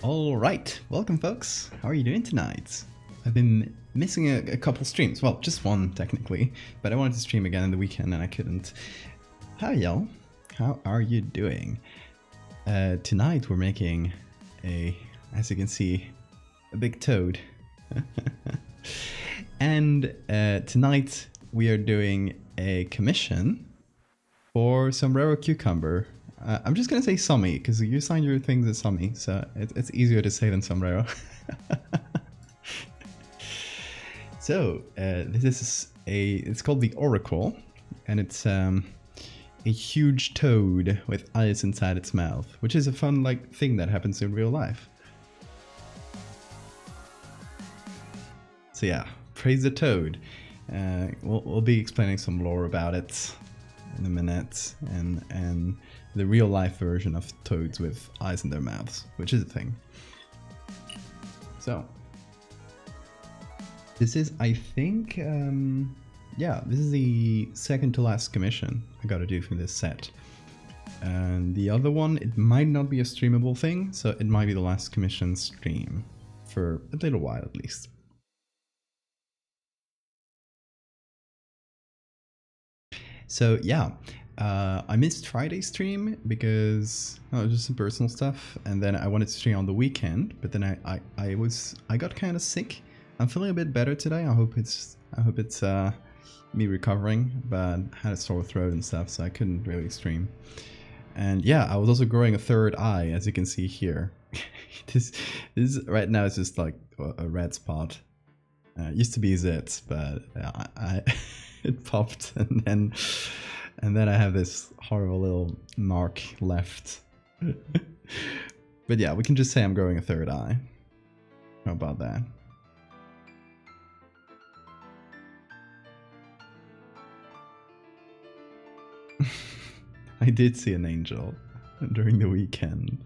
All right, welcome folks. How are you doing tonight? I've been missing a couple streams. Well, just one technically, but I wanted to stream again in the weekend and I couldn't. Hi y'all, how are you doing? Tonight we're making as you can see, a big toad. And tonight we are doing a commission for Sombrero Cucumber. I'm just gonna say Summy, because you sign your things as Summy, so it's easier to say than Sombrero. So, this is it's called the Oracle, and it's a huge toad with eyes inside its mouth, which is a fun thing that happens in real life. So yeah, praise the toad. We'll be explaining some lore about it in a minute, and the real life version of toads with eyes in their mouths, which is a thing. So this is, I think, yeah, this is the second to last commission I gotta do for this set. And the other one, it might not be a streamable thing, so it might be the last commission stream for a little while at least. So yeah, I missed Friday's stream because just some personal stuff, and then I wanted to stream on the weekend, but then I got kind of sick. I'm feeling a bit better today. I hope it's me recovering, but I had a sore throat and stuff, so I couldn't really stream. And yeah, I was also growing a third eye, as you can see here. this right now is just like a red spot. It used to be zits, but it popped, and then I have this horrible little mark left. But yeah, we can just say I'm growing a third eye. How about that? I did see an angel during the weekend.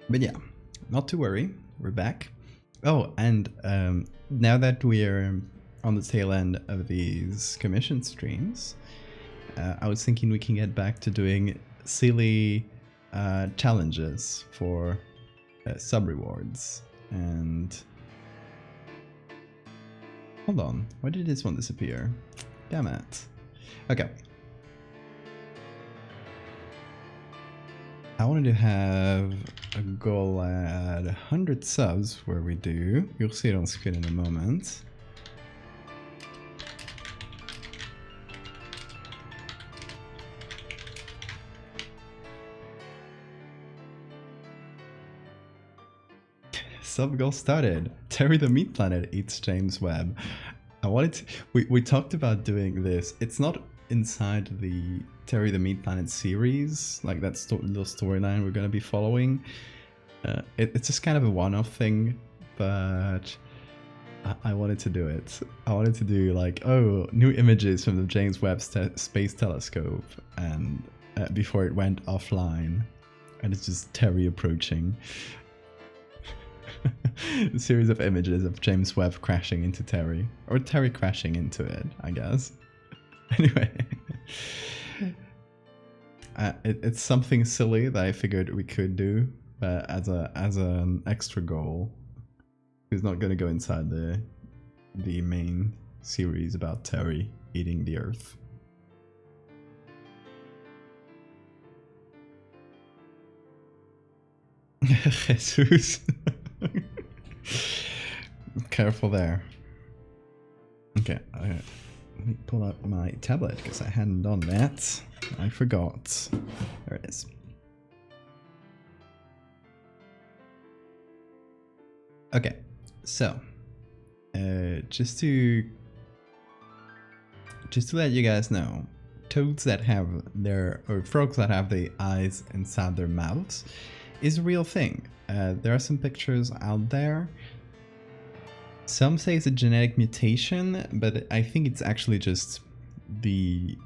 But yeah, not to worry, we're back. Oh, and now that we are on the tail end of these commission streams, I was thinking we can get back to doing silly challenges for sub rewards. And hold on, why did this one disappear? Damn it. Okay. I wanted to have a goal at 100 subs, where we do. You'll see it on screen in a moment. Sub goal started. Terry the Meat Planet eats James Webb. I wanted to. We talked about doing this. It's not inside the Terry the Meat Planet series, like that little storyline we're gonna be following. It's just kind of a one-off thing, but I wanted to do it. I wanted to do new images from the James Webb Space Telescope, and before it went offline, and it's just Terry approaching. A series of images of James Webb crashing into Terry, or Terry crashing into it, I guess. Anyway, it's something silly that I figured we could do as an extra goal. It's not going to go inside the main series about Terry eating the Earth. Jesus. Careful there. Okay, let me pull up my tablet because I hadn't done that. I forgot. There it is. Okay, so just to let you guys know, toads that have frogs that have the eyes inside their mouths is a real thing. There are some pictures out there. Some say it's a genetic mutation, but I think it's actually just the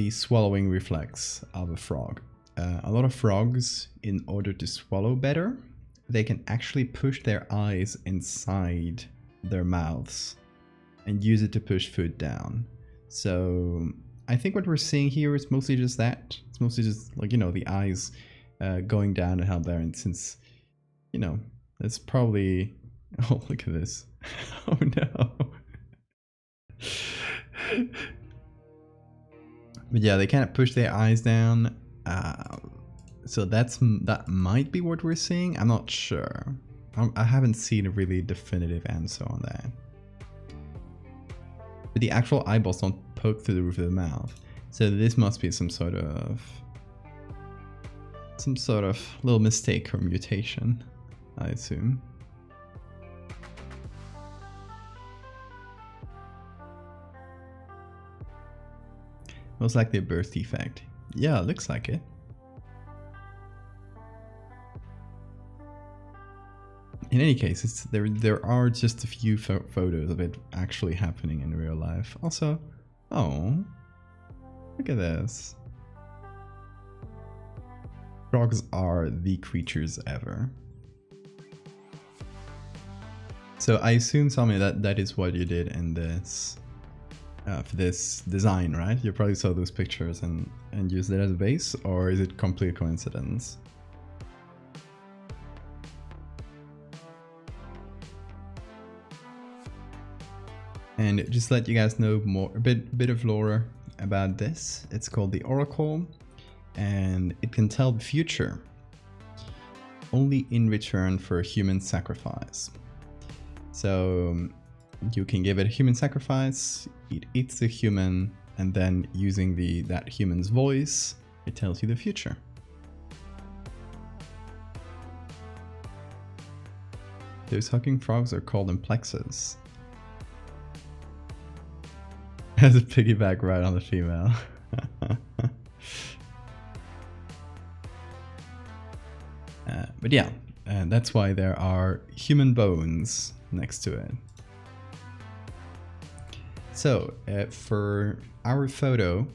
swallowing reflex of a frog. A lot of frogs, in order to swallow better, they can actually push their eyes inside their mouths and use it to push food down. So I think what we're seeing here is mostly just that. It's mostly just like, you know, the eyes going down and how there, and since, you know, it's probably, oh, look at this. Oh no. But yeah, they kind of push their eyes down. So that might be what we're seeing. I'm not sure. I haven't seen a really definitive answer on that. But the actual eyeballs don't poke through the roof of the mouth. So this must be some sort of little mistake or mutation, I assume. Most likely a birth defect. Yeah, it looks like it. In any case, there are just a few photos of it actually happening in real life. Also, oh, look at this. Frogs are the creatures ever. So I assume, Sami, that is what you did in this, for this design, right? You probably saw those pictures and used it as a base, or is it complete coincidence? And just to let you guys know more, a bit of lore about this. It's called the Oracle, and it can tell the future only in return for a human sacrifice. So you can give it a human sacrifice, it eats the human, and then using that human's voice, it tells you the future. Those hugging frogs are called implexes. Has a piggyback right on the female. But yeah, that's why there are human bones next to it. So for our photo,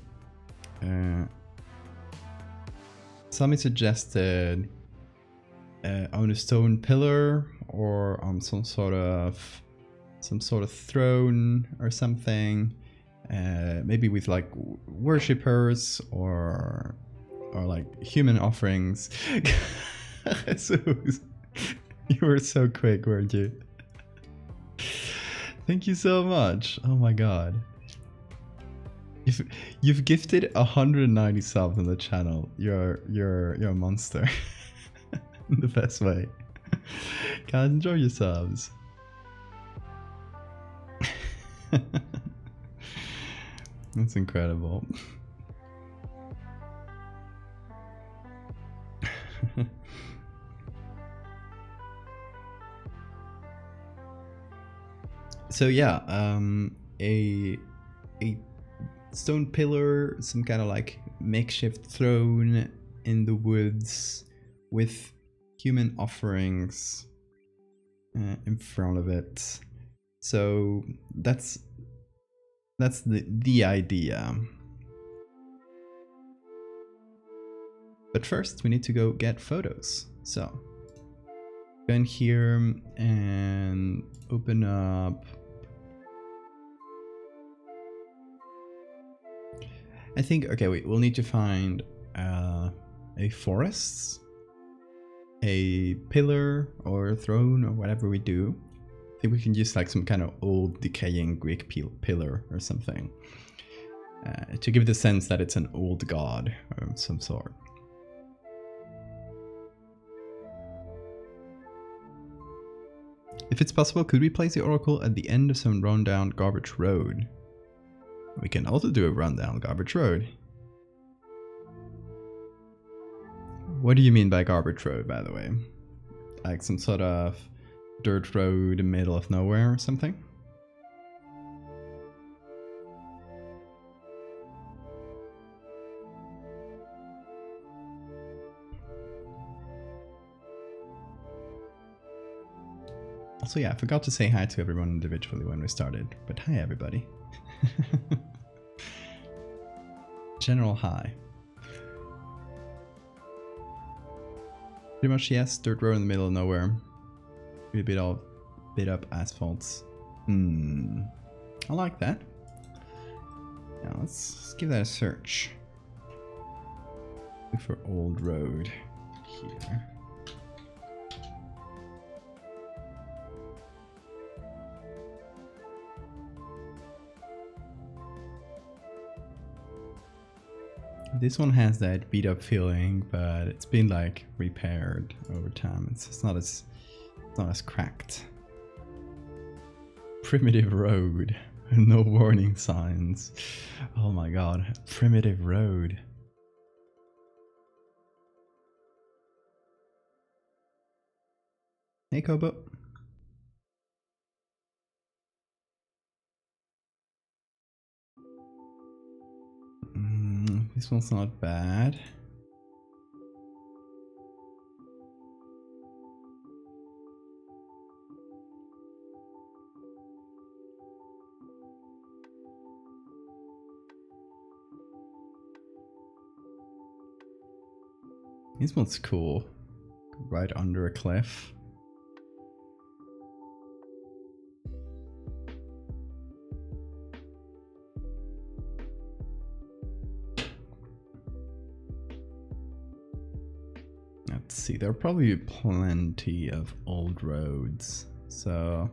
somebody suggested on a stone pillar or on some sort of throne or something. Maybe with like worshippers or like human offerings. Jesus, you were so quick, weren't you? Thank you so much. Oh my god. You've gifted 190 subs on the channel. You're a monster. In the best way. Guys, enjoy your subs. That's incredible. So yeah, a stone pillar, some kind of like makeshift throne in the woods with human offerings in front of it. So that's the idea. But first we need to go get photos. So go in here and open up. I think, okay, wait, we'll need to find a forest, a pillar or a throne or whatever we do. I think we can use like some kind of old decaying Greek pillar or something to give the sense that it's an old god of some sort. If it's possible, could we place the oracle at the end of some rundown garbage road? We can also do a rundown garbage road. What do you mean by garbage road, by the way? Like some sort of dirt road in the middle of nowhere or something? Also, yeah, I forgot to say hi to everyone individually when we started, but hi everybody. General hi. Pretty much yes, dirt road in the middle of nowhere. A bit up asphalts. I like that. Yeah. Yeah, let's give that a search. Look for old road here. This one has that beat up feeling, but it's been like repaired over time. It's not as cracked. Primitive road. No warning signs. Oh my god. Primitive road. Hey Kobo. This one's not bad. This one's cool. Right under a cliff. Let's see, there are probably plenty of old roads, so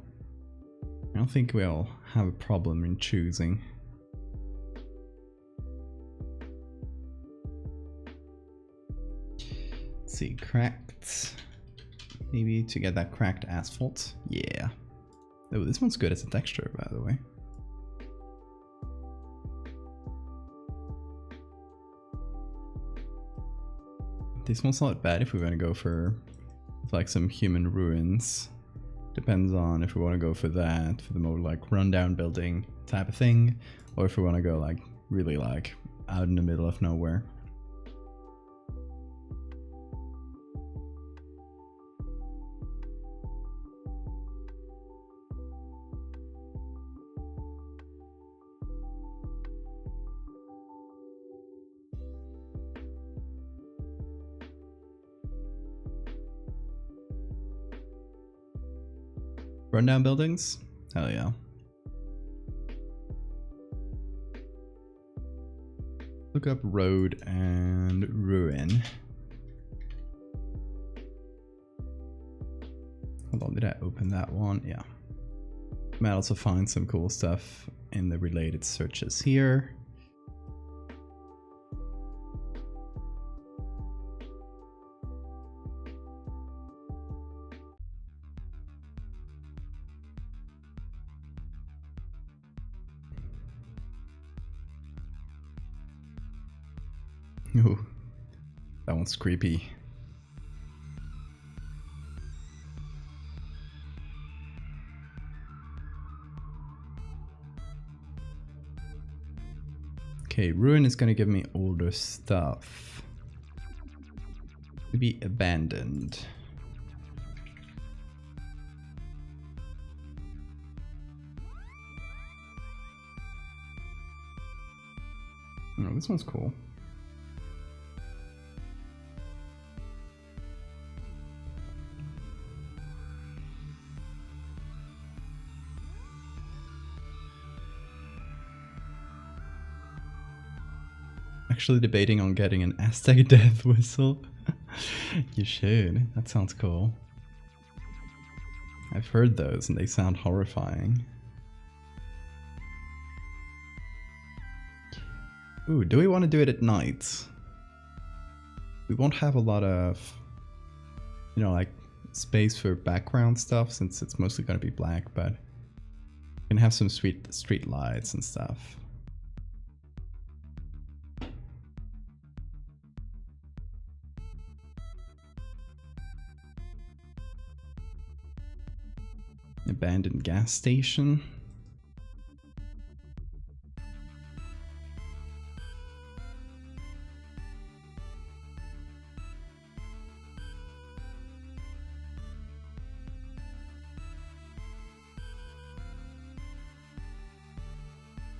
I don't think we'll have a problem in choosing. Let's see, cracked. Maybe to get that cracked asphalt. Yeah. Oh, this one's good as a texture, by the way. This one's not bad if we want to go for like some human ruins. Depends on if we want to go for that, for the more like rundown building type of thing, or if we want to go like really like out in the middle of nowhere. Rundown buildings? Hell yeah. Look up road and ruin. Hold on, did I open that one? Yeah. Might also find some cool stuff in the related searches here. Ooh, that one's creepy. Okay, ruin is gonna give me older stuff. Maybe abandoned. Oh, this one's cool. Actually debating on getting an Aztec death whistle. You should. That sounds cool. I've heard those and they sound horrifying. Ooh, do we want to do it at night? We won't have a lot of, you know, like space for background stuff since it's mostly going to be black, but we can have some sweet street lights and stuff. Abandoned gas station.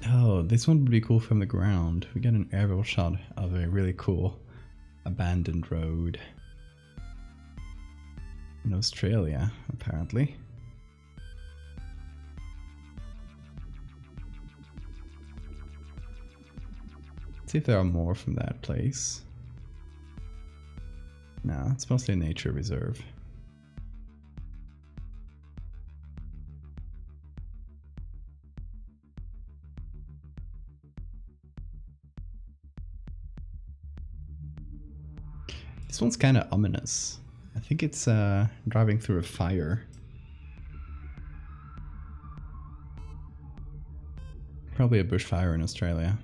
Oh, this one would be cool from the ground. We get an aerial shot of a really cool abandoned road in Australia, apparently. Let's see if there are more from that place. No, it's mostly a nature reserve. This one's kind of ominous. I think it's driving through a fire. Probably a bushfire in Australia.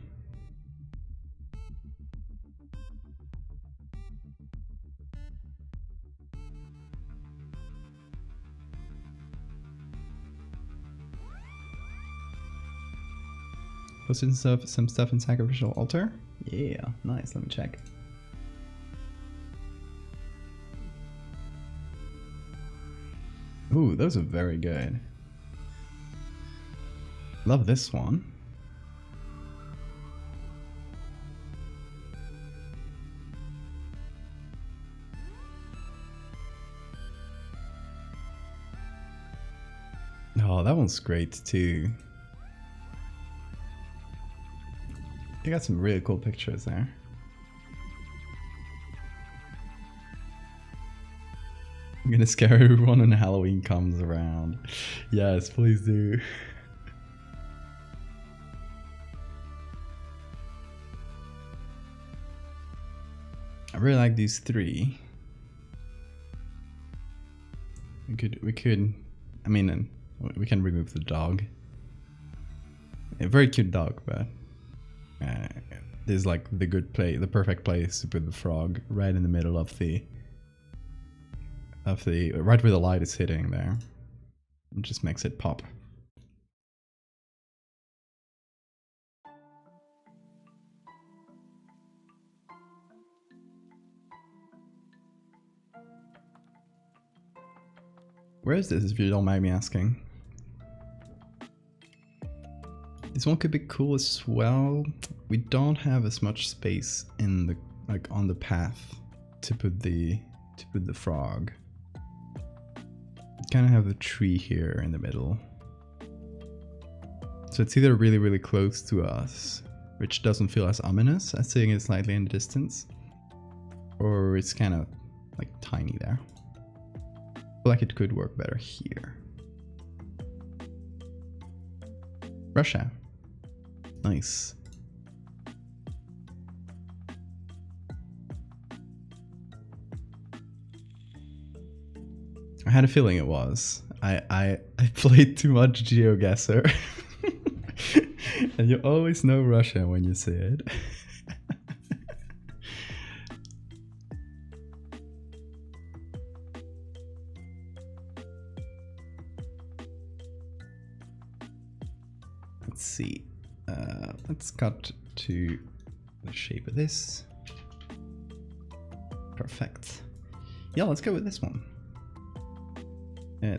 Posted some stuff in Sacrificial Altar? Yeah, nice, let me check. Ooh, those are very good. Love this one. Oh, that one's great too. You got some really cool pictures there. I'm gonna scare everyone when Halloween comes around. Yes, please do. I really like these three. We could, I mean, we can remove the dog. A very cute dog, but this is like the perfect place to put the frog right in the middle of the right where the light is hitting there. It just makes it pop. Where is this, if you don't mind me asking? This one could be cool as well. We don't have as much space in the on the path to put the frog. Kind of have the tree here in the middle. So it's either really, really close to us, which doesn't feel as ominous as seeing it slightly in the distance, or it's kind of like tiny there. I feel like it could work better here. Russia. Nice. I had a feeling it was. I played too much GeoGuessr. And you always know Russia when you see it. Let's see. Let's cut to the shape of this. Perfect. Yeah, let's go with this one.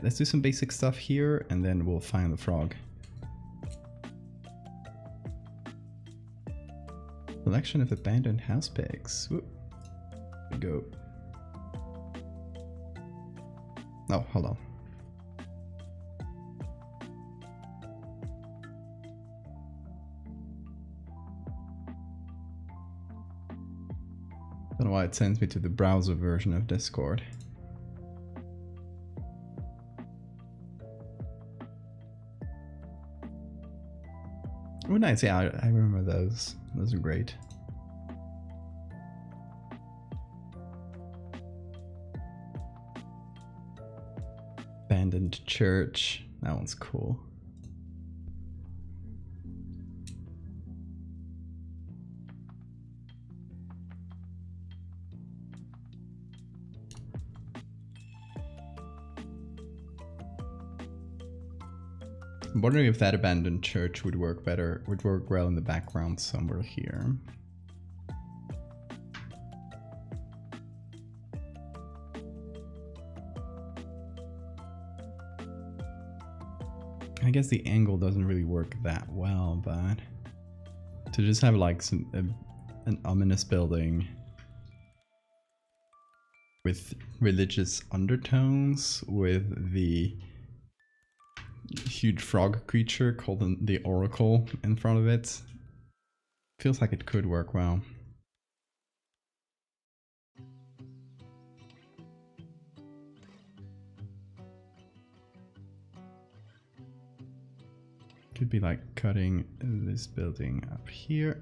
Let's do some basic stuff here, and then we'll find the frog. Collection of abandoned house pigs. Whoop. There we go. Oh, hold on. Don't know why it sends me to the browser version of Discord. Oh, nice. Yeah, I remember those. Those are great. Abandoned church. That one's cool. I'm wondering if that abandoned church would work well in the background somewhere here. I guess the angle doesn't really work that well, but to just have like an ominous building with religious undertones with the huge frog creature called the Oracle in front of it feels like it could work well. Could be like cutting this building up here.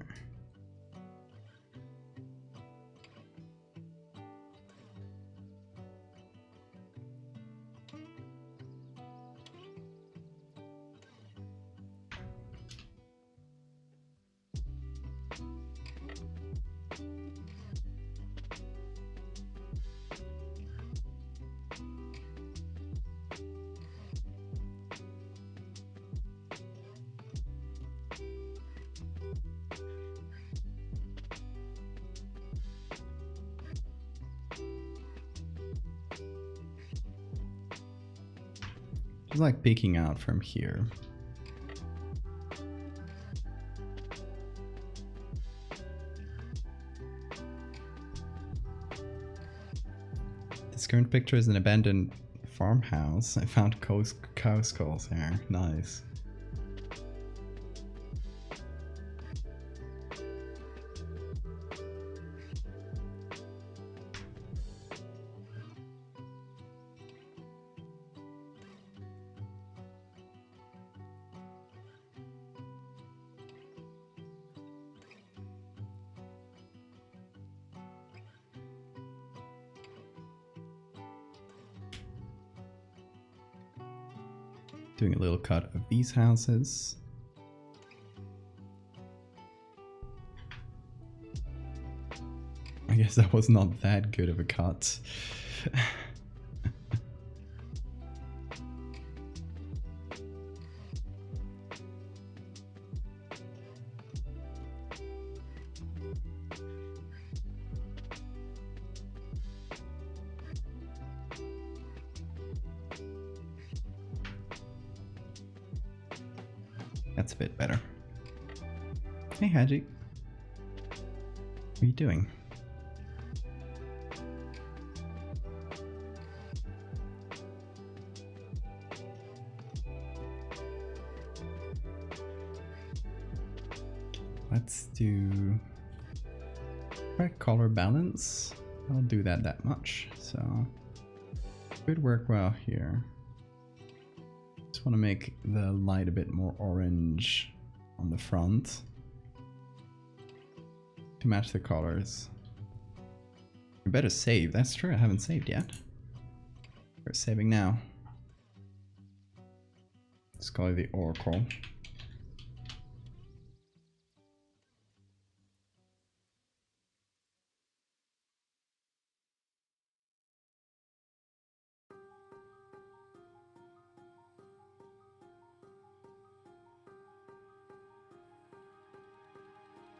Just like peeking out from here. This current picture is an abandoned farmhouse. I found cow skulls here. Nice. Doing a little cut of these houses. I guess that was not that good of a cut. That's a bit better. Hey Haji. What are you doing? Let's do right color balance. I'll do that much. So could work well here. Just want to make the light a bit more orange on the front to match the colors. We better save. That's true, I haven't saved yet. We're saving now. Let's call it the Oracle.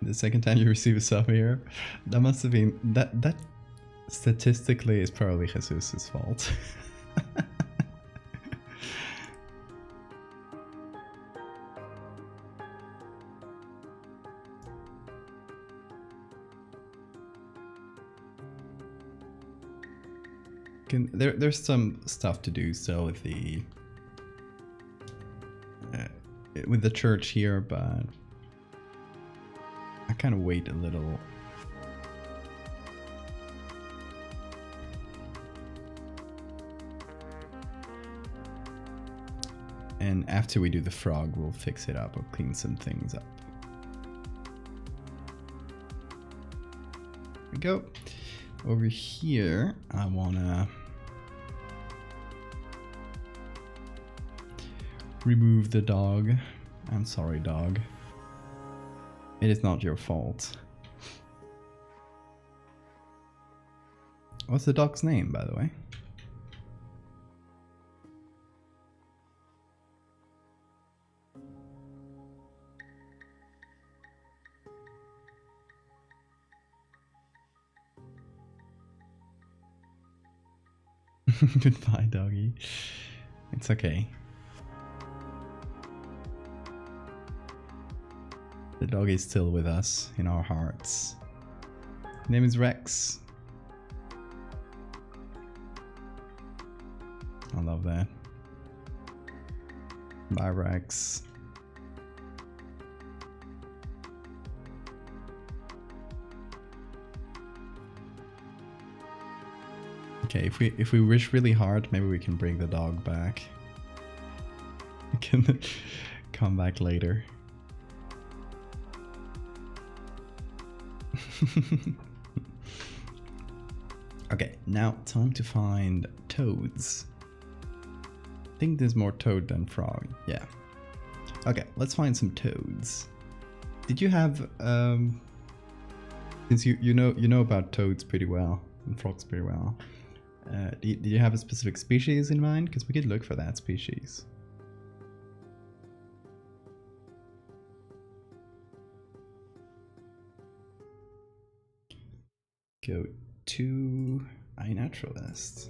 The second time you receive a sub here, that must have been that statistically is probably Jesus's fault. There's some stuff to do still with the church here, but I kind of wait a little. And after we do the frog, we'll fix it up or clean some things up. There we go. Over here, I wanna remove the dog. I'm sorry, dog. It is not your fault. What's the dog's name, by the way? Goodbye, doggy. It's okay. The dog is still with us in our hearts. His name is Rex. I love that. Bye, Rex. Okay, if we wish really hard, maybe we can bring the dog back. We can come back later. Okay, now time to find toads. I think there's more toad than frog. Yeah. Okay, let's find some toads. Did you have since you know about toads pretty well and frogs pretty well, did you have a specific species in mind? Because we could look for that species. Go to iNaturalist.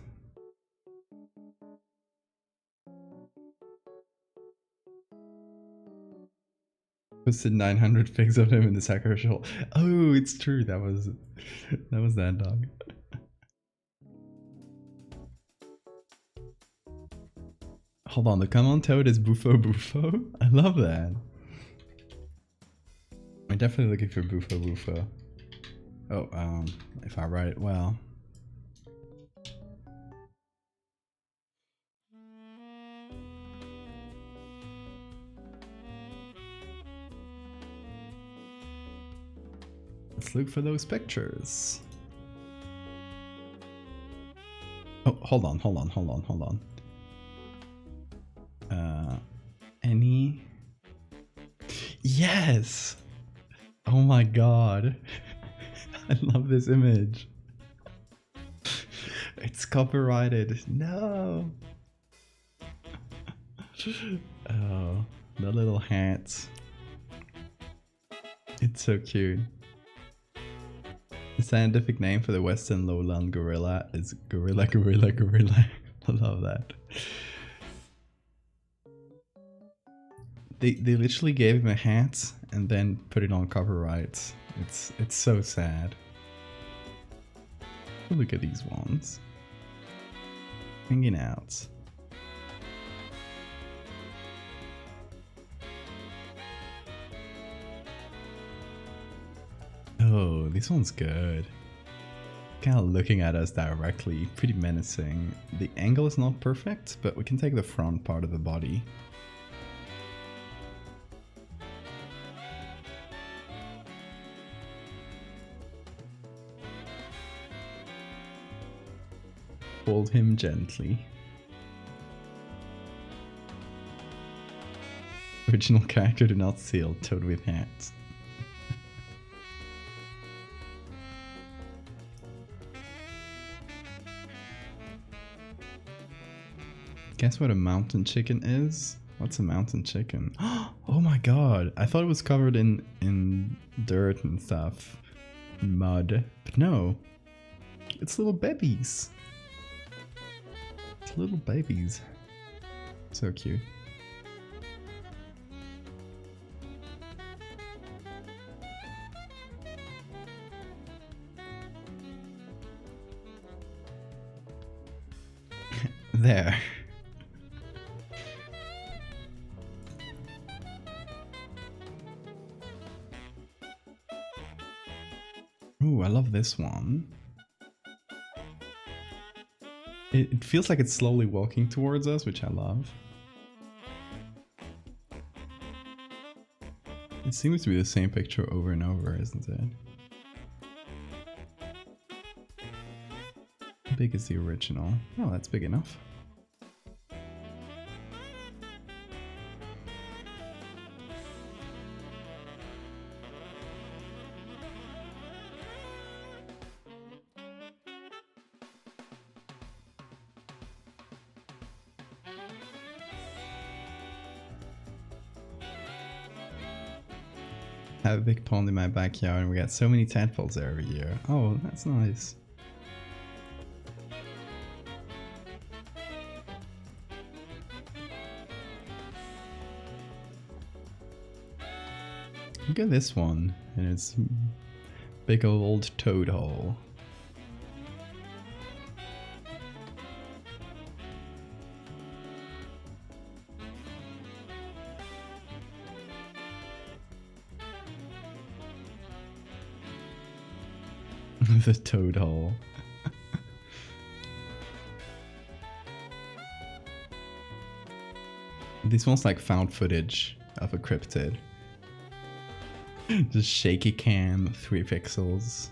Posted 900 pics of him in the sacrificial. Oh, it's true. That was that dog. Hold on, the common toad is Bufo Bufo. I love that. I'm definitely looking for Bufo Bufo. Oh, if I write it well. Let's look for those pictures. Oh, hold on. Any? Yes! Oh my god. I love this image. It's copyrighted. No! Oh, the little hats. It's so cute. The scientific name for the western lowland gorilla is gorilla. I love that. They literally gave him a hat and then put it on copyright. It's so sad. Look at these ones. Hanging out. Oh, this one's good. Kind of looking at us directly, pretty menacing. The angle is not perfect, but we can take the front part of the body. Hold him gently. Original character do not seal, toad with hats. Guess what a mountain chicken is? What's a mountain chicken? Oh my god, I thought it was covered in dirt and stuff. Mud. But no. It's little babies. It's little babies. So cute. There. Ooh, I love this one. It feels like it's slowly walking towards us, which I love. It seems to be the same picture over and over, isn't it? How big is the original? Oh, that's big enough. I have a big pond in my backyard and we get so many tadpoles there every year. Oh, that's nice. Look at this one and its big old toad hole. The toad hole. This one's like found footage of a cryptid. Just shaky cam, 3 pixels.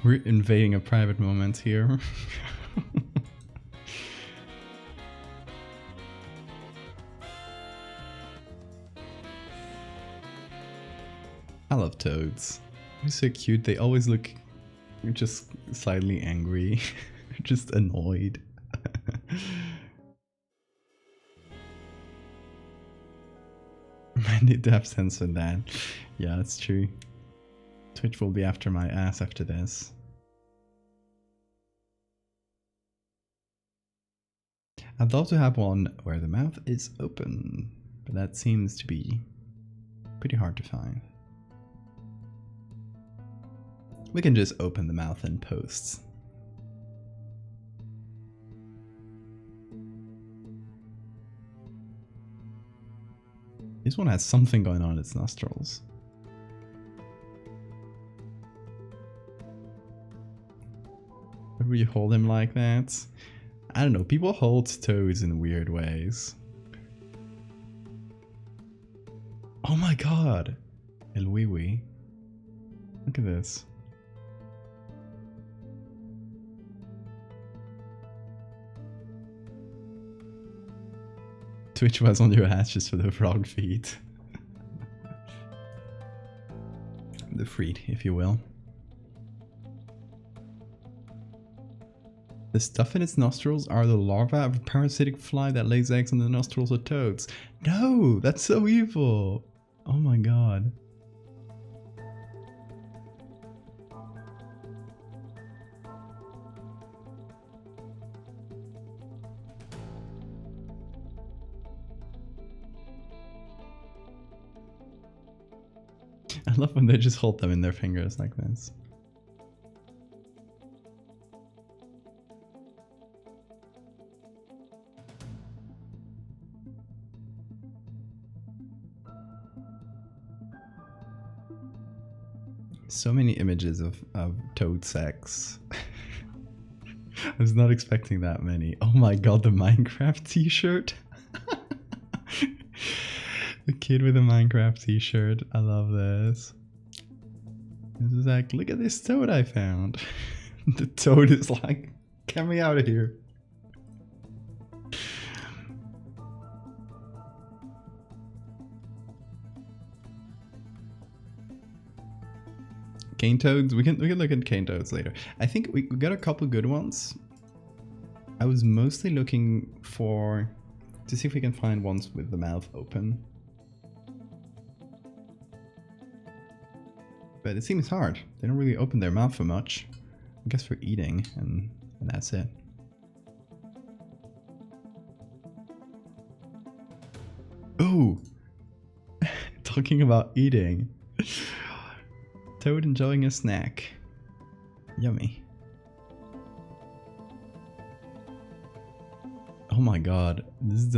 We're invading a private moment here. I love toads. They're so cute. They always look just slightly angry, just annoyed. I need to have sense of that. Yeah, that's true. Twitch will be after my ass after this. I'd love to have one where the mouth is open, but that seems to be pretty hard to find. We can just open the mouth in post. This one has something going on in its nostrils. Would you hold him like that? I don't know, people hold toads in weird ways. Oh my god! El wee wee. Look at this. Twitch was on your ass just for the frog feet. The feet, if you will. The stuff in its nostrils are the larvae of a parasitic fly that lays eggs in the nostrils of toads. No! That's so evil! Oh my god. I love when they just hold them in their fingers like this. So many images of toad sex. I was not expecting that many. Oh my god, the Minecraft t-shirt. The kid with a Minecraft t-shirt. I love this. This is like, look at this toad I found. The toad is like, get me out of here. Cane toads? We can look at cane toads later. I think we got a couple good ones. I was mostly looking to see if we can find ones with the mouth open. But it seems hard. They don't really open their mouth for much. I guess for eating, and that's it. Ooh! Talking about eating. Toad enjoying a snack. Yummy. Oh my god, this is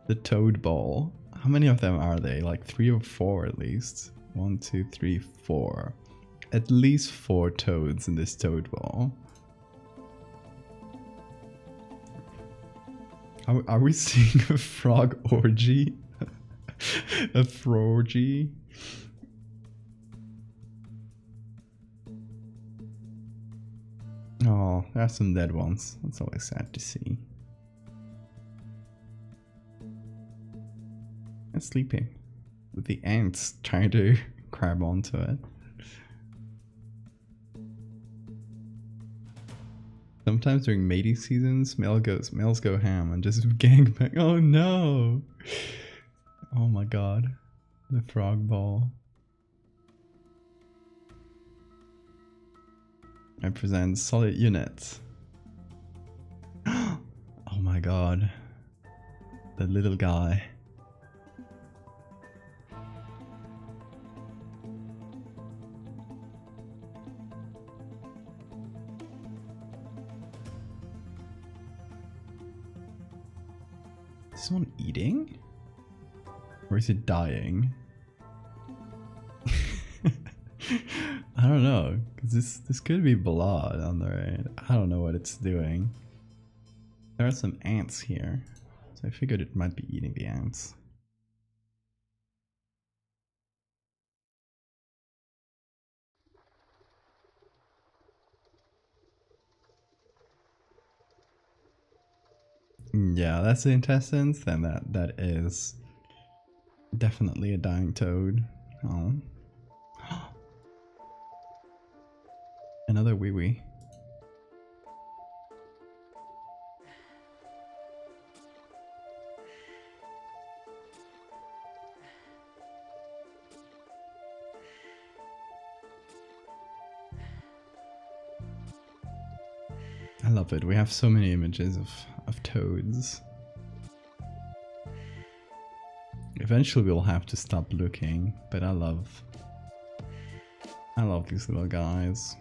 the toad ball. How many of them are they? Like 3 or 4 at least. 1, 2, 3, 4. At least 4 toads in this toad ball. Are we seeing a frog orgy? A frorgy? Oh, there are some dead ones. That's always sad to see. And sleeping. With the ants trying to grab onto it. Sometimes during mating seasons, males go ham and just gangbang. Oh no! Oh my god. The frog ball. I present solid unit. Oh my god. The little guy. Is this one eating? Or is it dying? I don't know, cause this could be blood on the right. I don't know what it's doing. There are some ants here, so I figured it might be eating the ants. Yeah, that's the intestines. Then that is definitely a dying toad. Oh, another wee wee. I love it. We have so many images of toads. Eventually we'll have to stop looking, but I love these little guys.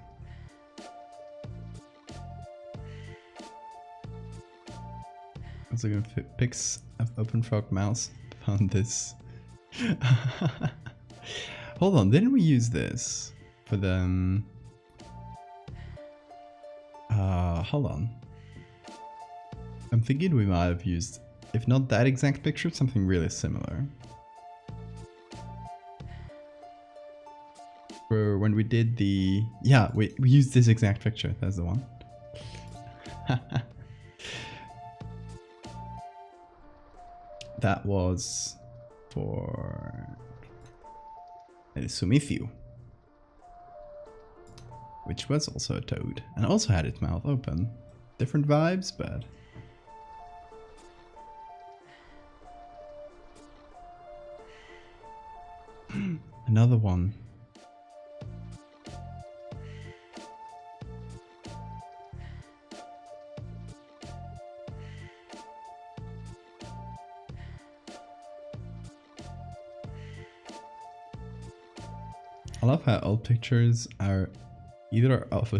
Also gonna pics of open frog mouse. Found this. Hold on, didn't we use this for the hold on. I'm thinking we might have used, if not that exact picture, something really similar. For when we did the... Yeah, we used this exact picture. That's the one. That was for El Sumicio, which was also a toad and also had its mouth open. Different vibes, but... Another one. I love how old pictures are either of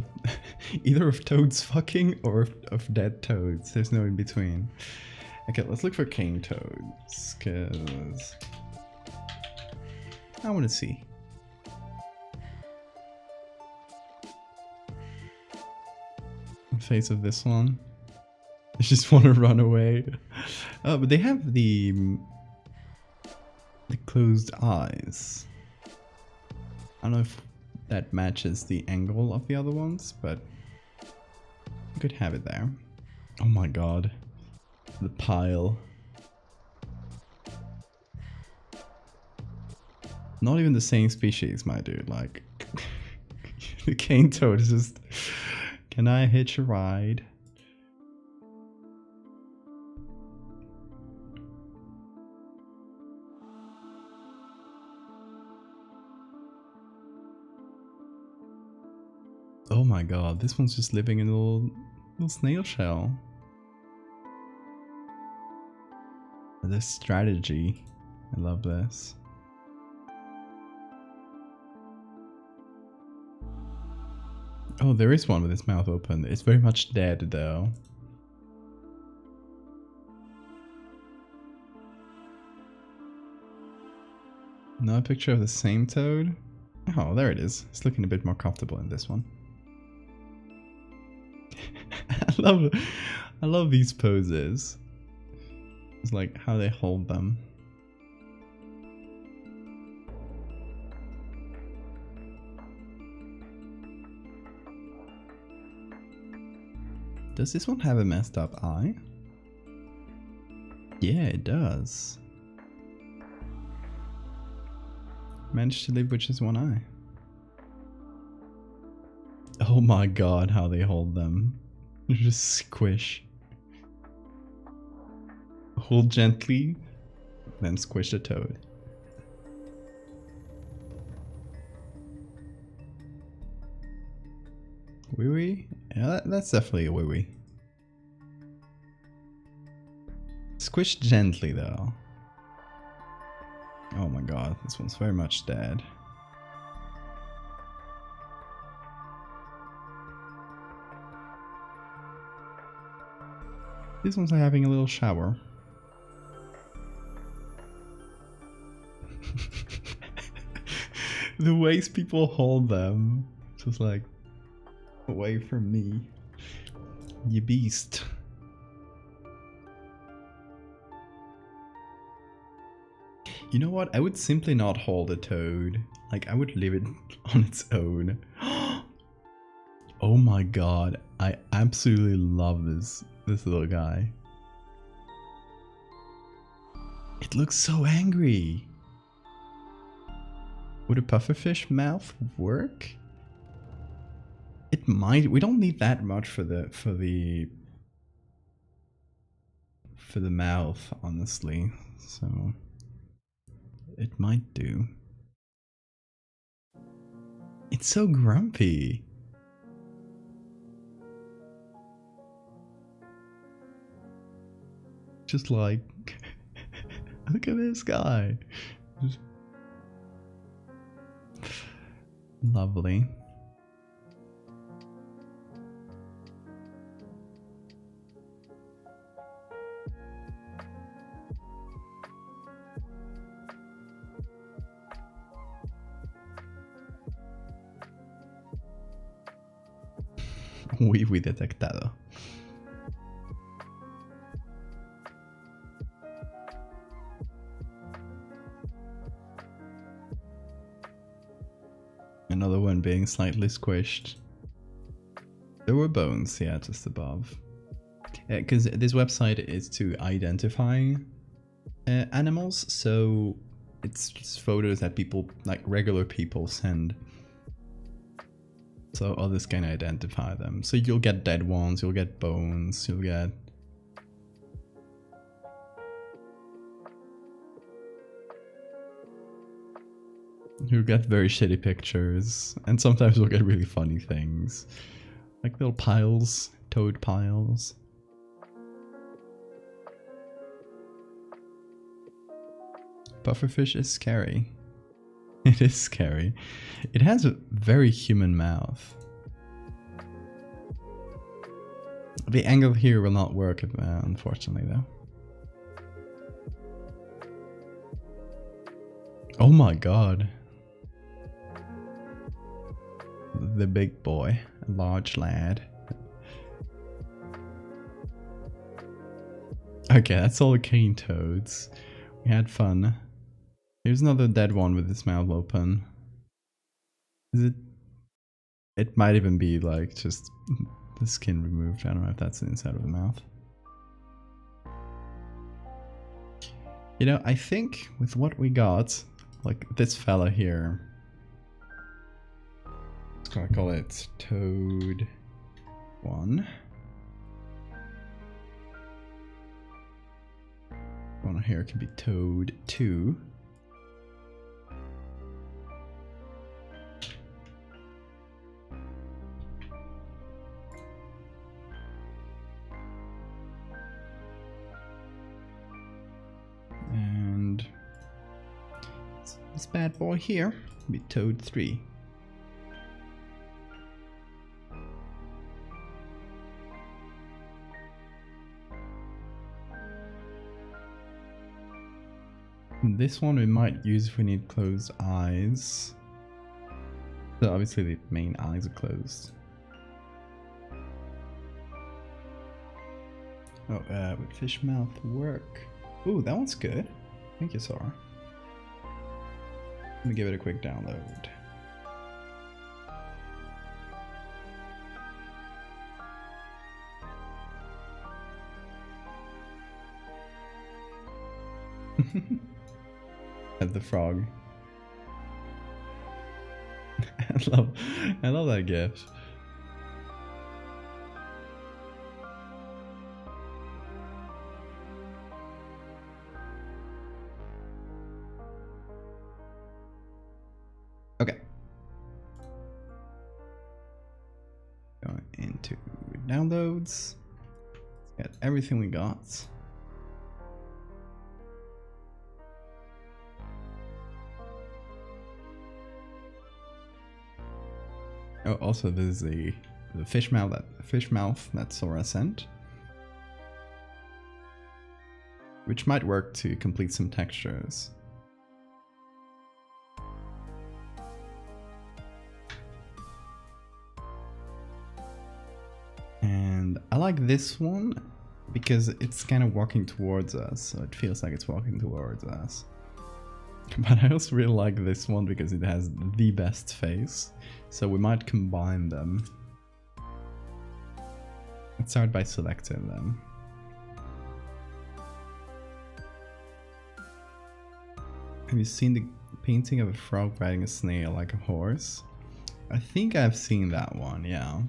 either of toads fucking or of dead toads. There's no in between. Okay, let's look for cane toads, cause I want to see. The face of this one. I just want to run away. Oh, but they have the closed eyes. I don't know if that matches the angle of the other ones, but you could have it there. Oh my god. The pile. Not even the same species, my dude. Like, the cane toad is just... Can I hitch a ride? Oh my god, this one's just living in a little snail shell. This strategy. I love this. Oh, there is one with his mouth open. It's very much dead though. Another picture of the same toad. Oh, there it is. It's looking a bit more comfortable in this one. I love these poses. It's like how they hold them. Does this one have a messed up eye? Yeah, it does. Managed to live with just one eye. Oh my god, how they hold them. Just squish. Hold gently, then squish the toad. Wee wee? Yeah, that's definitely a wee wee. Squish gently though. Oh my god, this one's very much dead. These ones are having a little shower. The ways people hold them. Just like, away from me. You beast. You know what? I would simply not hold a toad. Like, I would leave it on its own. Oh my god. I absolutely love this little guy. It looks so angry. Would a pufferfish mouth work? It might. We don't need that much for the mouth, honestly. So it might do. It's so grumpy. Just like, look at this guy. Just lovely. Wiwi detectado. Another one being slightly squished. There were bones, yeah, just above. Because this website is to identify animals, so it's just photos that people, like regular people, send. So others can identify them. So you'll get dead ones, you'll get bones, you'll get... You'll get very shitty pictures, and sometimes you'll get really funny things. Like little piles, toad piles. Pufferfish is scary. It is scary. It has a very human mouth. The angle here will not work, unfortunately, though. Oh my god. The big boy. A large lad. Okay, that's all the cane toads. We had fun. Here's another dead one with his mouth open. Is it? It might even be like just the skin removed. I don't know if that's the inside of the mouth. You know, I think with what we got, like this fella here, let's gonna call it Toad 1. One here can be Toad 2. And this bad boy here can be Toad 3. This one we might use if we need closed eyes. So obviously the main eyes are closed. Oh, would fish mouth work? Ooh, that one's good. Thank you, Sora. Let me give it a quick download. At the frog. I love that gif. Okay. Going into downloads. Let's get everything we got. Oh, also there's the fish mouth that Sora sent, which might work to complete some textures. like this one because it's kind of walking towards us, so it feels like it's walking towards us. But I also really like this one because it has the best face, so we might combine them. Let's start by selecting them. Have you seen the painting of a frog riding a snail like a horse? I think I've seen that one, yeah.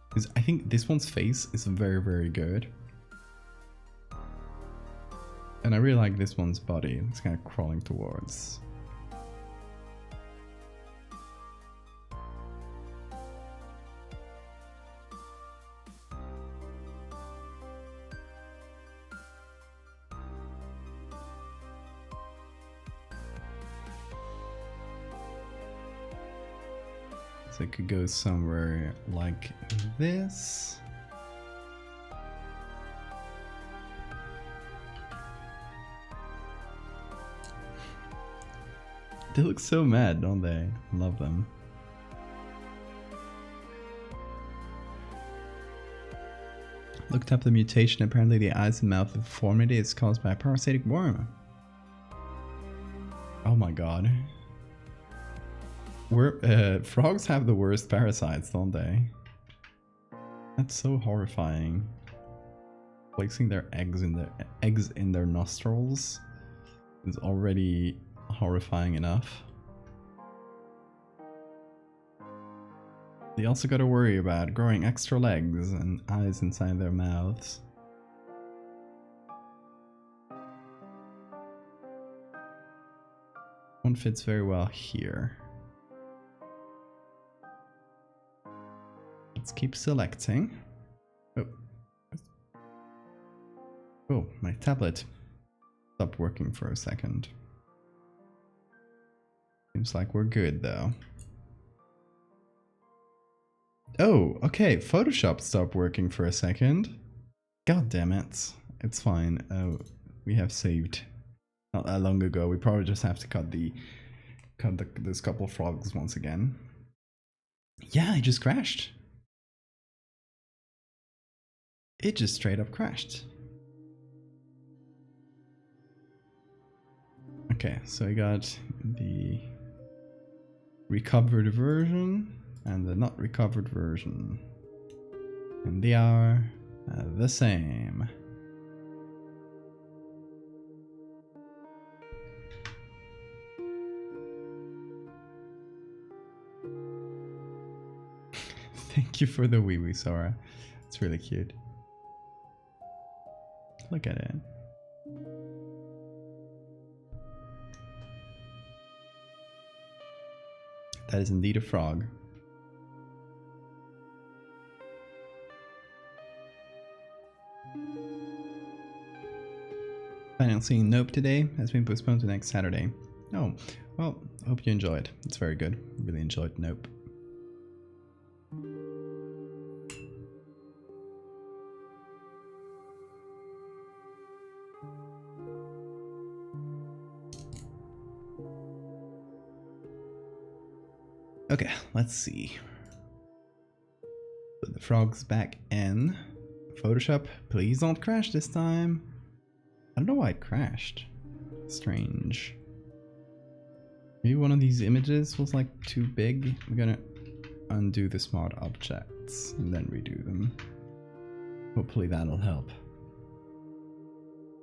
Because I think this one's face is very, very good. And I really like this one's body. It's kind of crawling towards. So it could go somewhere like this. They look so mad, don't they? Love them. Looked up the mutation. Apparently the eyes and mouth deformity is caused by a parasitic worm. Oh my god. Frogs have the worst parasites, don't they? That's so horrifying. Placing their eggs in their nostrils is already horrifying enough. They also gotta worry about growing extra legs and eyes inside their mouths. One fits very well here. Let's keep selecting. Oh, my tablet stopped working for a second. Seems like we're good though. Oh, okay, Photoshop stopped working for a second. God damn it. It's fine. We have saved not that long ago. We probably just have to cut this couple frogs once again. Yeah, it just crashed. It just straight up crashed. Okay, so I got the recovered version and the not recovered version. And they are the same. Thank you for the wee wee, Sora. It's really cute. Look at it. That is indeed a frog. Final seeing Nope today has been postponed to next Saturday. Oh, well, hope you enjoyed. It's very good. Really enjoyed Nope. Okay, let's see. Put the frogs back in. Photoshop, please don't crash this time. I don't know why it crashed. Strange. Maybe one of these images was like too big. I'm gonna undo the smart objects and then redo them. Hopefully that'll help.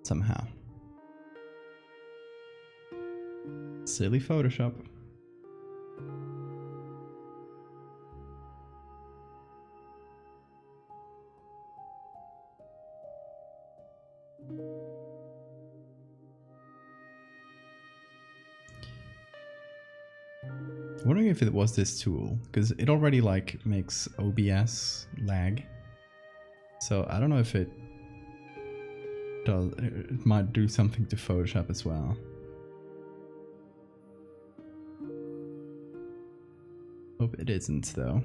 Somehow. Silly Photoshop. I'm wondering if it was this tool, because it already like makes OBS lag. So I don't know if it does. It might do something to Photoshop as well. Hope it isn't though.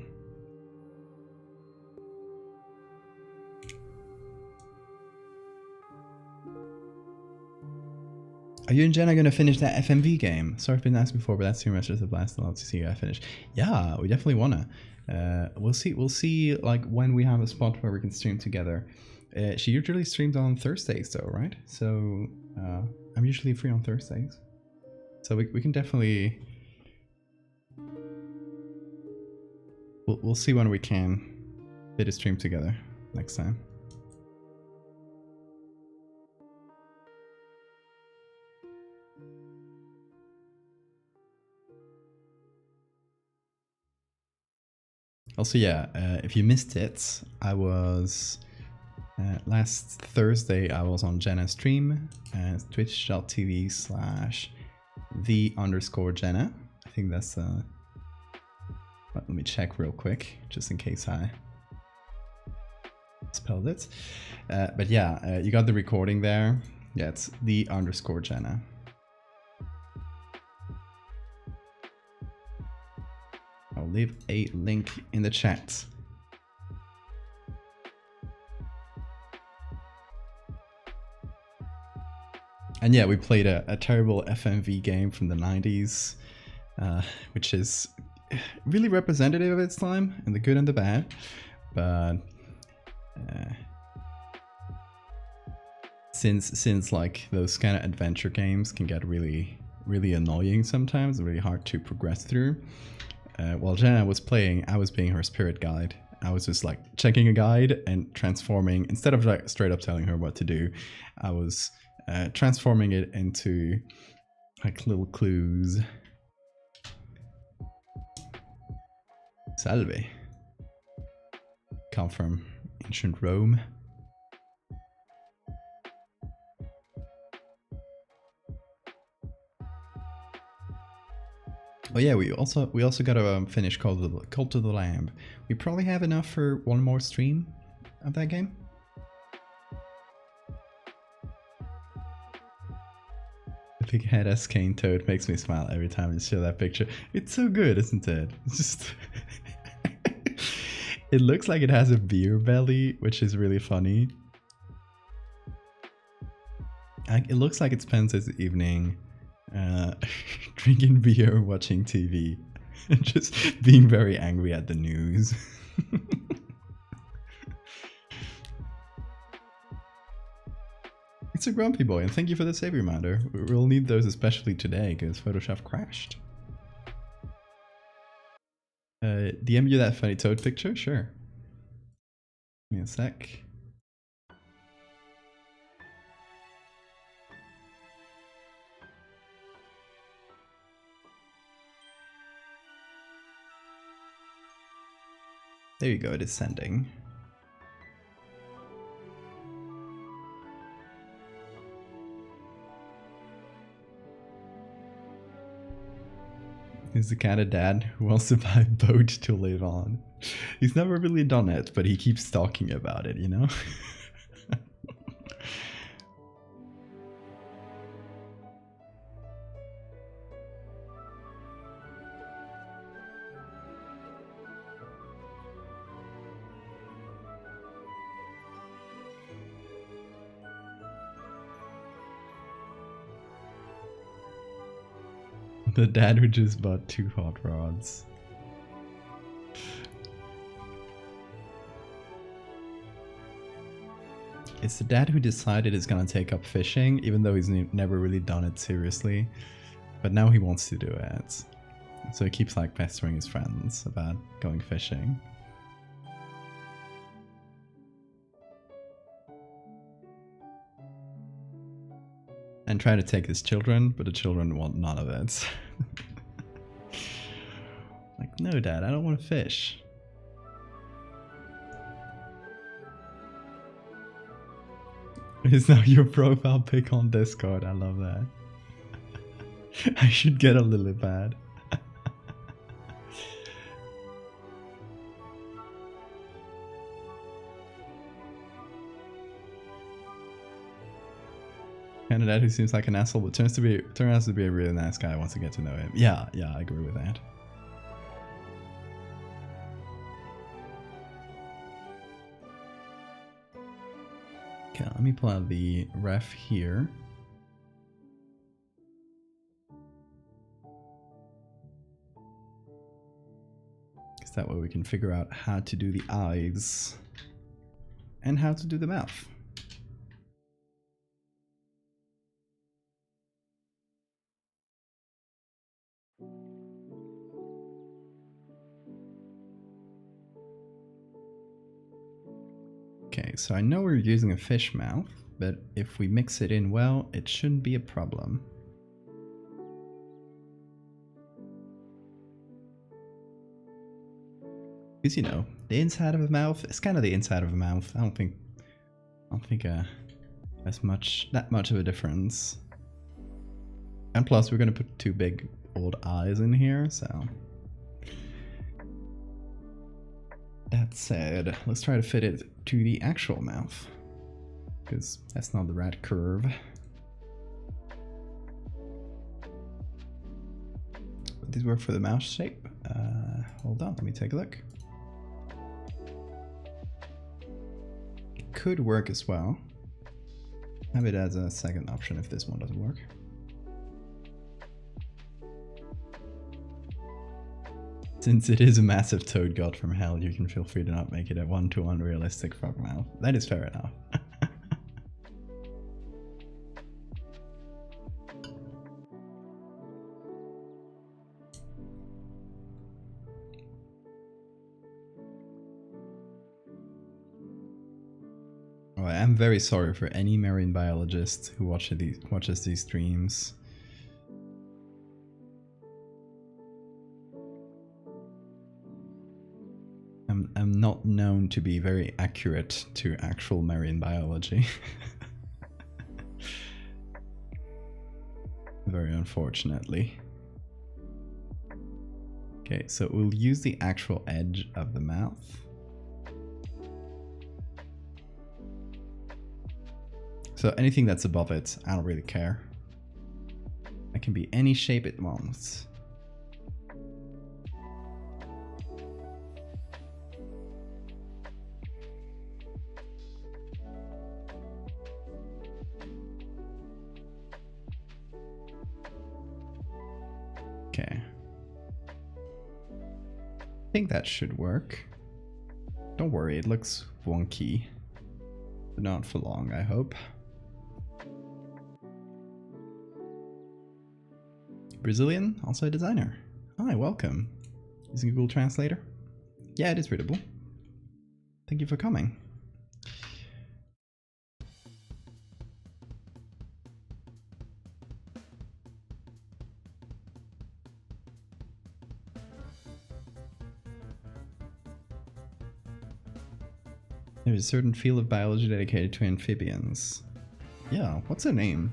Are you and Jenna gonna finish that FMV game? Sorry if I've been asked before, but that's too much as a blast. I'd love to see you finish. Yeah, we definitely wanna. We'll see. We'll see. Like when we have a spot where we can stream together. She usually streams on Thursdays, though, right? So I'm usually free on Thursdays, so we can definitely. We'll see when we can fit a stream together next time. Also, yeah, if you missed it, I was last Thursday. I was on Jenna's stream, twitch.tv/the_Jenna. I think that's let me check real quick, just in case I spelled it. But yeah, you got the recording there. Yeah, it's the_Jenna. I'll leave a link in the chat. And yeah, we played a terrible FMV game from the 90s, which is really representative of its time, and the good and the bad. But since like those kind of adventure games can get really annoying sometimes, really hard to progress through. While Jenna was playing, I was being her spirit guide. I was just like checking a guide and transforming, instead of like straight up telling her what to do, I was transforming it into like little clues. Salve. Come from ancient Rome. Oh yeah, we also gotta finish Cult of the Lamb. We probably have enough for one more stream of that game. The big head as Cane Toad makes me smile every time you show that picture. It's so good, isn't it? It's just it looks like it has a beer belly, which is really funny. It looks like it spends its evening drinking beer, watching TV, and just being very angry at the news. It's a grumpy boy, and thank you for the save reminder. We'll need those especially today because Photoshop crashed. DM you that funny toad picture? Sure. Give me a sec. There you go, it is sending. He's the kind of dad who wants to buy a boat to live on. He's never really done it, but he keeps talking about it, you know? The dad who just bought 2 hot rods. It's the dad who decided he's gonna take up fishing, even though he's never really done it seriously. But now he wants to do it. So he keeps like pestering his friends about going fishing. And try to take his children, but the children want none of it. Like, no dad, I don't want to fish. It's now your profile pic on Discord, I love that. I should get a lily pad. Kind of dad who seems like an asshole, but turns out to be a really nice guy. Wants to get to know him. Yeah, I agree with that. Okay, let me pull out the ref here. That way we can figure out how to do the eyes and how to do the mouth. Okay, so I know we're using a fish mouth, but if we mix it in well, it shouldn't be a problem. Because, you know, the inside of a mouth is kind of the inside of a mouth. I don't think there's that much of a difference. And plus, we're gonna put two big old eyes in here, so. That said, let's try to fit it to the actual mouth, because that's not the right curve. Would these work for the mouth shape? Hold on, let me take a look. It could work as well. Have it as a second option if this one doesn't work. Since it is a massive toad god from hell, you can feel free to not make it a one-to-one realistic frog mouth. That is fair enough. Oh, I am very sorry for any marine biologist who watches these streams. I'm not known to be very accurate to actual marine biology. Very unfortunately. Okay, so we'll use the actual edge of the mouth. So anything that's above it, I don't really care. It can be any shape it wants. Okay. I think that should work. Don't worry, it looks wonky. But not for long, I hope. Brazilian, also a designer. Hi, welcome. Using Google Translator? Yeah, it is readable. Thank you for coming. There's a certain field of biology dedicated to amphibians. Yeah, what's her name?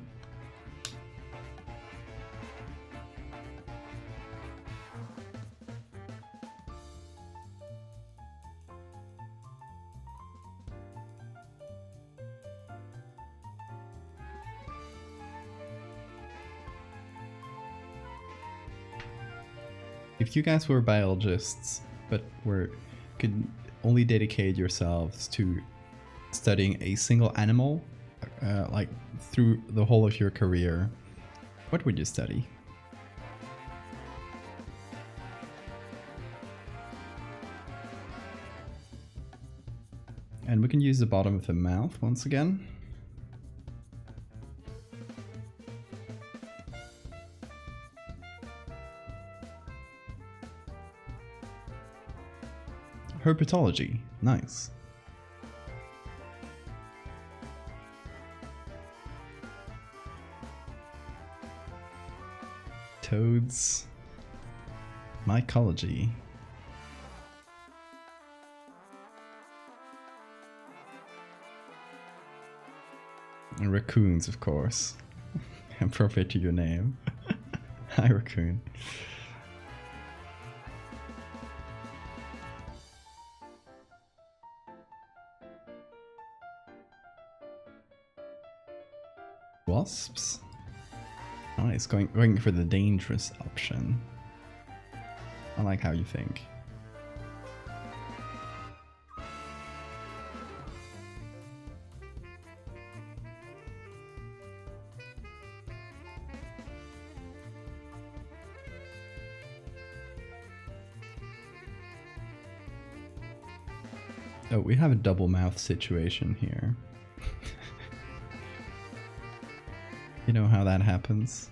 If you guys were biologists, but could only dedicate yourselves to studying a single animal, like through the whole of your career, what would you study? And we can use the bottom of the mouth once again. Herpetology, nice. Toads, mycology. And raccoons, of course. Appropriate to your name. Hi, raccoon. Wasps? Nice, going for the dangerous option. I like how you think. Oh, we have a double mouth situation here. You know how that happens?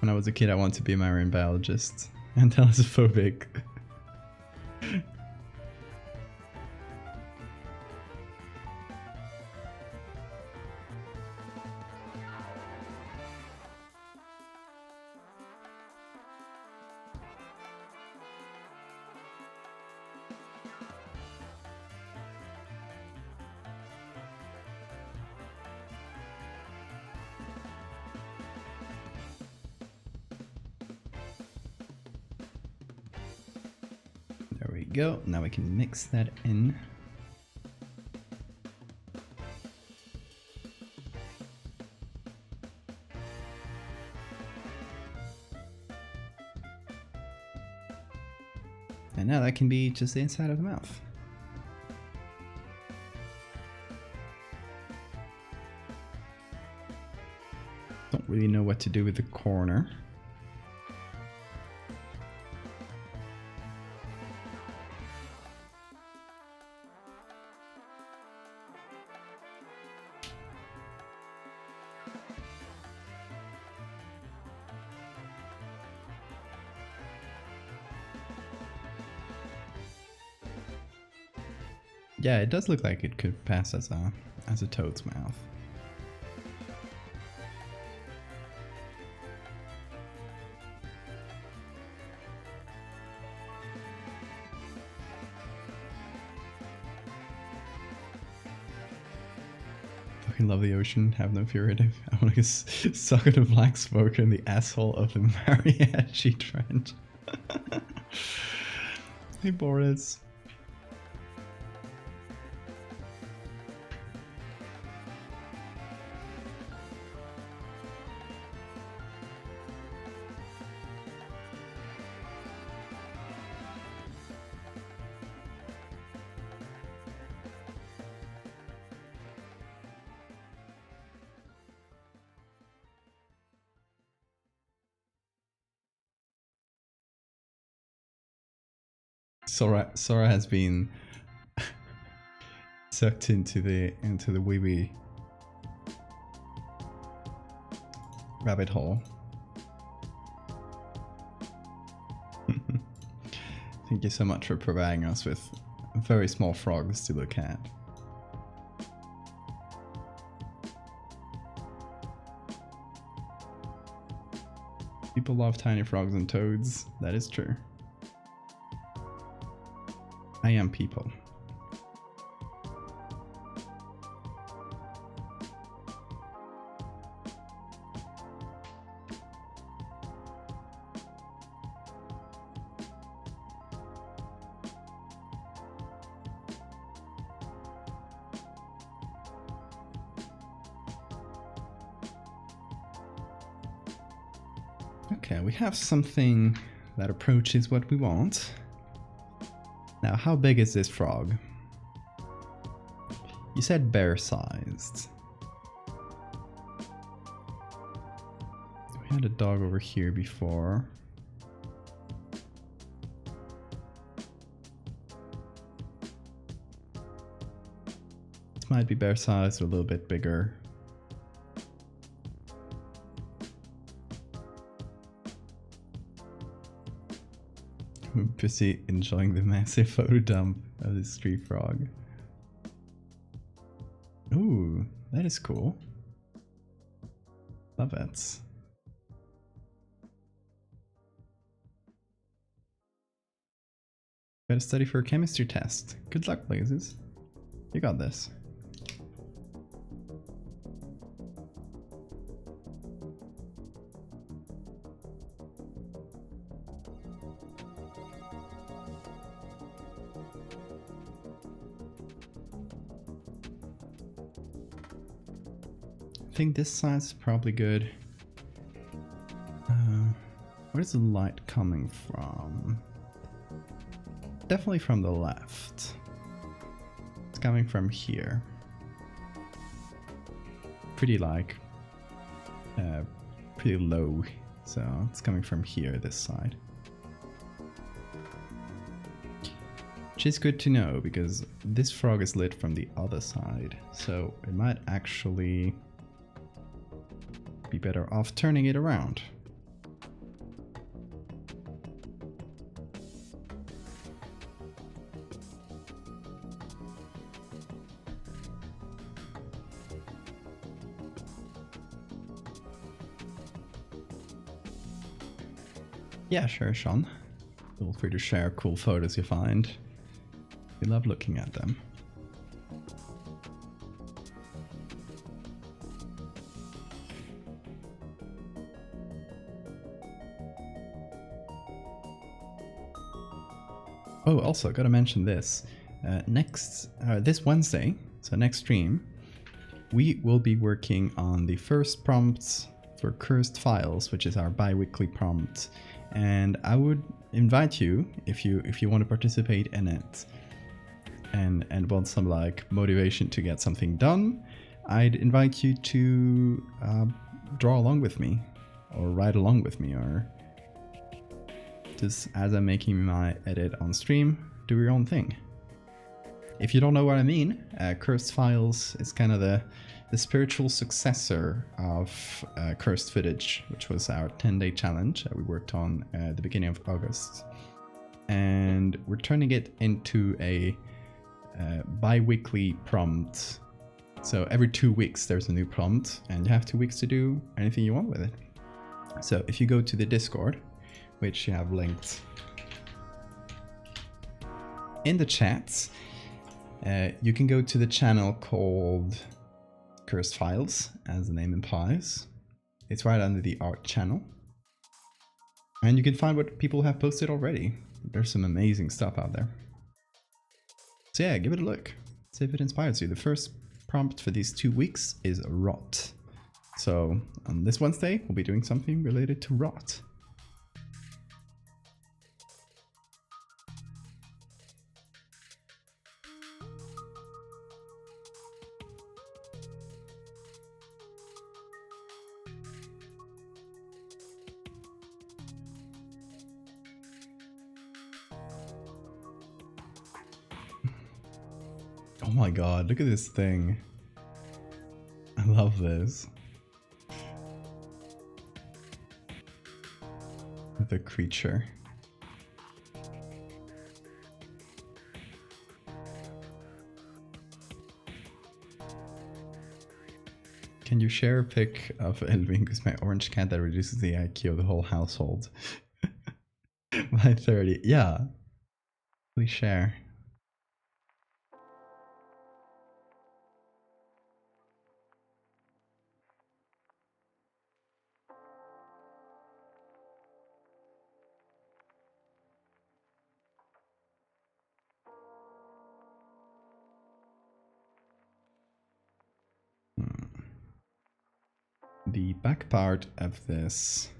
When I was a kid, I wanted to be a marine biologist, and thalassophobic. There we go. Now we can mix that in. And now that can be just the inside of the mouth. Don't really know what to do with the corner. Yeah, it does look like it could pass as a toad's mouth. Fucking love the ocean, have no fear of it. I want to suck at a black smoke in the asshole of the Mariachi Trench. Hey Boris. Sora has been sucked into the wee wee rabbit hole. Thank you so much for providing us with very small frogs to look at. People love tiny frogs and toads. That is true. I am people. Okay, we have something that approaches what we want. Now, how big is this frog? You said bear-sized. We had a dog over here before. This might be bear-sized or a little bit bigger. I'm busy enjoying the massive photo dump of this street frog. Ooh, that is cool. Love it. Gotta study for a chemistry test. Good luck, Blazes. You got this. I think this size is probably good. Where's the light coming from? Definitely from the left. It's coming from here. Pretty like, pretty low. So it's coming from here, this side. Which is good to know because this frog is lit from the other side. So it might actually be better off turning it around. Yeah, sure, Sean. Feel free to share cool photos you find. We love looking at them. Oh, also, gotta mention this. This Wednesday, so next stream, we will be working on the first prompts for Cursed Files, which is our bi-weekly prompt. And I would invite you, if you want to participate in it and want some like motivation to get something done, I'd invite you to draw along with me or write along with me, or just as I'm making my edit on stream, do your own thing. If you don't know what I mean, Cursed Files is kind of the spiritual successor of Cursed Footage, which was our 10-day challenge that we worked on at the beginning of August. And we're turning it into a bi-weekly prompt. So every 2 weeks there's a new prompt, and you have 2 weeks to do anything you want with it. So if you go to the Discord, which you have linked in the chats, you can go to the channel called Cursed Files, as the name implies. It's right under the art channel. And you can find what people have posted already. There's some amazing stuff out there. So yeah, give it a look. See if it inspires you. The first prompt for these 2 weeks is rot. So on this Wednesday, we'll be doing something related to rot. Oh my god, look at this thing. I love this. The creature. Can you share a pic of Elvingus, my orange cat that reduces the IQ of the whole household? By 30. Yeah. Please share. The back part of this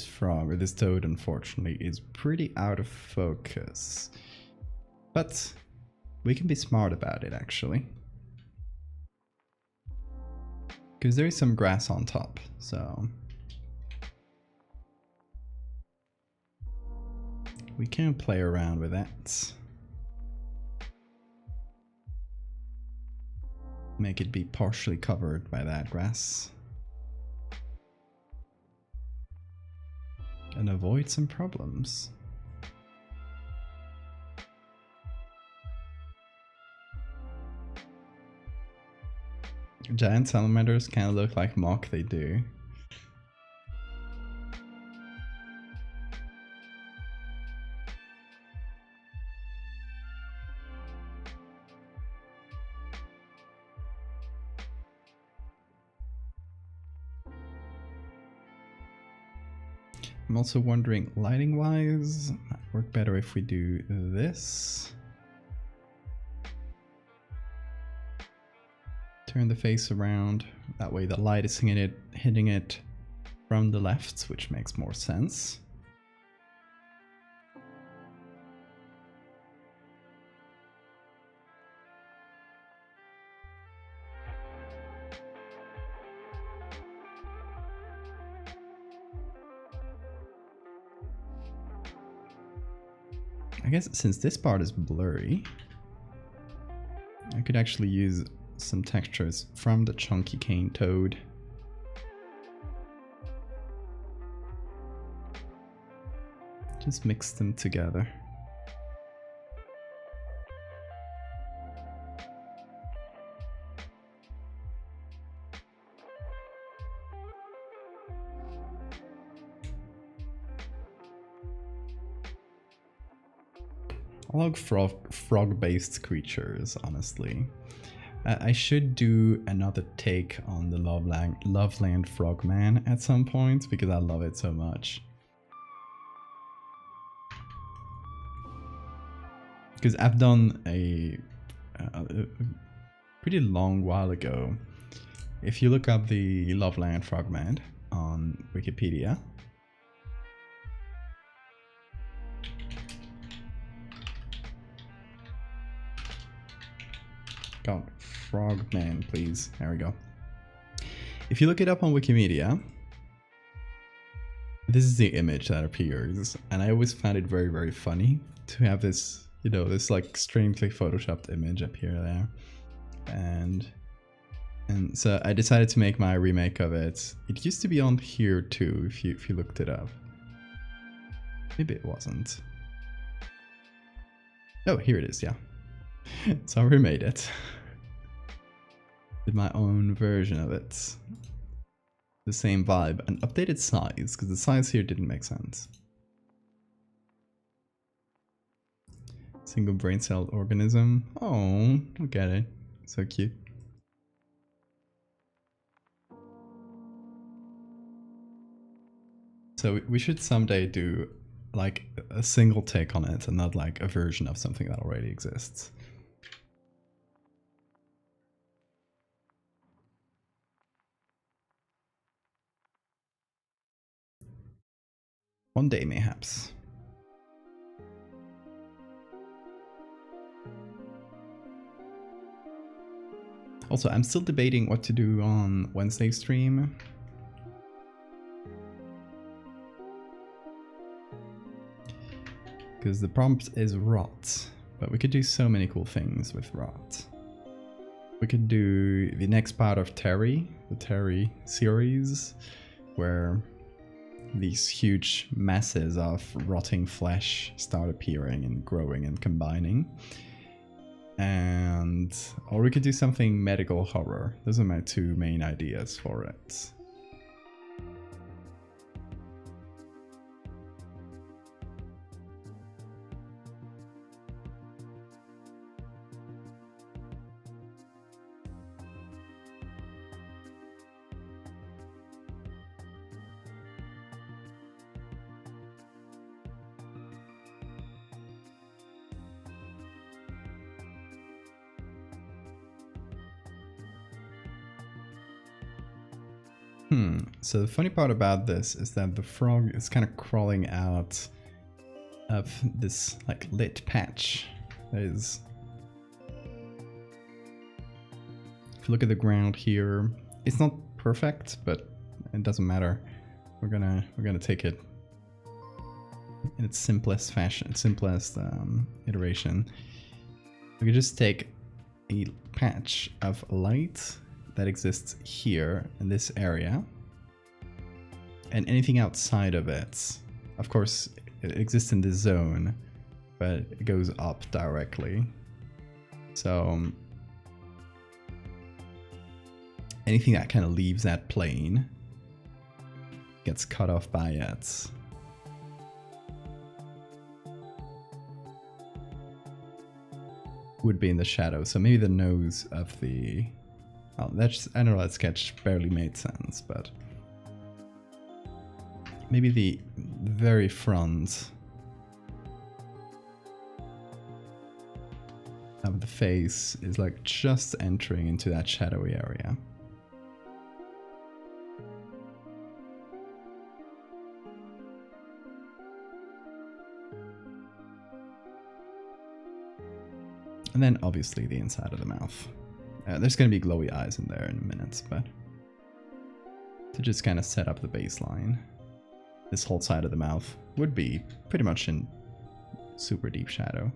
frog, or this toad, unfortunately, is pretty out of focus. But we can be smart about it, actually. Because there is some grass on top, so we can play around with that. Make it be partially covered by that grass. And avoid some problems. Giant salamanders kind of look like mock, they do. I'm also wondering, lighting wise, might work better if we do this. Turn the face around, that way the light is hitting it from the left, which makes more sense. I guess since this part is blurry, I could actually use some textures from the chunky cane toad. Just mix them together. I like frog-based creatures, honestly. I should do another take on the Loveland Frogman at some point, because I love it so much. Because I've done a pretty long while ago. If you look up the Loveland Frogman on Wikipedia, God, Frogman, please. There we go. If you look it up on Wikimedia, this is the image that appears, and I always found it very, very funny to have this, you know, this like strangely photoshopped image appear there. And so I decided to make my remake of it. It used to be on here too, if you looked it up. Maybe it wasn't. Oh, here it is, yeah. So I remade it. Did my own version of it. The same vibe, an updated size, because the size here didn't make sense. Single brain cell organism. Oh, look at it. So cute. So we should someday do like a single take on it and not like a version of something that already exists. One day, mayhaps. Also, I'm still debating what to do on Wednesday stream. Because the prompt is rot, but we could do so many cool things with rot. We could do the next part of Terry, the Terry series, where these huge masses of rotting flesh start appearing and growing and combining. Or we could do something medical horror. Those are my two main ideas for it. So the funny part about this is that the frog is kind of crawling out of this like lit patch. That is, if you look at the ground here, it's not perfect, but it doesn't matter. We're gonna take it in its simplest fashion, simplest iteration. We could just take a patch of light that exists here in this area, and anything outside of it, of course, it exists in this zone, but it goes up directly. So anything that kind of leaves that plane gets cut off by it. Would be in the shadow. So maybe the nose of the... Oh, that's, I don't know, that sketch barely made sense, but maybe the very front of the face is like just entering into that shadowy area. And then obviously the inside of the mouth. There's going to be glowy eyes in there in a minute, but to just kind of set up the baseline, this whole side of the mouth would be pretty much in super deep shadow.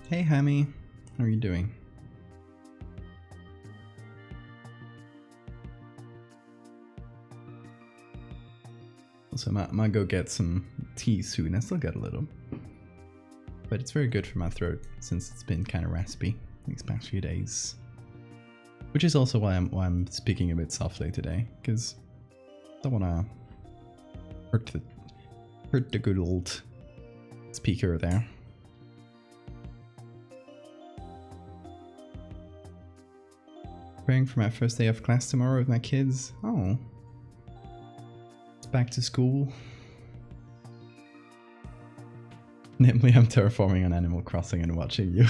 Hey Hammy, how are you doing? Also, I might go get some tea soon. I still got a little, but it's very good for my throat since it's been kind of raspy these past few days. Which is also why I'm speaking a bit softly today, because I don't want to hurt the good old speaker there. Preparing for my first day of class tomorrow with my kids. Oh. It's back to school. Namely, I'm terraforming on Animal Crossing and watching you.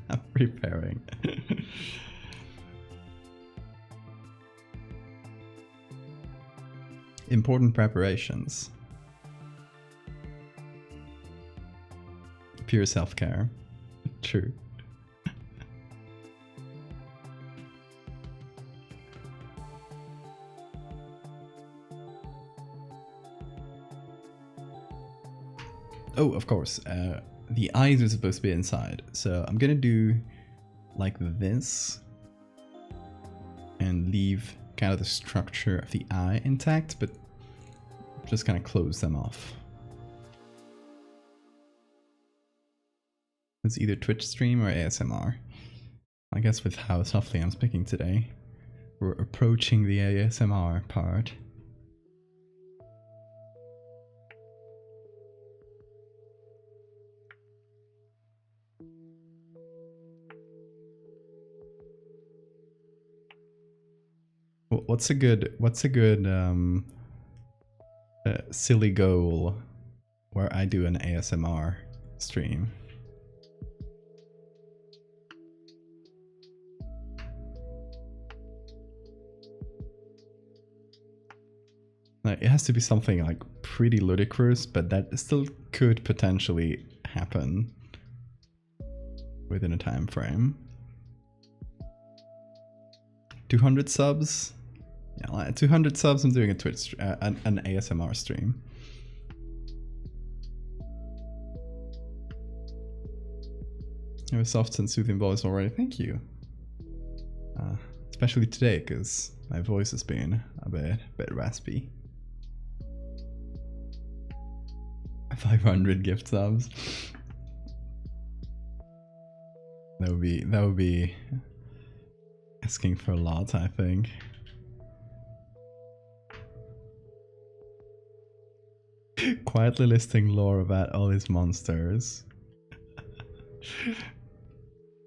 I'm preparing. Important preparations. Pure self-care. True. Oh, of course, the eyes are supposed to be inside, so I'm gonna do like this and leave kind of the structure of the eye intact, but just kind of close them off. It's either Twitch stream or ASMR. I guess with how softly I'm speaking today, we're approaching the ASMR part. What's a good silly goal where I do an ASMR stream? Like, it has to be something like pretty ludicrous, but that still could potentially happen within a time frame. 200 subs? Yeah, like 200 subs, I'm doing a Twitch, an ASMR stream. You have a soft and soothing voice already, thank you. Especially today, because my voice has been a bit raspy. 500 gift subs. That would be asking for a lot, I think. Quietly listing lore about all these monsters.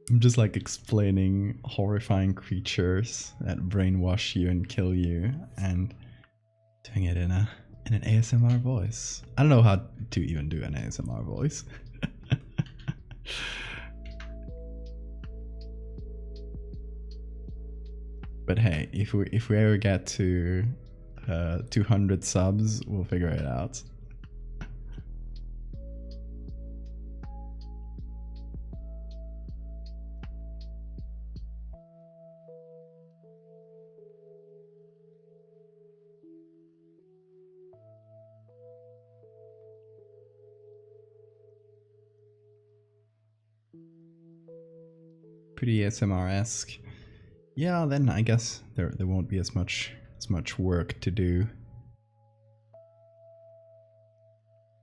I'm just like explaining horrifying creatures that brainwash you and kill you, and doing it in an ASMR voice. I don't know how to even do an ASMR voice. But hey, if we ever get to 200 subs, we'll figure it out. Pretty ASMR-esque. Yeah, then I guess there won't be as much work to do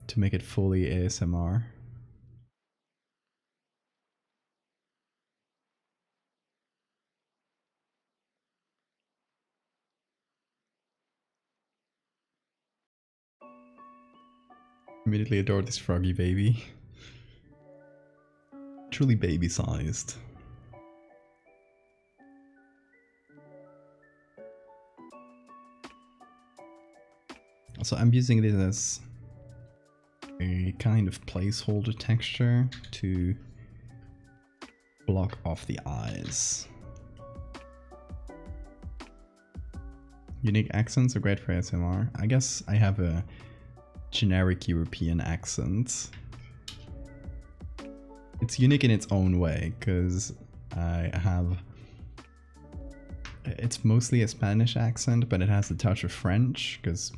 to make it fully ASMR. Immediately adore this froggy baby. Truly baby-sized. So I'm using this as a kind of placeholder texture to block off the eyes. Unique accents are great for ASMR. I guess I have a generic European accent. It's unique in its own way, because I have... It's mostly a Spanish accent, but it has a touch of French, because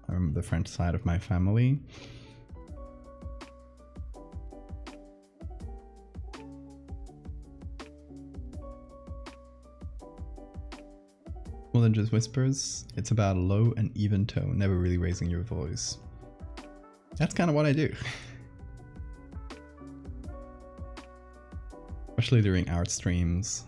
I'm the French side of my family. More than just whispers, it's about a low and even tone, never really raising your voice. That's kind of what I do. Especially during art streams.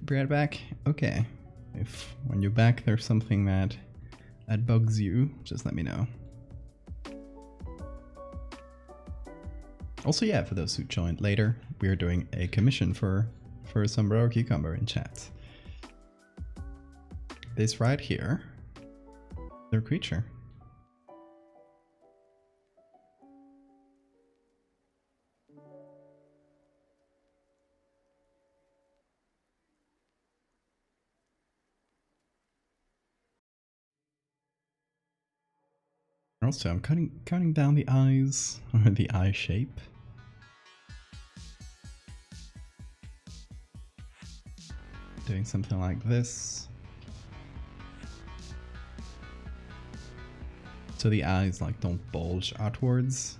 Be right back. Okay. If when you're back there's something that bugs you, just let me know. Also, yeah, for those who joined later, we're doing a commission for Sombrero Cucumber in chat. This right here, their creature. Also, I'm counting down the eyes, or the eye shape. Doing something like this. So the eyes like don't bulge outwards.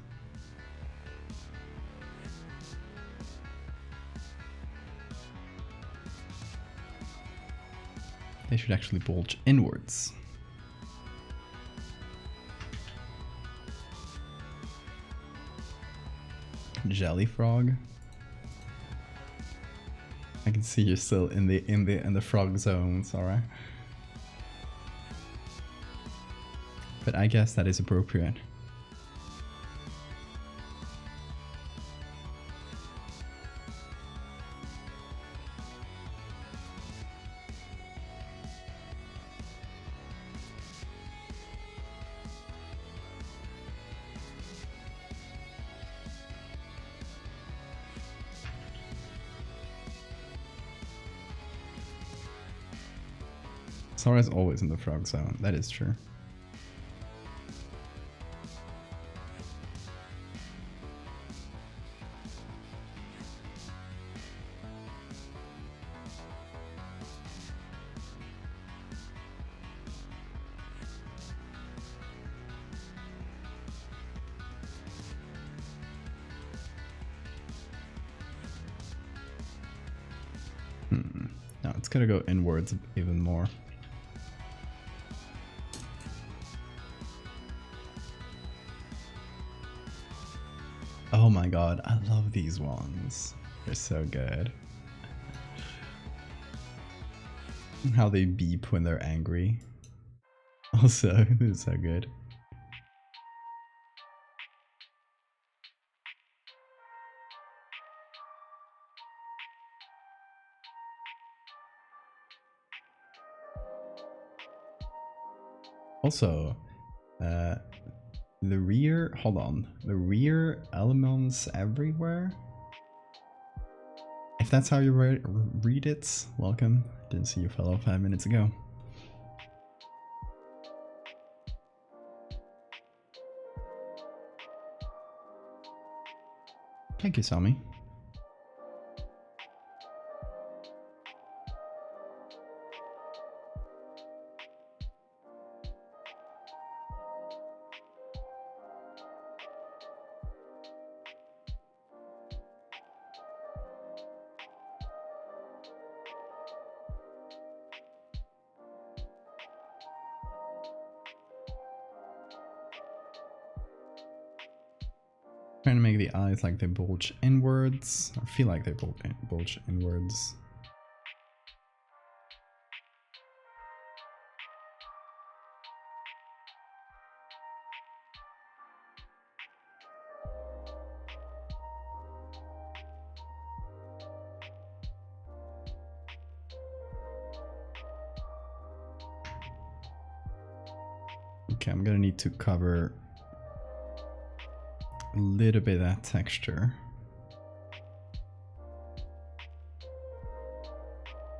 They should actually bulge inwards. Jelly frog. I can see you're still in the frog zone, sorry. But I guess that is appropriate. Sora's always in the frog zone, that is true. No, it's gonna go inwards even more. Oh my god, I love these ones. They're so good. How they beep when they're angry. Also, it's so good. Also, the rear, hold on, the rear elements everywhere? If that's how you read it, welcome. Didn't see you follow 5 minutes ago. Thank you, Sami. Trying to make the eyes like they bulge inwards. I feel like they bulge inwards. Okay, I'm gonna need to cover a little bit of that texture.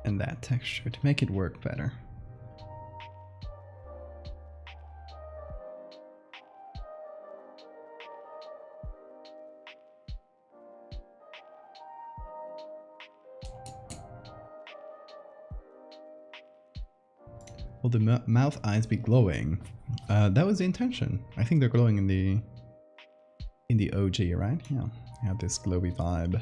And that texture to make it work better. Will the mouth eyes be glowing? That was the intention. I think they're glowing in the OG, right? Yeah, I have this glowy vibe.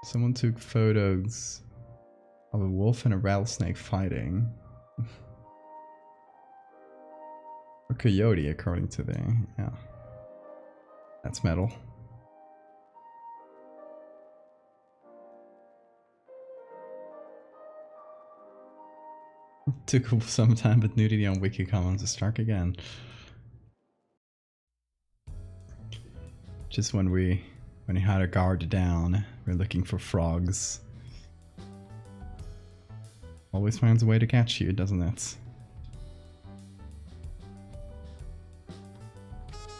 Someone took photos of a wolf and a rattlesnake fighting. Or coyote, according to the... yeah. That's metal. Took some time, but nudity on Wiki Commons is struck again. Just when we had our guard down, we're looking for frogs. Always finds a way to catch you, doesn't it?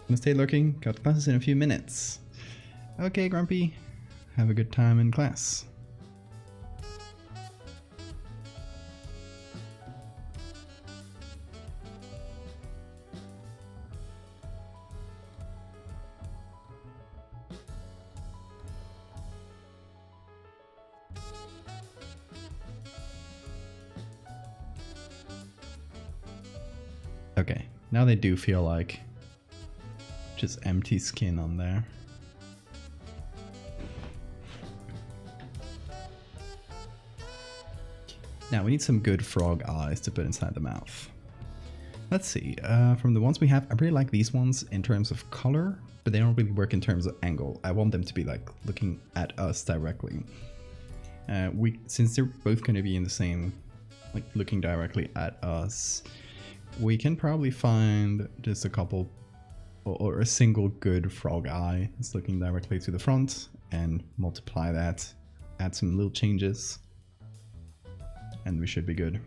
Gonna stay lurking, got classes in a few minutes. Okay, Grumpy. Have a good time in class. Okay, now they do feel like just empty skin on there. Now we need some good frog eyes to put inside the mouth. Let's see, from the ones we have, I really like these ones in terms of color, but they don't really work in terms of angle. I want them to be like looking at us directly. Since they're both going to be in the same, like looking directly at us, we can probably find just a couple or a single good frog eye that's looking directly to the front and multiply that, add some little changes, and we should be good.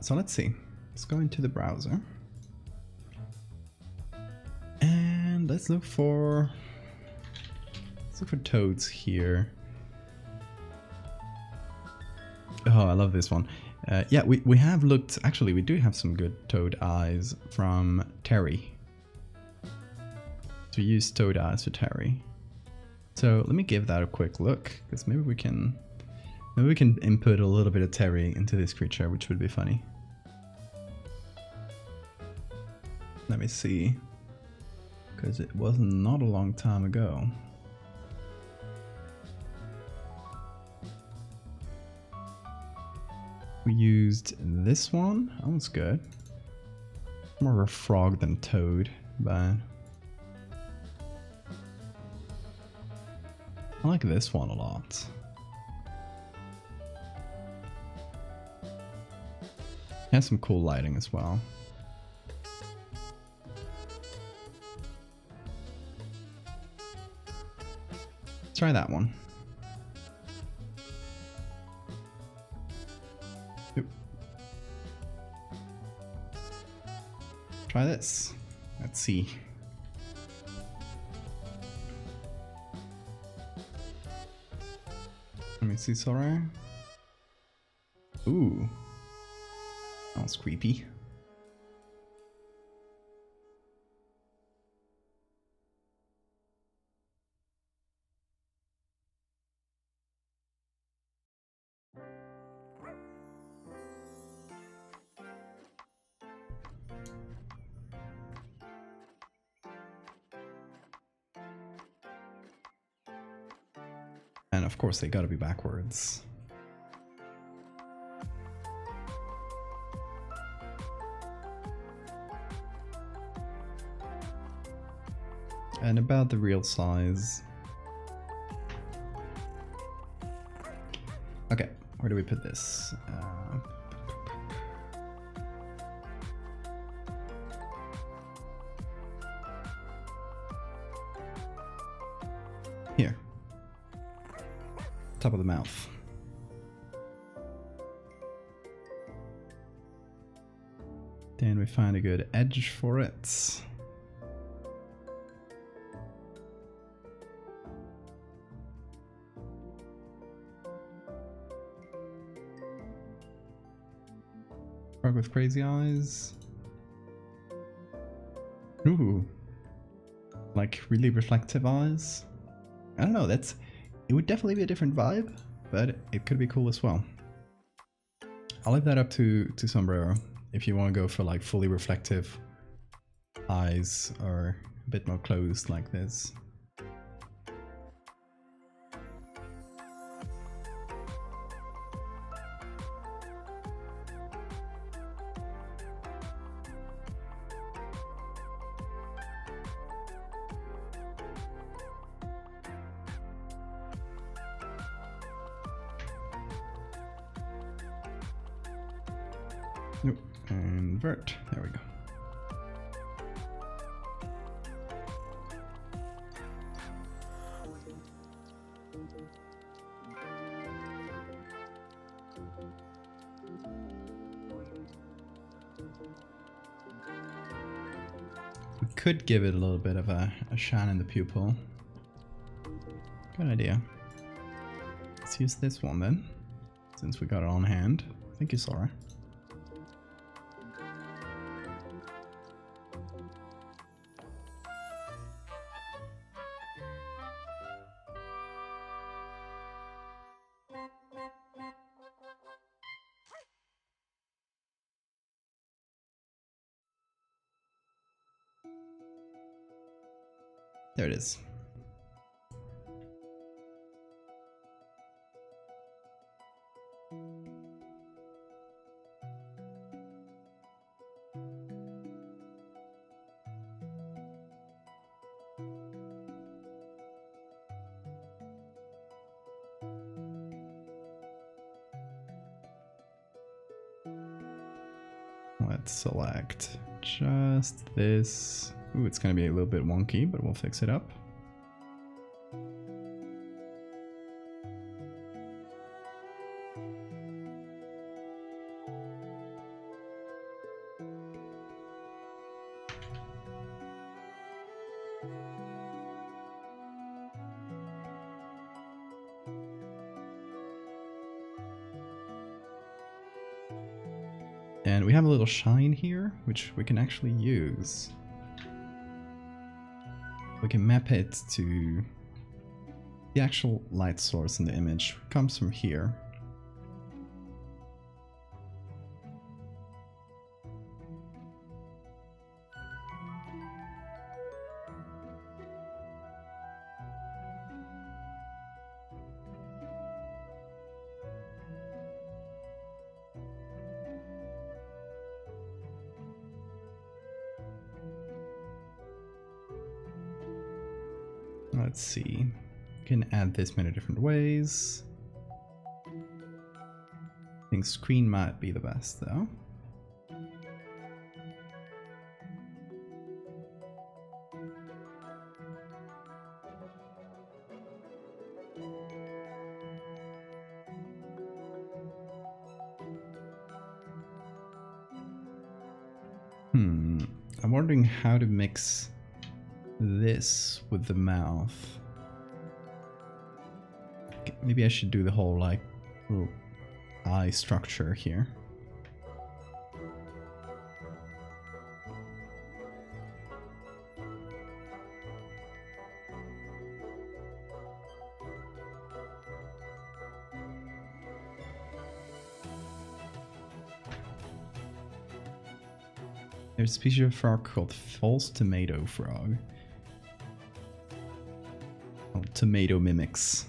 So let's see. Let's go into the browser and let's look for toads here. Oh, I love this one. Yeah, we have looked, actually we do have some good toad eyes from Terry. So we use toad eyes for Terry. So let me give that a quick look, because maybe we can input a little bit of Terry into this creature, which would be funny. Let me see, because it was not a long time ago. We used this one. That one's good. More of a frog than toad, but I like this one a lot. It has some cool lighting as well. Let's try that one. Try this. Let's see. Let me see, Sora. Ooh. That was creepy. And of course they gotta be backwards. And about the real size. Okay, where do we put this? Here. top of the mouth. Then we find a good edge for it. Frog with crazy eyes. Ooh. Like really reflective eyes. I don't know, it would definitely be a different vibe, but it could be cool as well. I'll leave that up to Sombrero if you want to go for like fully reflective eyes or a bit more closed like this. Nope. Invert. There we go. We could give it a little bit of a shine in the pupil. Good idea. Let's use this one then, since we got it on hand. Thank you, Sora. There it is. Let's select just this. Ooh, it's gonna be a little bit wonky, but we'll fix it up. And we have a little shine here, which we can actually use. We can map it to the actual light source in the image. It comes from here. Let's see. You can add this many different ways. I think screen might be the best though. I'm wondering how to mix this with the mouth. Okay, maybe I should do the whole like little eye structure here. There's a species of frog called false tomato frog. Tomato mimics.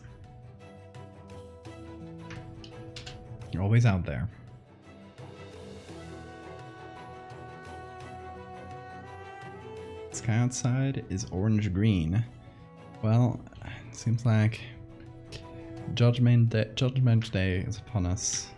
You're always out there. Sky outside is orange-green. Well, it seems like Judgment Day is upon us.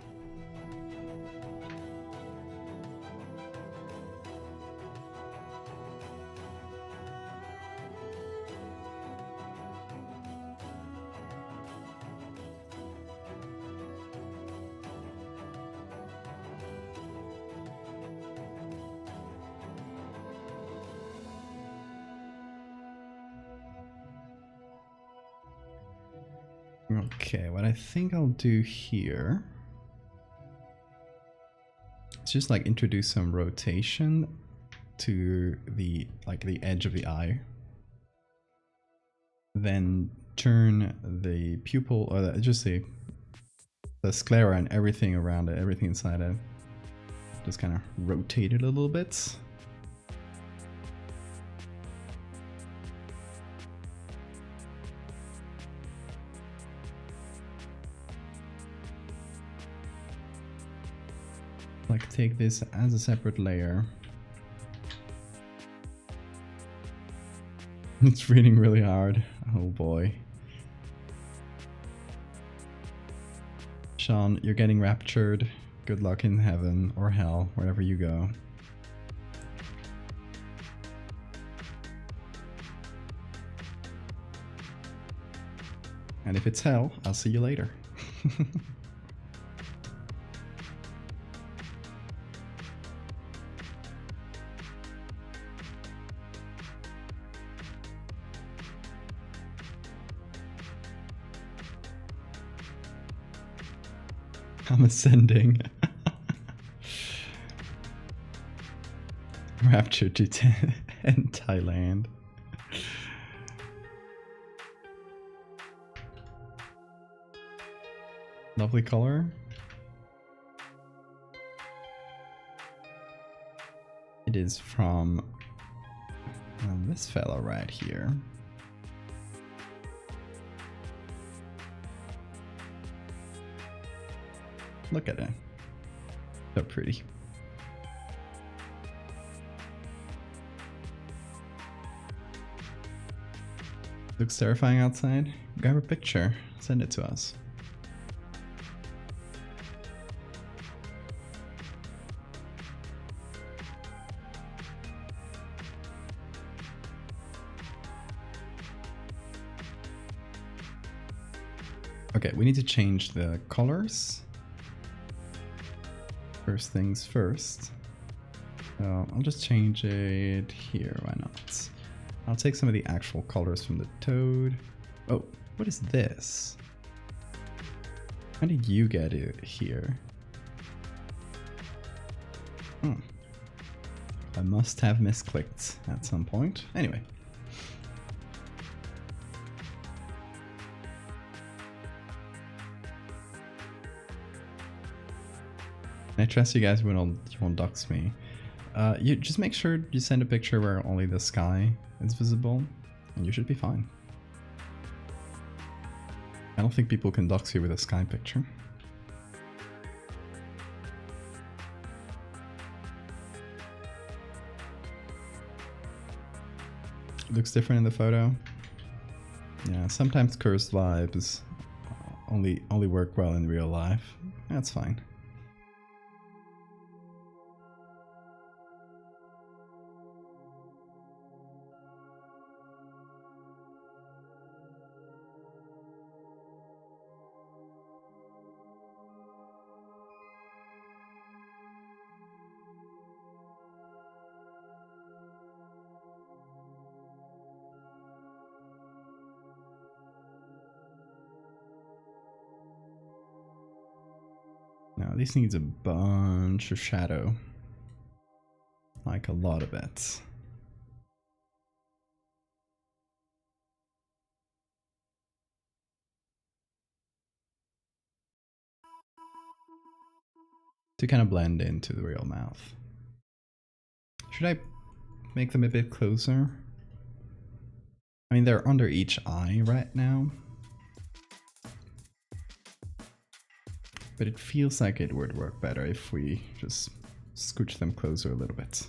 Okay, what I think I'll do here is just like introduce some rotation to the edge of the eye. Then turn the pupil, or just the sclera and everything around it, everything inside it. Just kind of rotate it a little bit. Like take this as a separate layer. It's reading really hard. Oh boy. Sean, you're getting raptured. Good luck in heaven or hell, wherever you go. And if it's hell, I'll see you later. I'm ascending. Rapture to Thailand. Lovely color. It is from this fella right here. Look at it. So pretty. Looks terrifying outside. Grab a picture. Send it to us. Okay, we need to change the colors. First things first. So I'll just change it here, why not? I'll take some of the actual colors from the toad. Oh, what is this? How did you get it here? I must have misclicked at some point. Anyway. I trust you guys you won't dox me. You just make sure you send a picture where only the sky is visible, and you should be fine. I don't think people can dox you with a sky picture. Looks different in the photo. Yeah, sometimes cursed vibes only work well in real life. That's fine. Now this needs a bunch of shadow. Like a lot of it. To kind of blend into the real mouth. Should I make them a bit closer? I mean, they're under each eye right now. But it feels like it would work better if we just scooch them closer a little bit.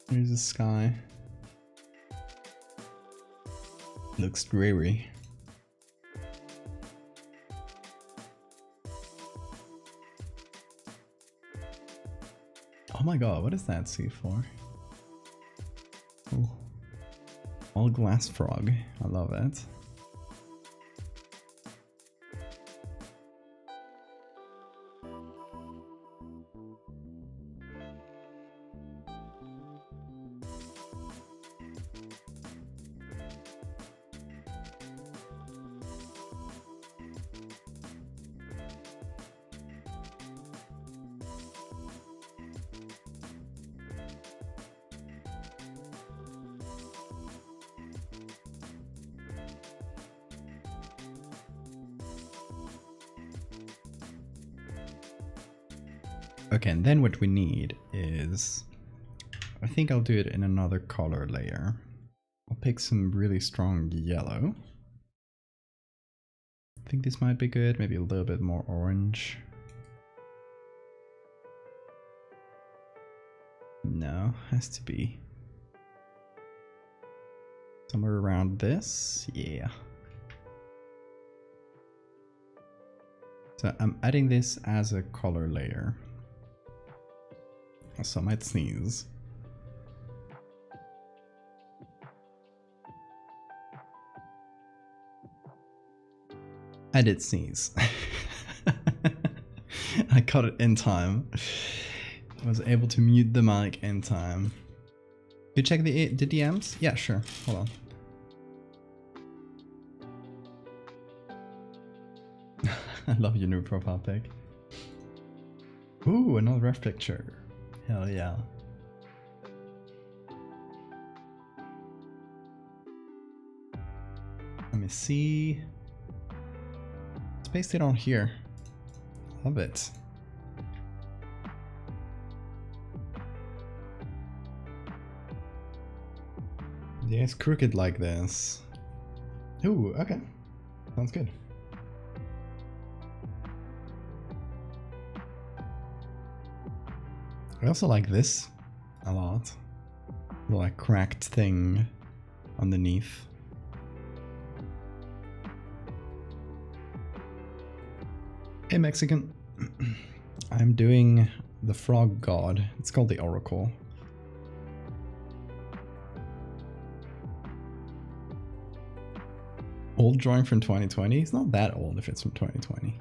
Here's the sky. Looks dreary. Oh my god, what is that sea for? Oh. All glass frog. I love it. Okay, and then what we need is, I think I'll do it in another color layer. I'll pick some really strong yellow. I think this might be good, maybe a little bit more orange. No, has to be somewhere around this, yeah. So I'm adding this as a color layer. So I might sneeze. I did sneeze. I caught it in time. I was able to mute the mic in time. You check the DMs? Yeah, sure. Hold on. I love your new profile pic. Ooh, another ref picture. Hell yeah. Let me see. Let's paste it on here. Love it. Yeah, it's crooked like this. Ooh, okay. Sounds good. I also like this a lot. The like cracked thing underneath. Hey Mexican. I'm doing the frog god. It's called the Oracle. Old drawing from 2020? It's not that old if it's from 2020.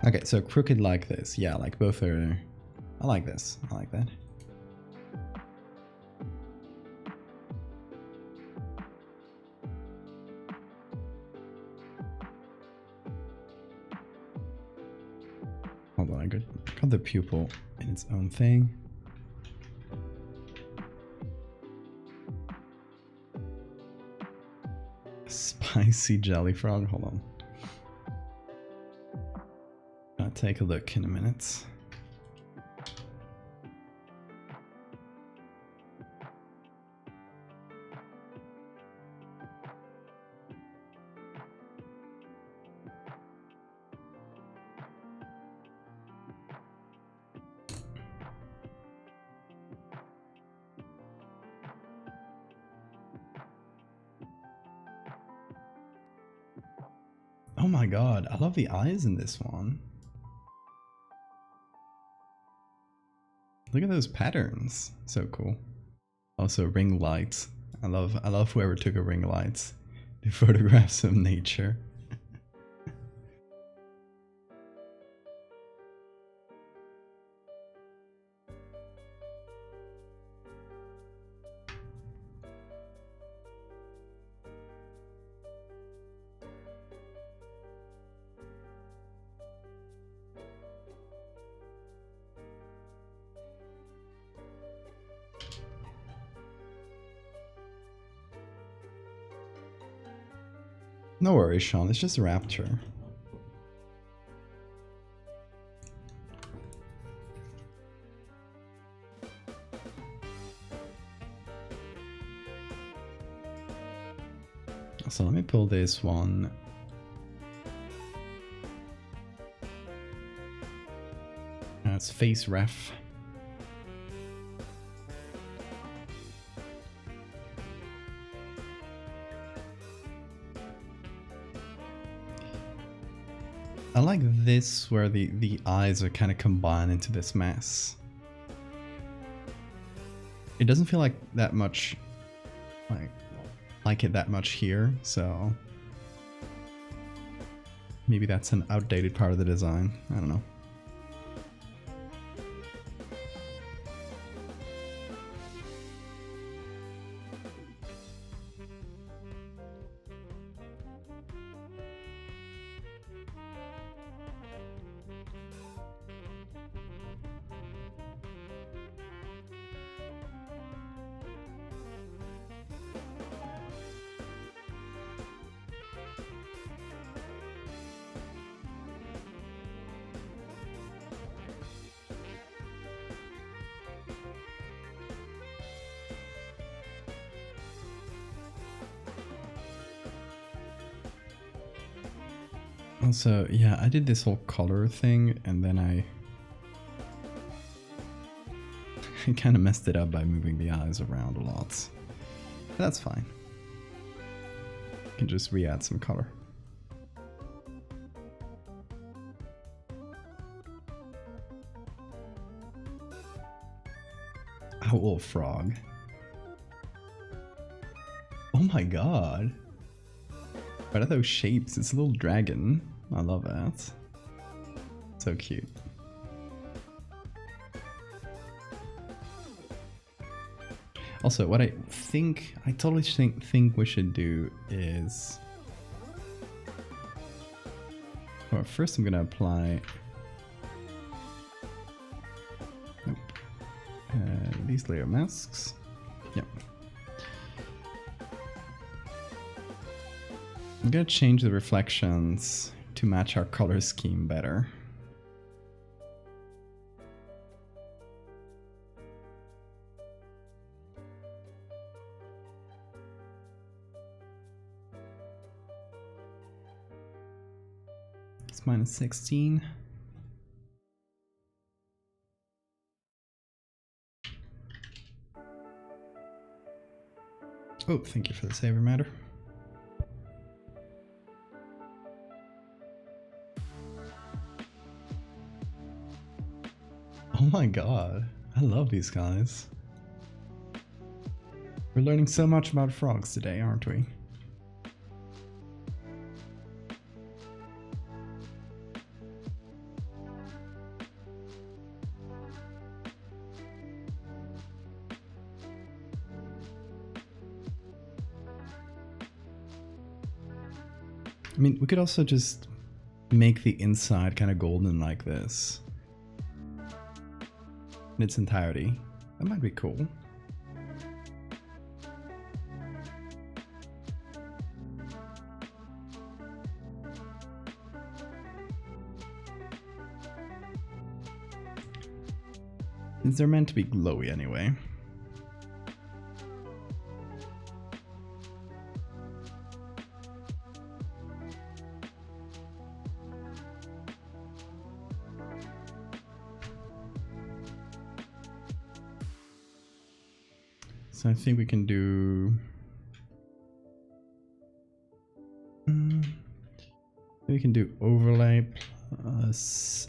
Okay, so crooked like this. Yeah, like both are... I like this. I like that. Hold on, I got the pupil in its own thing. Spicy jelly frog. Hold on. I'll take a look in a minute. Oh my god, I love the eyes in this one. Look at those patterns. So cool. Also ring lights. I love whoever took a ring lights to photograph some nature. No worries, Sean. It's just a raptor. So let me pull this one. That's face ref. I like this where the eyes are kind of combined into this mess. It doesn't feel like that much, like it that much here, so maybe that's an outdated part of the design. I don't know. Also, yeah, I did this whole color thing and then I kind of messed it up by moving the eyes around a lot. That's fine. You can just re-add some color. Owl frog. Oh my god. What are those shapes? It's a little dragon. I love that. So cute. Also, what I totally think we should do is... Well, first I'm gonna apply... Nope. These layer masks. Yep. I'm gonna change the reflections to match our color scheme better. It's -16. Oh, thank you for the saver matter. Oh my god, I love these guys. We're learning so much about frogs today, aren't we? I mean, we could also just make the inside kind of golden like this. In its entirety. That might be cool. They're meant to be glowy anyway. So I think we can do... we can do overlay plus...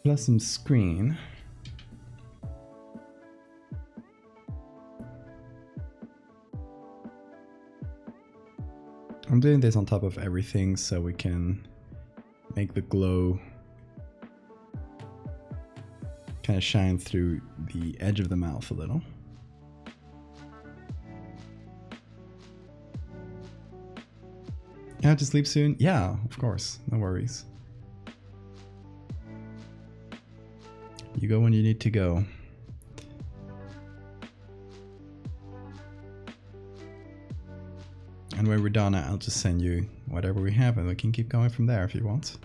plus some screen. I'm doing this on top of everything so we can make the glow kind of shine through the edge of the mouth a little. You have to sleep soon? Yeah, of course. No worries. You go when you need to go. And when we're done, I'll just send you whatever we have and we can keep going from there if you want.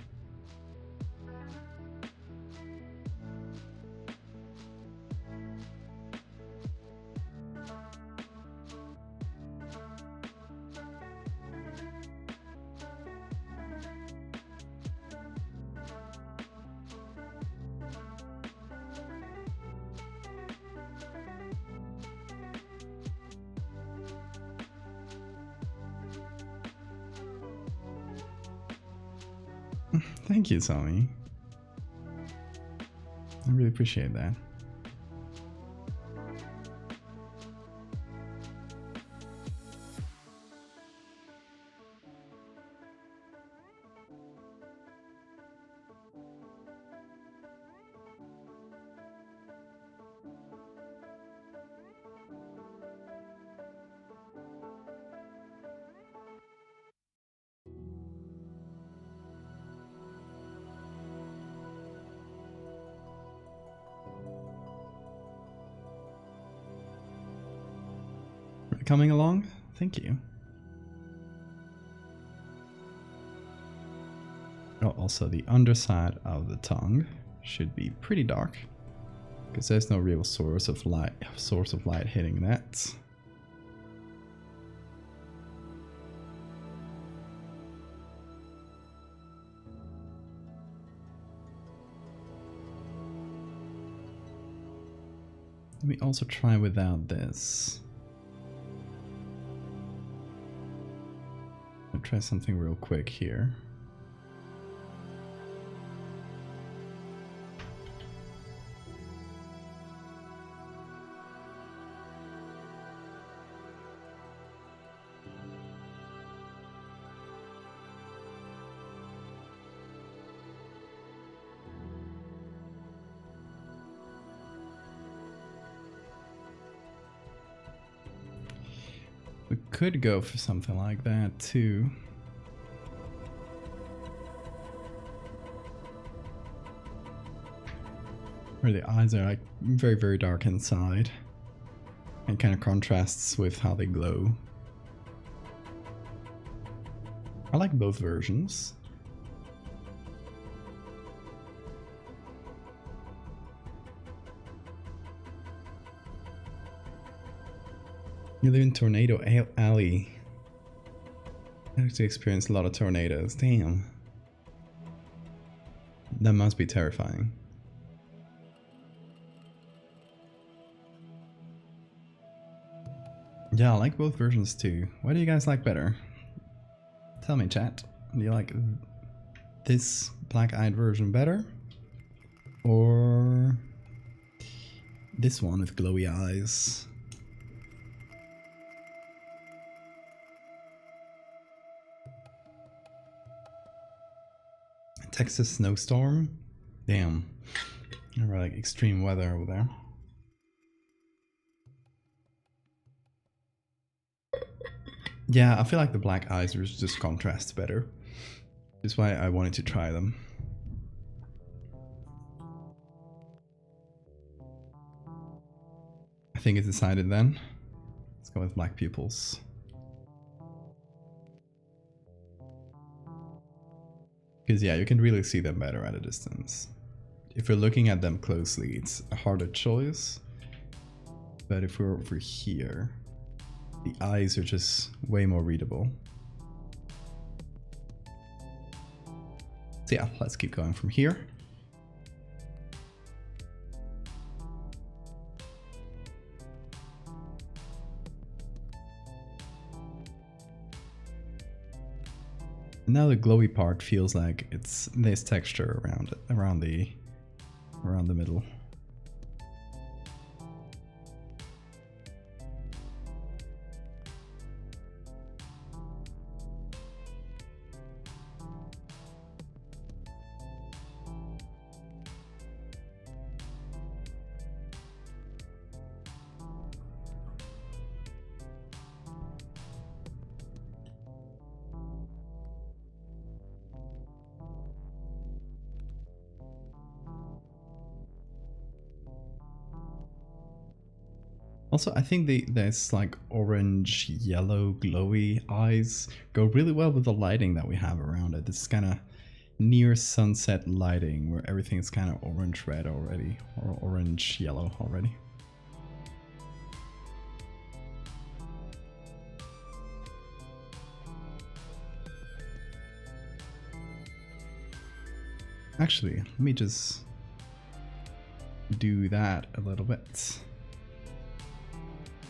Thank you, Tommy. I really appreciate that. Coming along? Thank you. Oh, also the underside of the tongue should be pretty dark, because there's no real source of light hitting that. Let me also try without this. I'll try something real quick here. We could go for something like that too. Where the eyes are like very, very dark inside. And kind of contrasts with how they glow. I like both versions. You live in Tornado Alley. I have to experience a lot of tornadoes. Damn. That must be terrifying. Yeah, I like both versions too. What do you guys like better? Tell me, chat. Do you like this black-eyed version better? Or this one with glowy eyes? Texas snowstorm? Damn. We're like extreme weather over there. Yeah, I feel like the black eyes just contrast better. That's why I wanted to try them. I think it's decided then. Let's go with black pupils. Because yeah, you can really see them better at a distance. If you're looking at them closely, it's a harder choice. But if we're over here, the eyes are just way more readable. So yeah, let's keep going from here. Now the glowy part feels like it's this texture around it, around the middle. Also, I think there's like orange, yellow, glowy eyes go really well with the lighting that we have around it. It's kind of near sunset lighting where everything is kind of orange red already, or orange yellow already. Actually, let me just do that a little bit.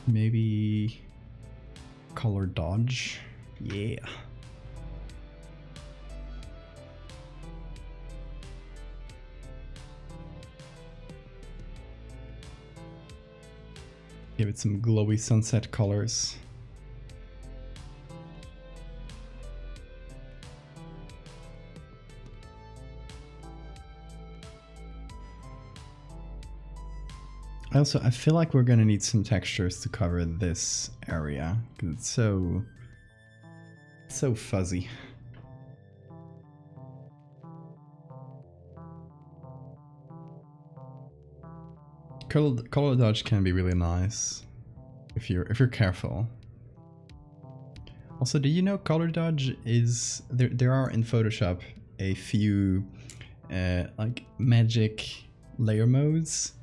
Maybe color dodge. Yeah. Give it some glowy sunset colors. I feel like we're gonna need some textures to cover this area because it's so fuzzy. Color dodge can be really nice if you're careful. Also, do you know color dodge is there are in Photoshop a few like magic layer modes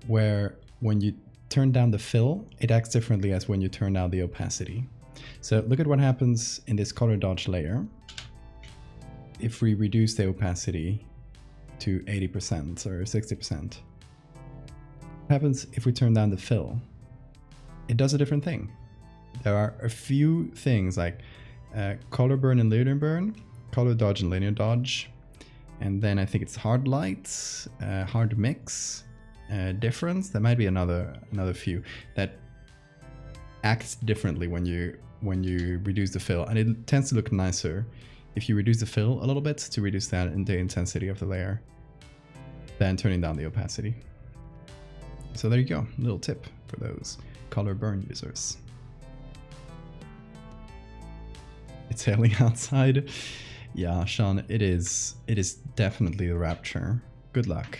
where when you turn down the fill, it acts differently as when you turn down the opacity. So look at what happens in this color dodge layer if we reduce the opacity to 80% or 60%. What happens if we turn down the fill? It does a different thing. There are a few things like color burn and linear burn, color dodge and linear dodge, and then I think it's hard light, hard mix, difference. There might be another few that acts differently when you reduce the fill, and it tends to look nicer if you reduce the fill a little bit to reduce that in the intensity of the layer than turning down the opacity. So there you go, a little tip for those color burn users. It's hailing outside. Yeah, Sean, it is definitely the rapture. Good luck.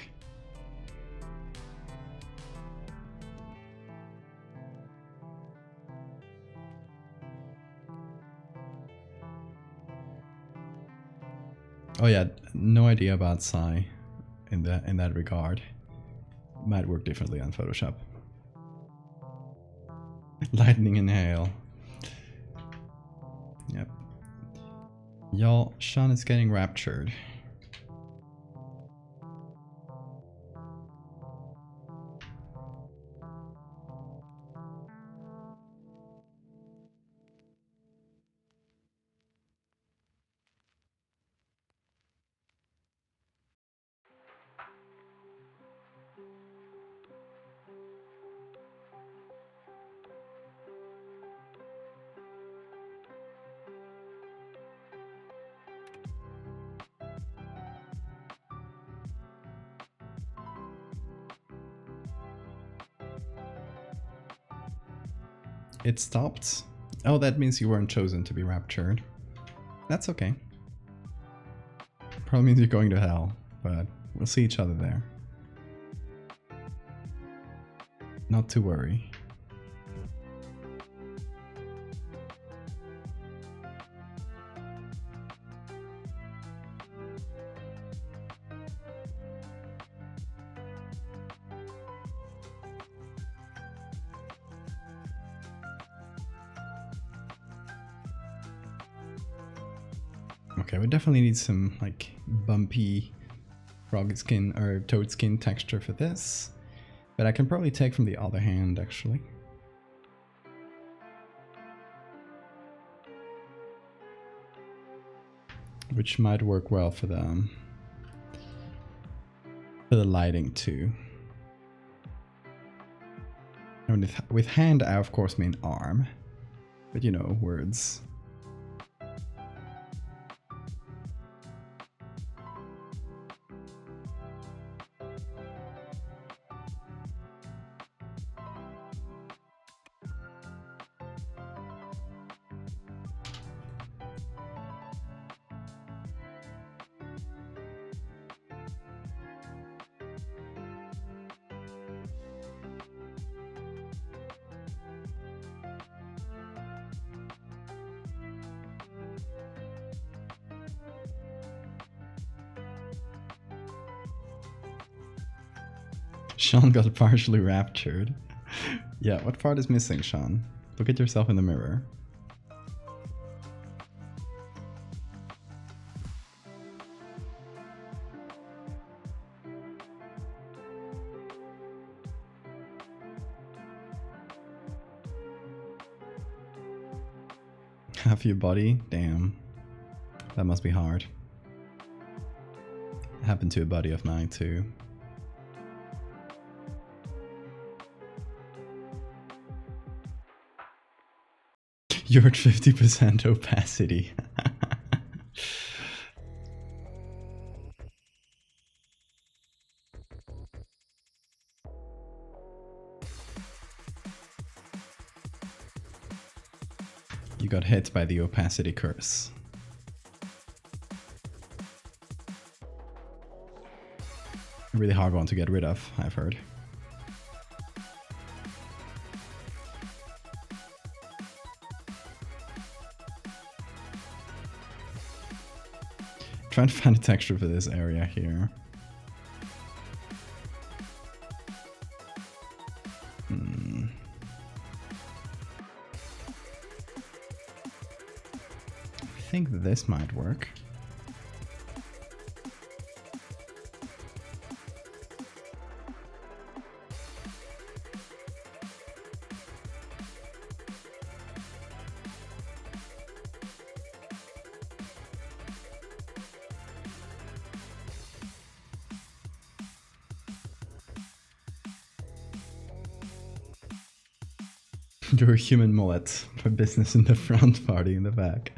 Oh yeah, no idea about Psy in that regard. Might work differently on Photoshop. Lightning and hail. Yep. Y'all, Sean is getting raptured. It stopped? Oh, that means you weren't chosen to be raptured. That's okay. Probably means you're going to hell, but we'll see each other there. Not to worry. Okay, we definitely need some like bumpy frog skin or toad skin texture for this, but I can probably take from the other hand actually. Which might work well for the lighting too. And with hand I of course mean arm, but you know, words. Sean got partially raptured. Yeah, what part is missing, Sean? Look at yourself in the mirror. Half your body? Damn. That must be hard. Happened to a buddy of mine too. You're at 50% opacity. You got hit by the opacity curse. A really hard one to get rid of, I've heard. Trying to find a texture for this area here. I think this might work. You're a human mullet for business in the front, party in the back.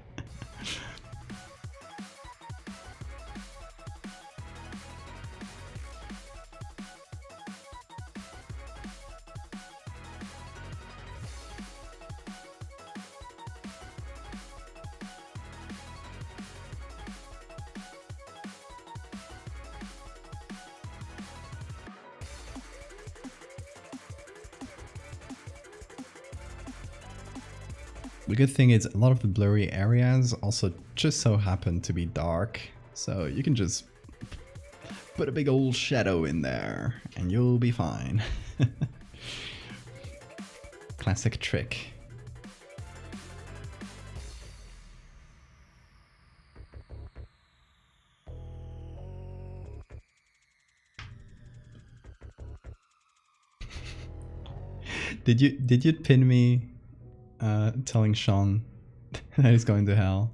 The good thing is a lot of the blurry areas also just so happen to be dark, so you can just put a big old shadow in there and you'll be fine. Classic trick. Did you pin me telling Sean that he's going to hell?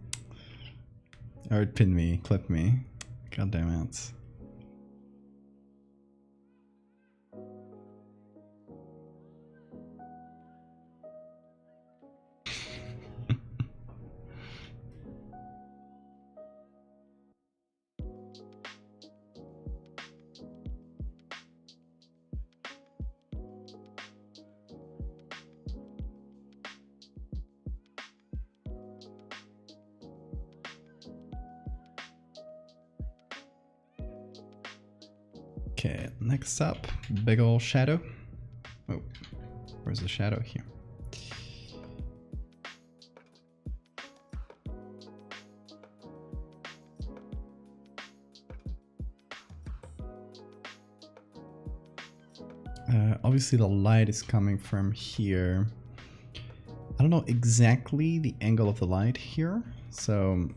Or pin me, clip me. God damn it. Okay, next up, big ol' shadow. Oh, where's the shadow here? Obviously the light is coming from here. I don't know exactly the angle of the light here, so...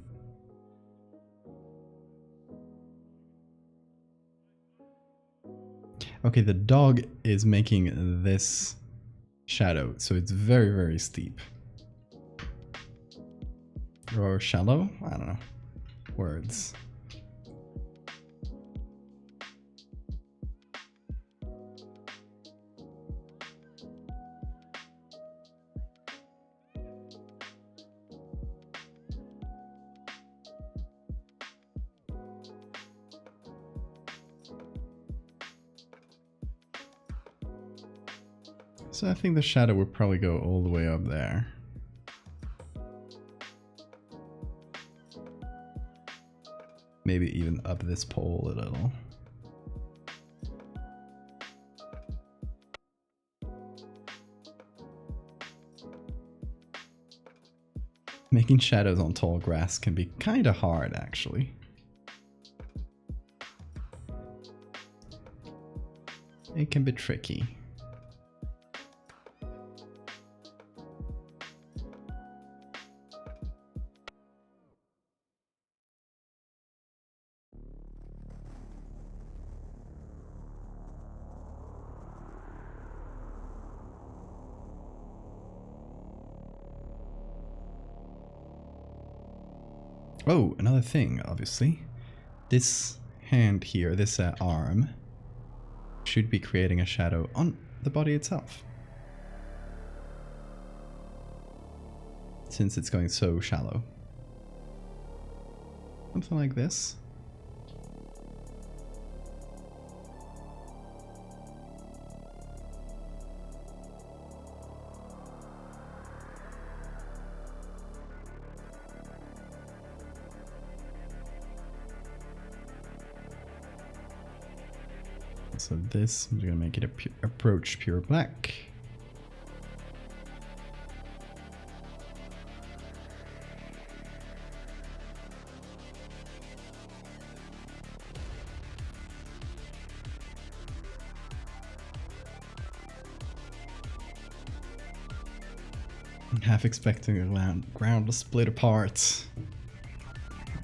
Okay, the dog is making this shadow, so it's very, very steep. Or shallow? I don't know. Words. So I think the shadow would probably go all the way up there. Maybe even up this pole a little. Making shadows on tall grass can be kinda hard, actually. It can be tricky. Oh, another thing, obviously. This hand here, this arm, should be creating a shadow on the body itself. since it's going so shallow. Something like this. So this, I'm gonna make it a approach pure black. Half expecting the ground to split apart.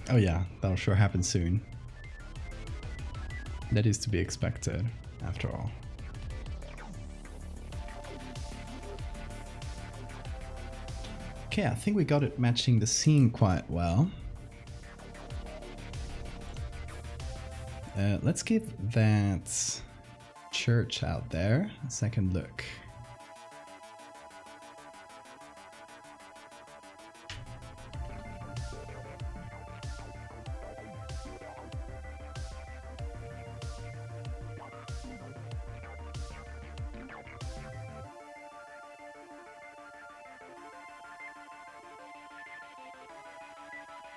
Oh yeah, that'll sure happen soon. That is to be expected, after all. Okay, I think we got it matching the scene quite well. Let's give that church out there a second look.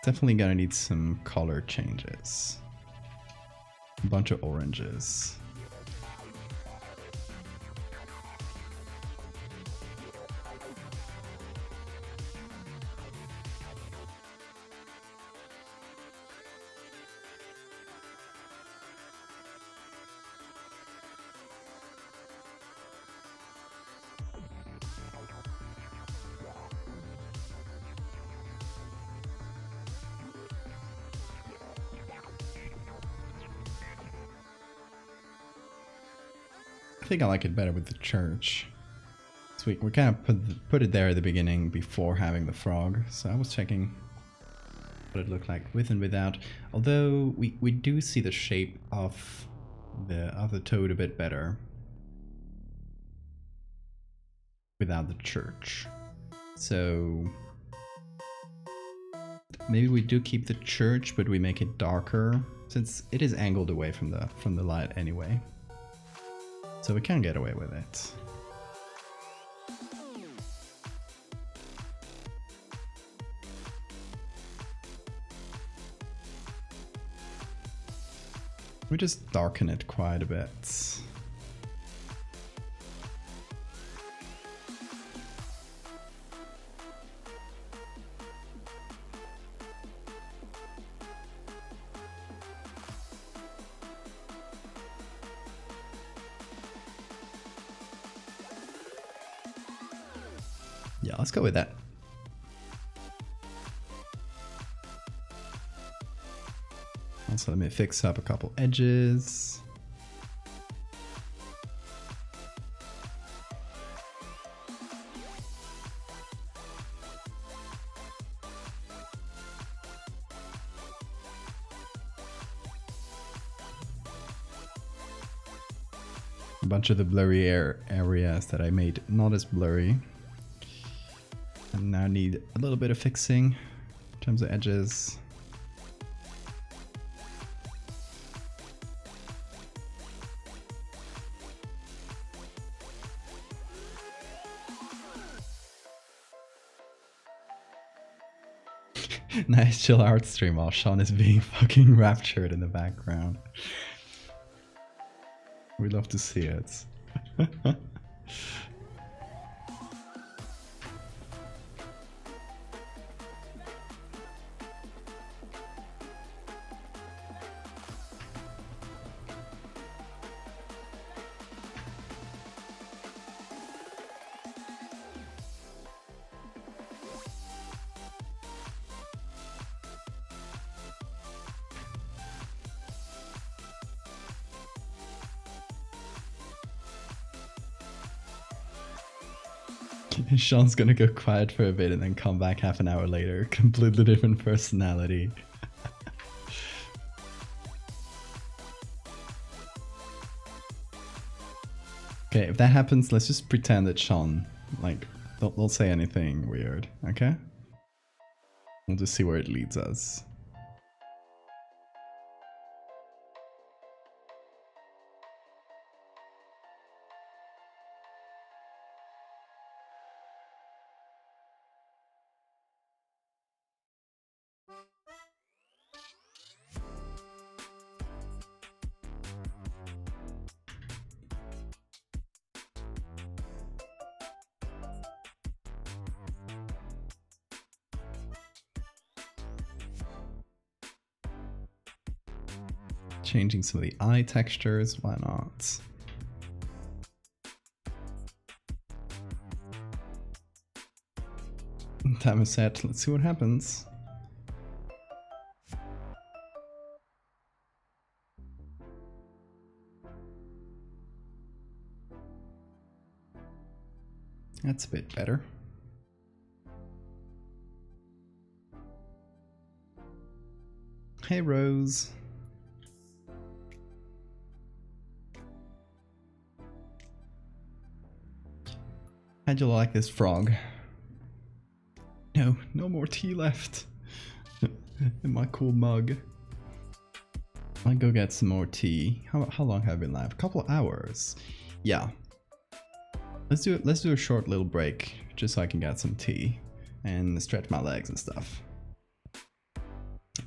Definitely gonna need some color changes. A bunch of oranges. I think I like it better with the church. So we kind of put it there at the beginning before having the frog. So I was checking what it looked like with and without. Although we do see the shape of the toad a bit better without the church. So maybe we do keep the church, but we make it darker since it is angled away from the light anyway. So we can get away with it. We just darken it quite a bit. Yeah, let's go with that. Also, let me fix up a couple edges. A bunch of the blurry areas that I made not as blurry. And now need a little bit of fixing in terms of edges. Nice chill art stream while Sean is being fucking raptured in the background. We love to see it. Sean's gonna go quiet for a bit and then come back half an hour later. Completely different personality. Okay, if that happens, let's just pretend that Sean, like, don't say anything weird, okay? We'll just see where it leads us. Changing some of the eye textures, why not? Time is set, let's see what happens. That's a bit better. Hey Rose. How'd you like this frog? No more tea left in my cool mug. I'll go get some more tea. How long have I been live? A couple of hours. Yeah. Let's do a short little break just so I can get some tea and stretch my legs and stuff.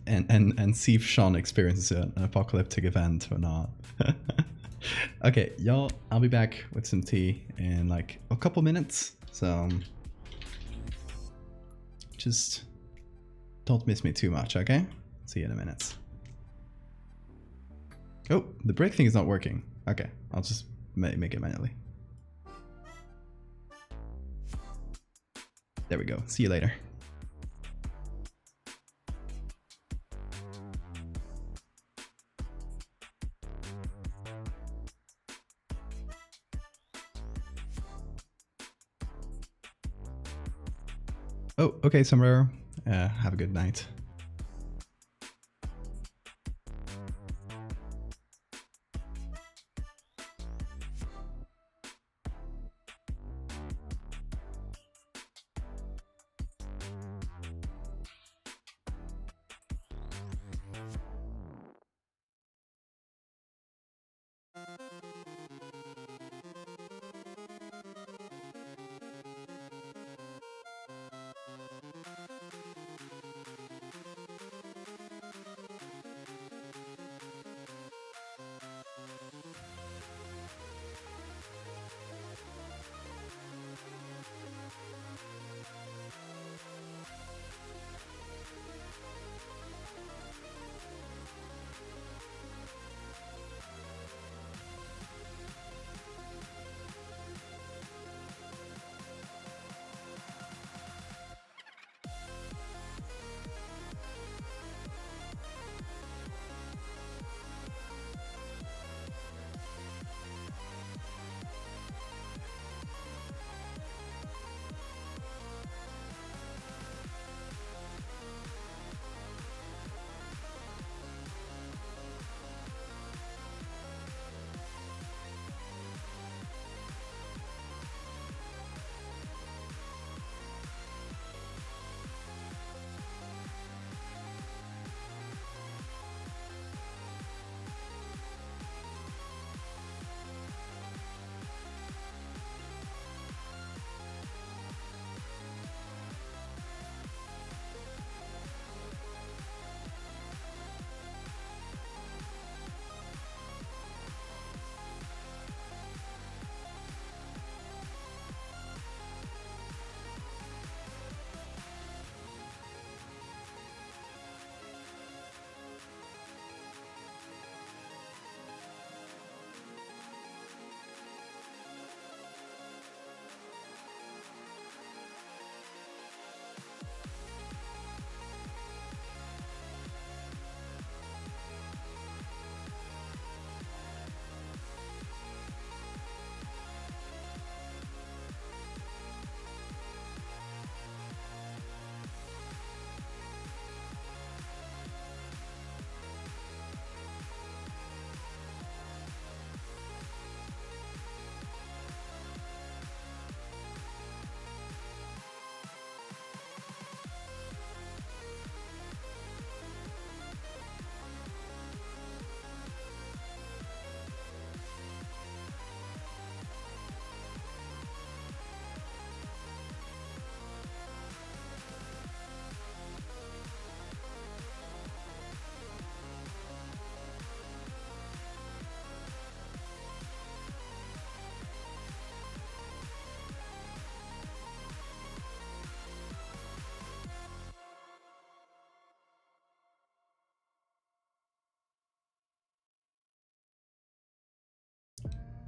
And see if Sean experiences an apocalyptic event or not. Okay, y'all, I'll be back with some tea in like a couple minutes, so just don't miss me too much, okay? See you in a minute. Oh, the break thing is not working. Okay, I'll just make it manually. There we go. See you later. Oh, okay, Sombrero. Have a good night.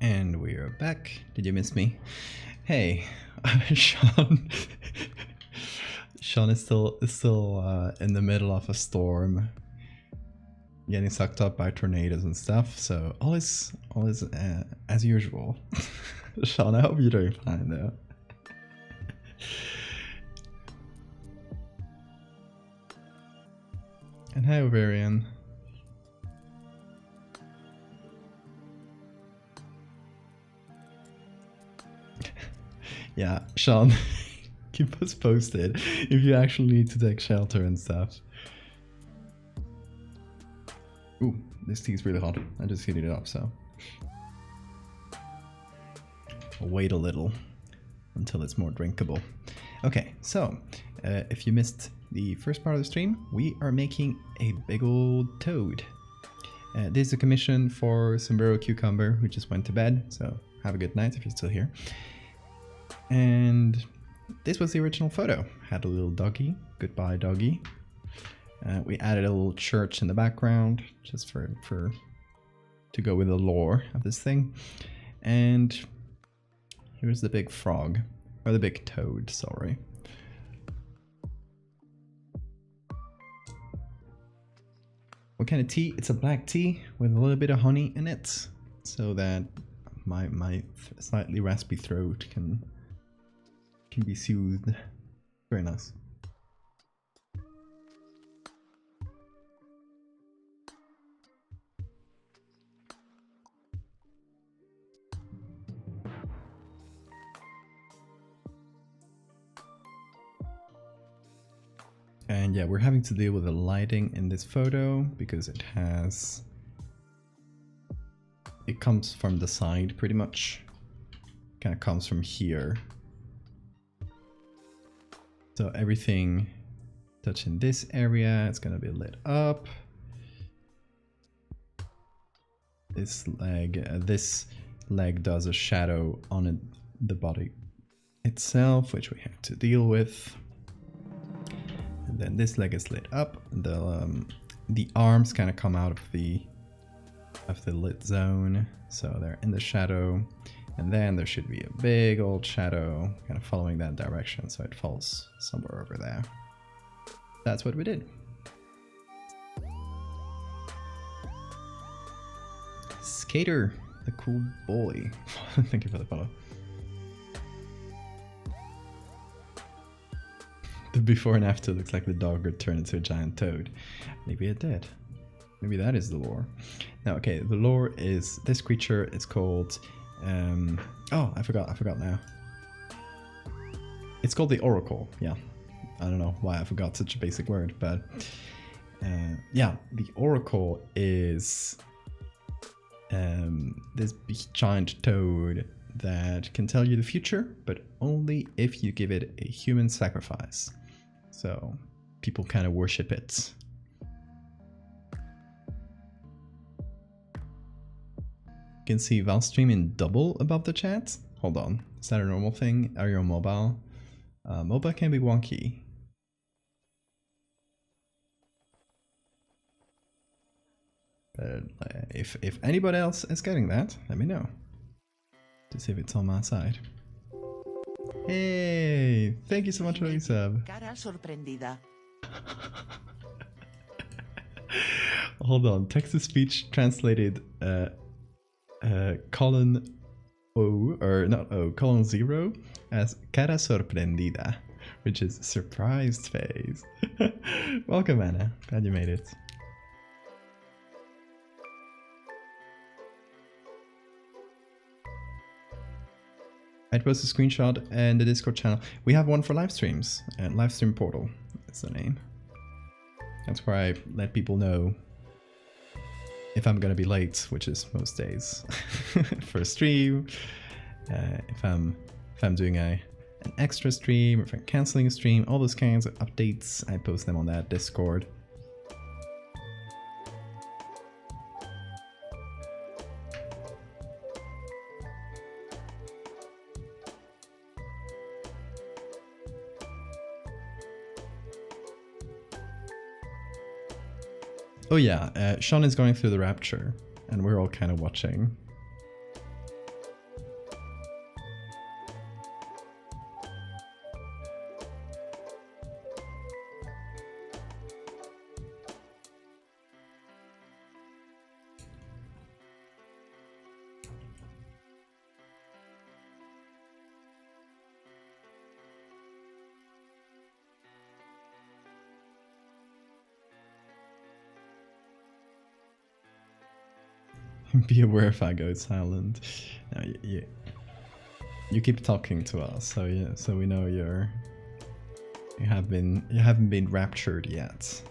And we're back. Did you miss me? Hey, Sean. Sean is still in the middle of a storm, getting sucked up by tornadoes and stuff. So all is as usual. Sean, I hope you're doing fine though. And hi, Ovarian. Yeah, Sean, keep us posted if you actually need to take shelter and stuff. Ooh, this tea is really hot. I just heated it up, so I'll wait a little until it's more drinkable. Okay, so if you missed the first part of the stream, we are making a big old toad. This is a commission for Sombrero Cucumber, who just went to bed, so have a good night if you're still here. And this was the original photo. Had a little doggy. Goodbye, doggy. We added a little church in the background, just for to go with the lore of this thing. And here's the big frog, or the big toad, sorry. What kind of tea? It's a black tea with a little bit of honey in it, so that my slightly raspy throat can be soothed. Very nice. And yeah, we're having to deal with the lighting in this photo because it comes from the side pretty much. Kind of comes from here. So everything touching this area is going to be lit up. This leg does a shadow on the body itself, which we have to deal with. And then this leg is lit up. The arms kind of come out of the lit zone, so they're in the shadow. And then there should be a big old shadow kind of following that direction, so it falls somewhere over there. That's what we did. Skater, the cool boy. Thank you for the follow. The before and after looks like the dog would turn into a giant toad. Maybe it did. Maybe that is the lore. Now, okay, the lore is this creature. It's called... oh, I forgot now. It's called the Oracle, yeah. I don't know why I forgot such a basic word, but yeah, the Oracle is this big giant toad that can tell you the future, but only if you give it a human sacrifice. So people kind of worship it. You can see Val stream in double above the chat. Hold on, is that a normal thing? Are you on mobile? Mobile can be wonky. But if anybody else is getting that, let me know to see if it's on my side. Hey, thank you so much for the sub. Cara sorprendida. Hold on, text-to-speech translated colon O, or not O, colon 0 as cara sorprendida, which is surprised face. Welcome, Anna. Glad you made it. I post a screenshot in the Discord channel. We have one for live streams, Livestream Portal. That's the name. That's where I let people know if I'm gonna be late, which is most days, for a stream. If I'm doing an extra stream, or if I'm canceling a stream, all those kinds of updates, I post them on that Discord. Oh yeah, Sean is going through the rapture, and we're all kind of watching. Be aware if I go silent. No, you keep talking to us, so yeah, so we know you haven't been raptured yet.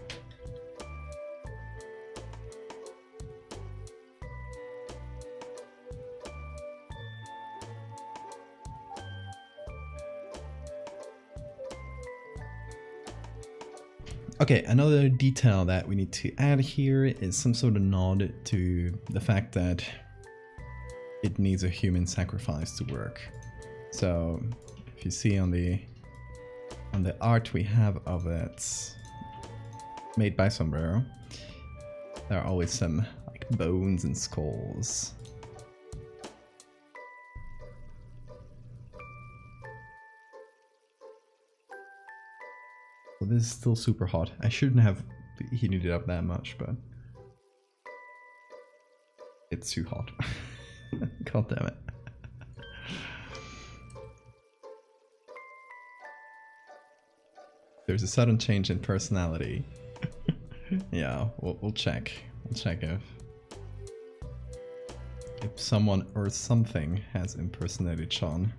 Okay, another detail that we need to add here is some sort of nod to the fact that it needs a human sacrifice to work. So if you see on the art we have of it made by Sombrero, there are always some like bones and skulls. Well, this is still super hot. I shouldn't have heated it up that much, but it's too hot. God damn it. There's a sudden change in personality. Yeah, we'll check. We'll check if someone or something has impersonated Sean.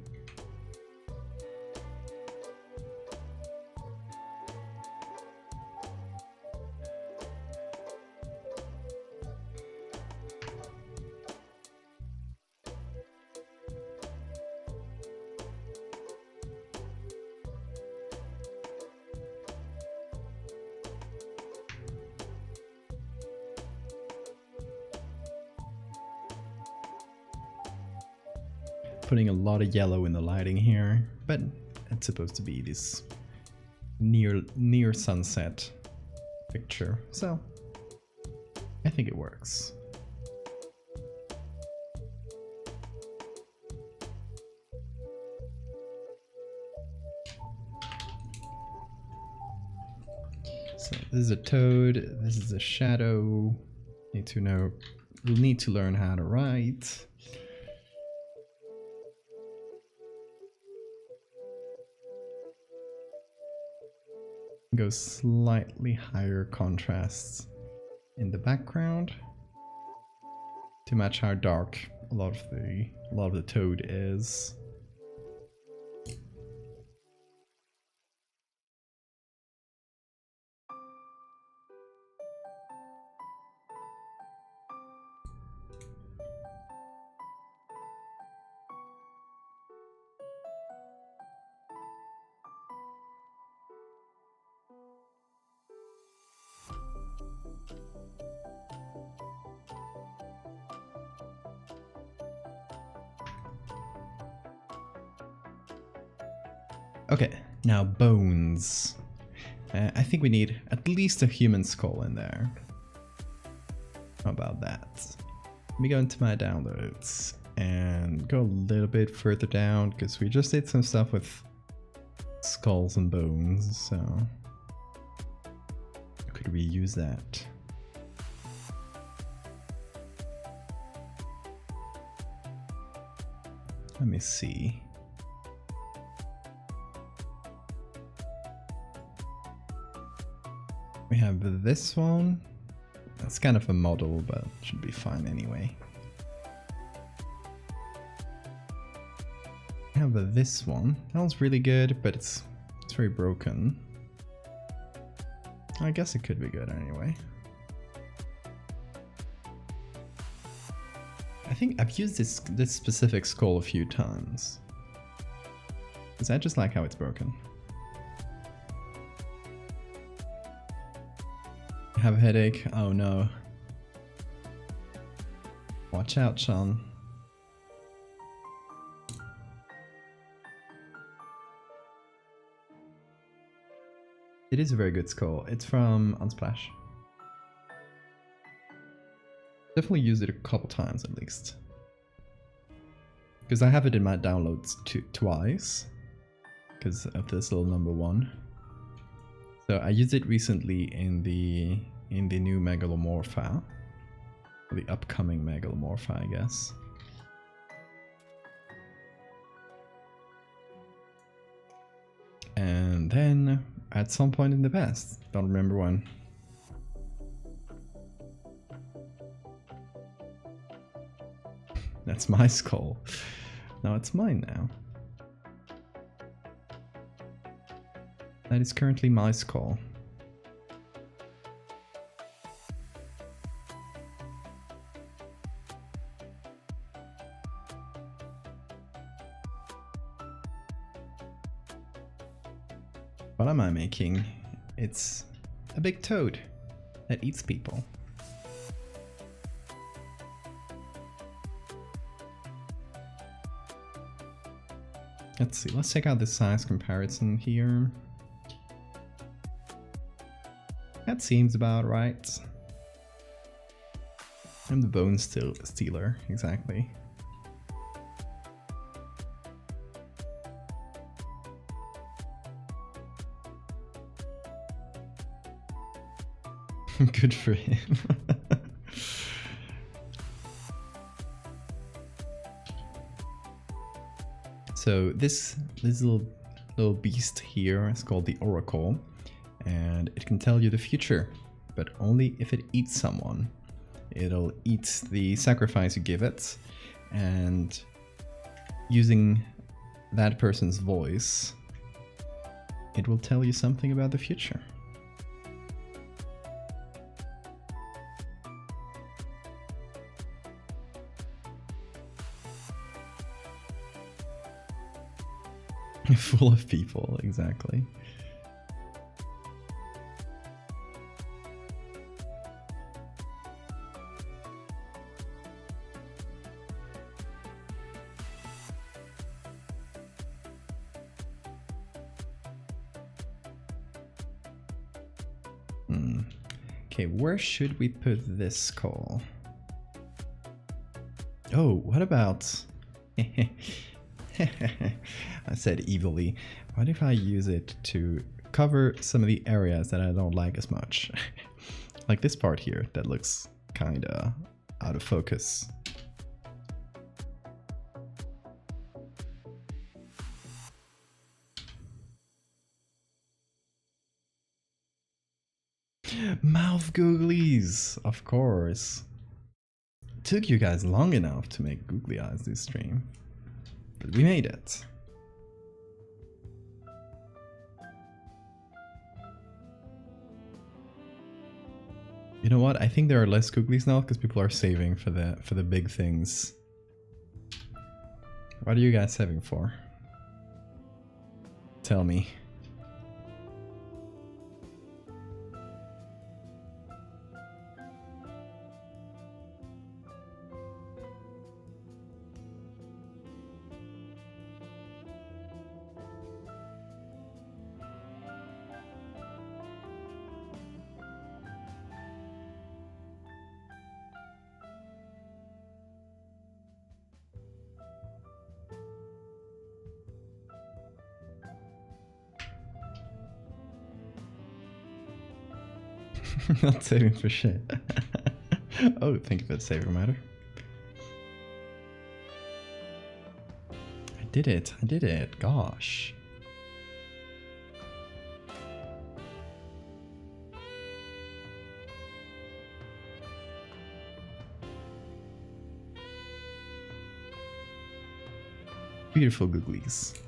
Putting a lot of yellow in the lighting here, but it's supposed to be this near sunset picture, so I think it works. So this is a toad, this is a shadow. We'll need to learn how to write. Go slightly higher contrasts in the background to match how dark a lot of the toad is. Okay, now bones. I think we need at least a human skull in there. How about that? Let me go into my downloads and go a little bit further down because we just did some stuff with skulls and bones, so could we use that? Let me see. We have this one. That's kind of a model, but should be fine anyway. We have this one. That one's really good, but it's very broken. I guess it could be good anyway. I think I've used this specific skull a few times. Because I just like how it's broken. Have a headache? Oh no. Watch out, Sean. It is a very good skull. It's from Unsplash. Definitely used it a couple times at least. Because I have it in my downloads twice. Because of this little number 1. So I used it recently in the new Megalomorpha. The upcoming Megalomorpha, I guess. And then at some point in the past, don't remember when. That's my skull. No, it's mine now. That is currently my skull. What am I making? It's a big toad that eats people. Let's see, let's check out the size comparison here. That seems about right. I'm the bone stealer, exactly. Good for him. So this little beast here is called the Oracle, and it can tell you the future, but only if it eats someone. It'll eat the sacrifice you give it, and using that person's voice, it will tell you something about the future. Full of people, exactly. Okay, where should we put this skull? Oh, what about... I said evilly. What if I use it to cover some of the areas that I don't like as much? Like this part here that looks kinda out of focus. Mouth googlies, of course. Took you guys long enough to make googly eyes this stream, but we made it. You know what? I think there are less googlies now because people are saving for the big things. What are you guys saving for? Tell me. Not saving for shit. Oh, think of it, saving matter. I did it, gosh. Beautiful googlies.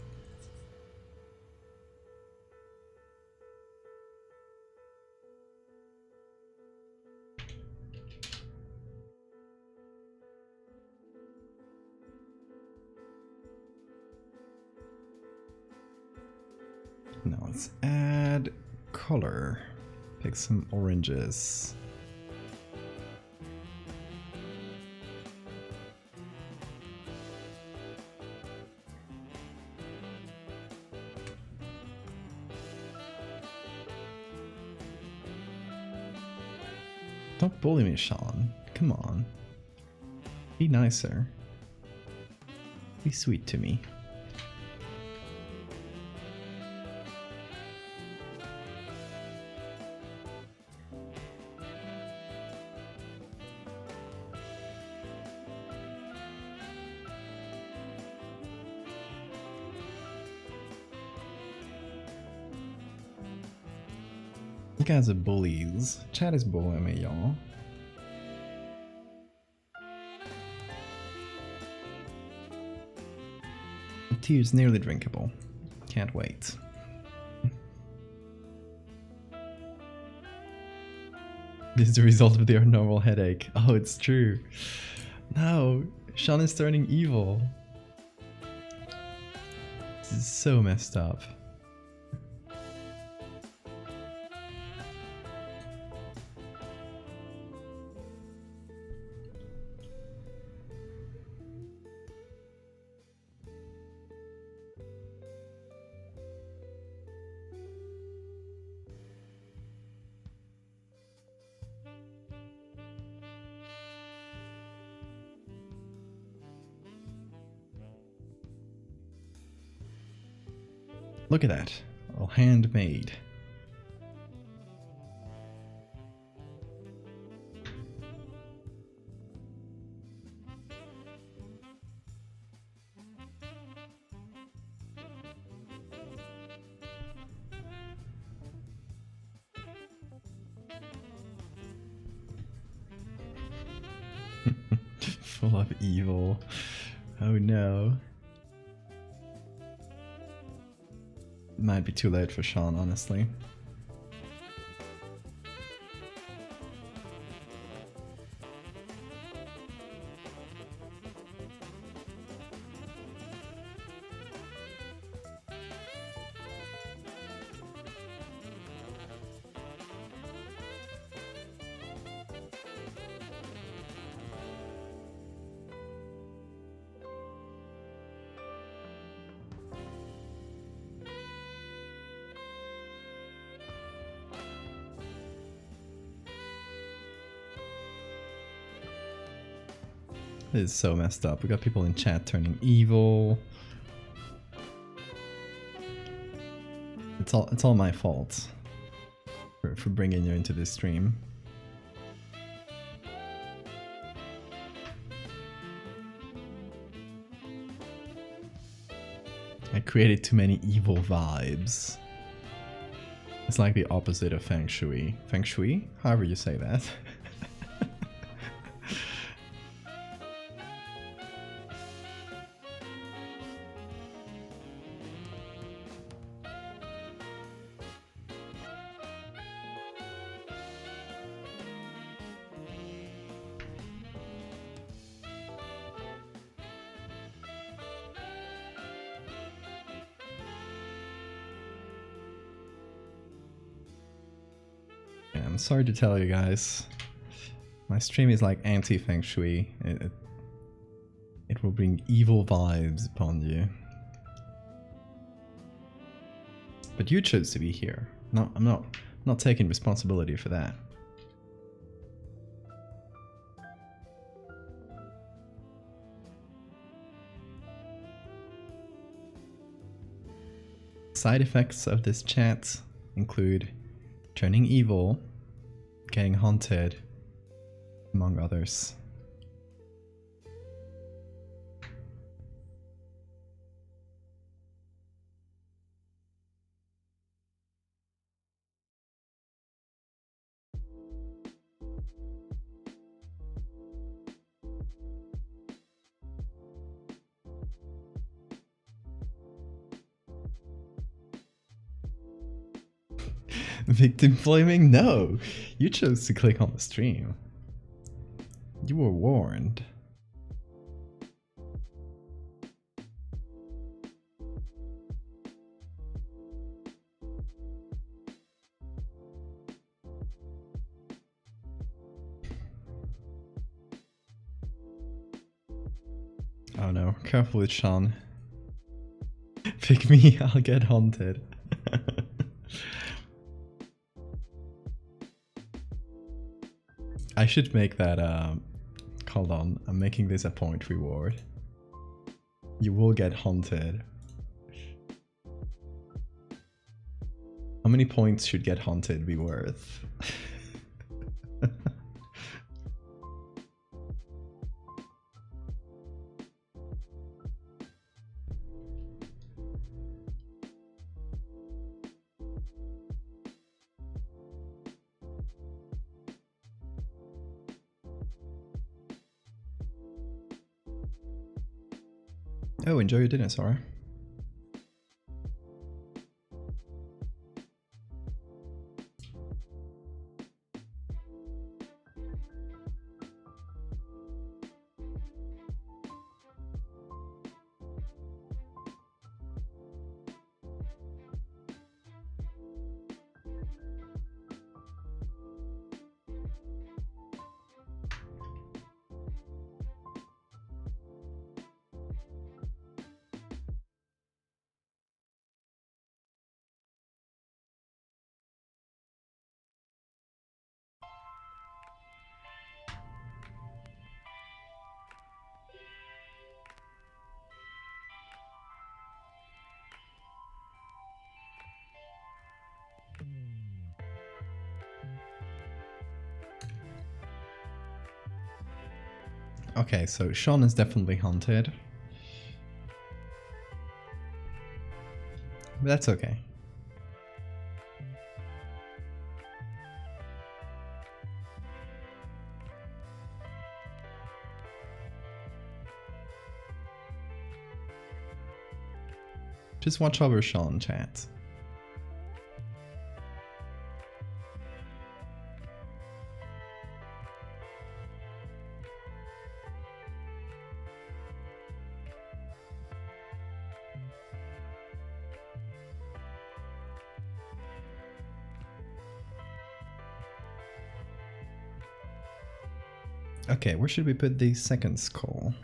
Now let's add color. Pick some oranges. Don't bully me, Sean. Come on. Be nicer. Be sweet to me. You guys are bullies. Chat is bullying me, y'all. Tea is nearly drinkable. Can't wait. This is the result of their normal headache. Oh, it's true. No, Sean is turning evil. This is so messed up. Look at that, all handmade. Full of evil. Oh no. Might be too late for Sean, honestly. This is so messed up. We got people in chat turning evil. It's all my fault for bringing you into this stream. I created too many evil vibes. It's like the opposite of feng shui. Feng shui? However you say that. I'm sorry to tell you guys, my stream is like anti-feng shui. It will bring evil vibes upon you. But you chose to be here. No, I'm not taking responsibility for that. Side effects of this chat include turning evil, getting haunted, among others. Victim blaming? No! You chose to click on the stream. You were warned. Oh no, careful with Sean. Pick me, I'll get haunted. I should make that, hold on, I'm making this a point reward. You will get haunted. How many points should get haunted be worth? Oh, enjoy your dinner, Sora. Okay, so Sean is definitely haunted. But that's okay. Just watch over Sean, chat. Okay, where should we put the second skull?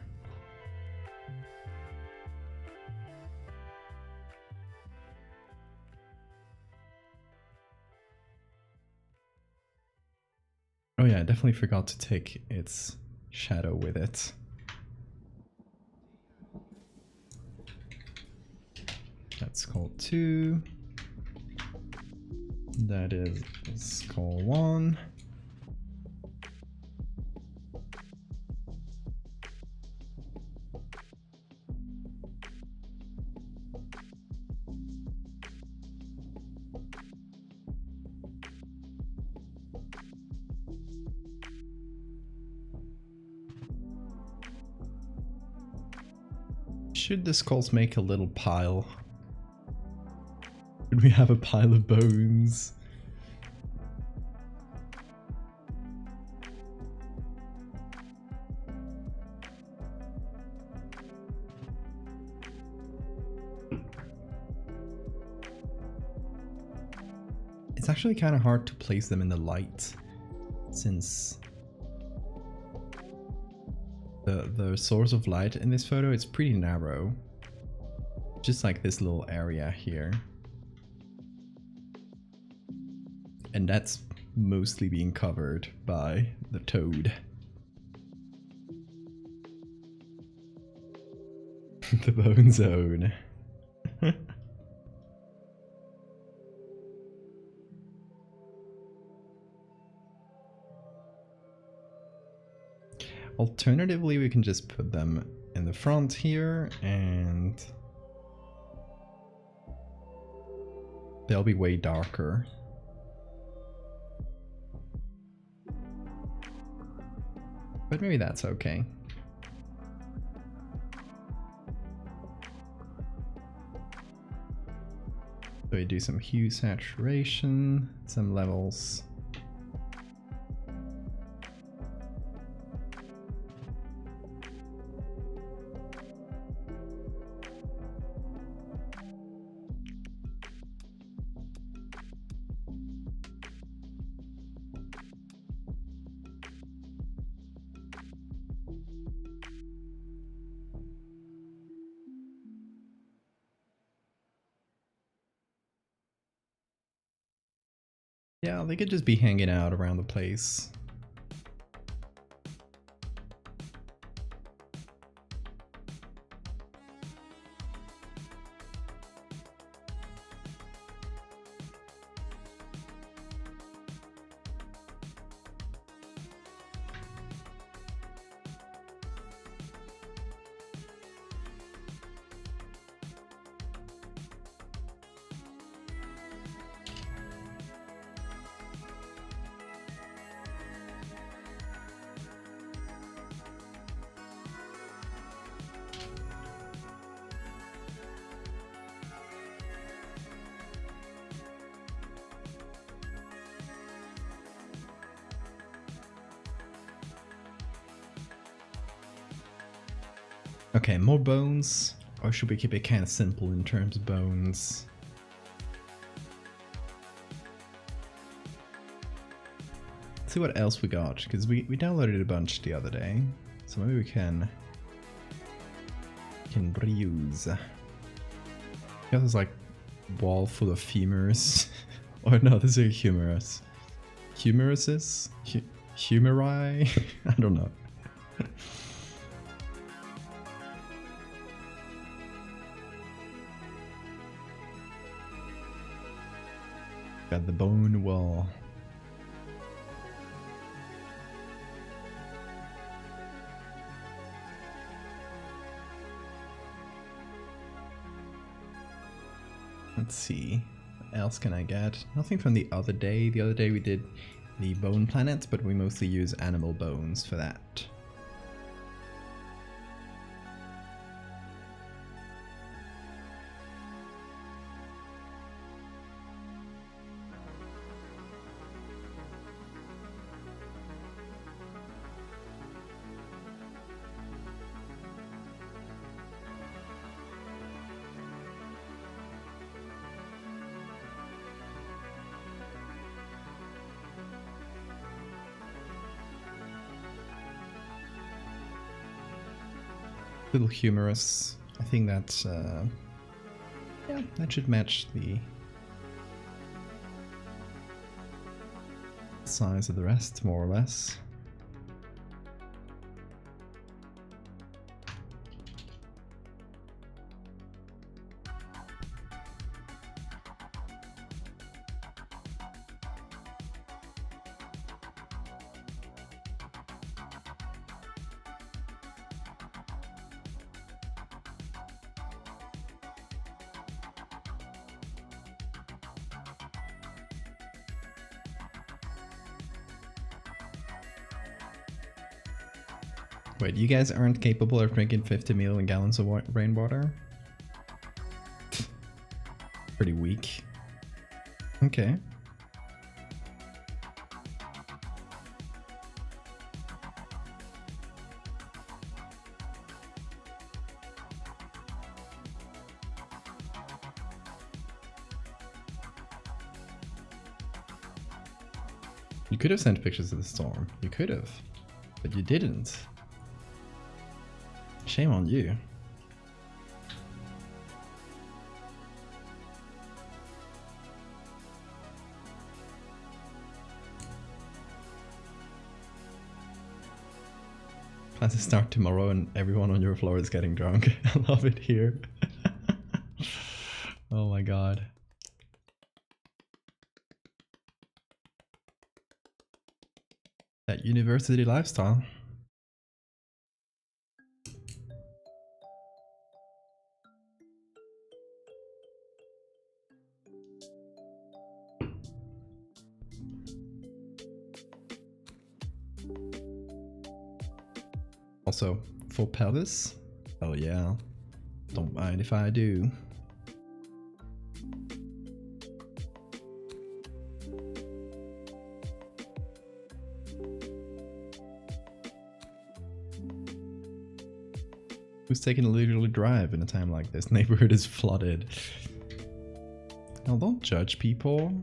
Oh yeah, I definitely forgot to take its shadow with it. That's skull 2. That is skull 1. Should the skulls make a little pile? Should we have a pile of bones? It's actually kind of hard to place them in the light, since the source of light in this photo is pretty narrow. Just like this little area here. And that's mostly being covered by the toad. The bone zone. Alternatively, we can just put them in the front here and they'll be way darker. But maybe that's okay. So we do some hue saturation, some levels. Yeah, they could just be hanging out around the place. Okay, more bones? Or should we keep it kind of simple in terms of bones? Let's see what else we got, because we downloaded a bunch the other day. So maybe we can reuse. Yeah, there's like wall full of femurs. Or no, these are humerus. Humeruses? Humeri? I don't know. Got the bone wall. Let's see. What else can I get? Nothing from the other day. The other day we did the bone planets, but we mostly use animal bones for that. Little humorous. I think that yeah, that should match the size of the rest, more or less. Wait, you guys aren't capable of drinking 50 million gallons of rainwater? Pretty weak. Okay. You could have sent pictures of the storm. You could have. But you didn't. Shame on you. Classes start tomorrow and everyone on your floor is getting drunk. I love it here. Oh my god. That university lifestyle. Also, full pelvis? Oh yeah. Don't mind if I do. Who's taking a leisurely drive in a time like this? Neighborhood is flooded. Now don't judge people.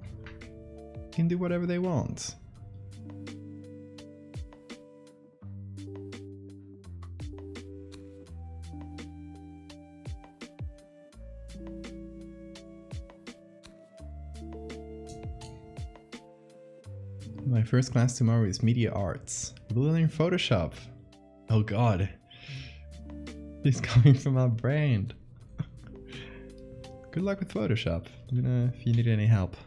They can do whatever they want. My first class tomorrow is Media Arts. We'll learn Photoshop. Oh god. He's coming from our brain. Good luck with Photoshop. Let me know if you need any help.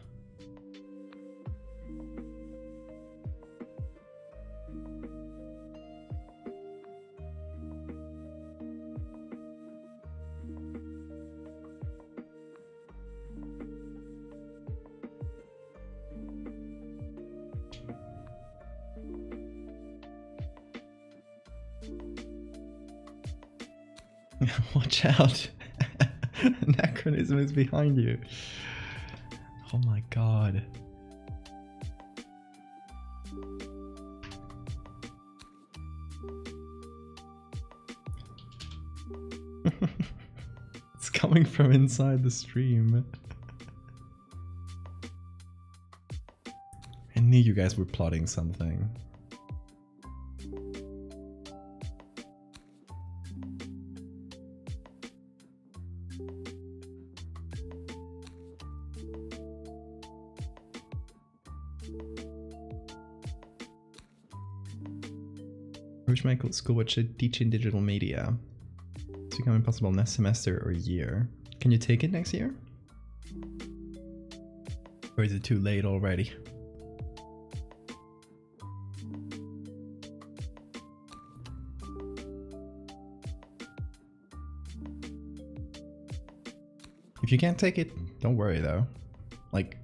Watch out! Anachronism is behind you. Oh my god. It's coming from inside the stream. I knew you guys were plotting something. Which my school would teach in digital media. It's becoming possible next semester or year. Can you take it next year? Or is it too late already? If you can't take it, don't worry though. Like,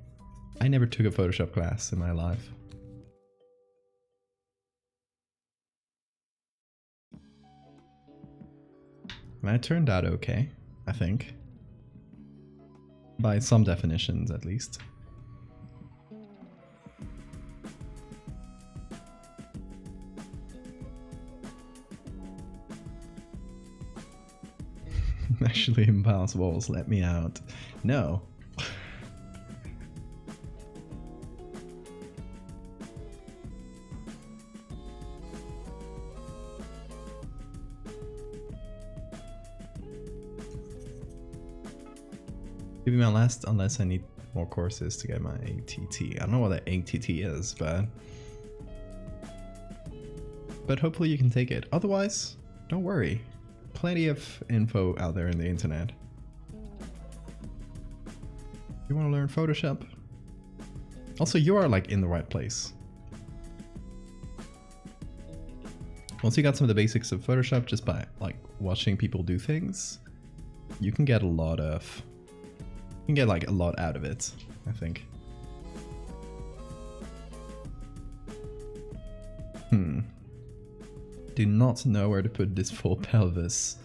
I never took a Photoshop class in my life. And it turned out okay, I think. By some definitions, at least. Actually, impossible. Let me out. No. Give me my last, unless I need more courses to get my ATT. I don't know what the ATT is, but hopefully you can take it. Otherwise, don't worry. Plenty of info out there in the internet. You want to learn Photoshop? Also, you are like in the right place. Once you got some of the basics of Photoshop just by like watching people do things, you can get a lot of... You can get like a lot out of it, I think. Do not know where to put this full pelvis.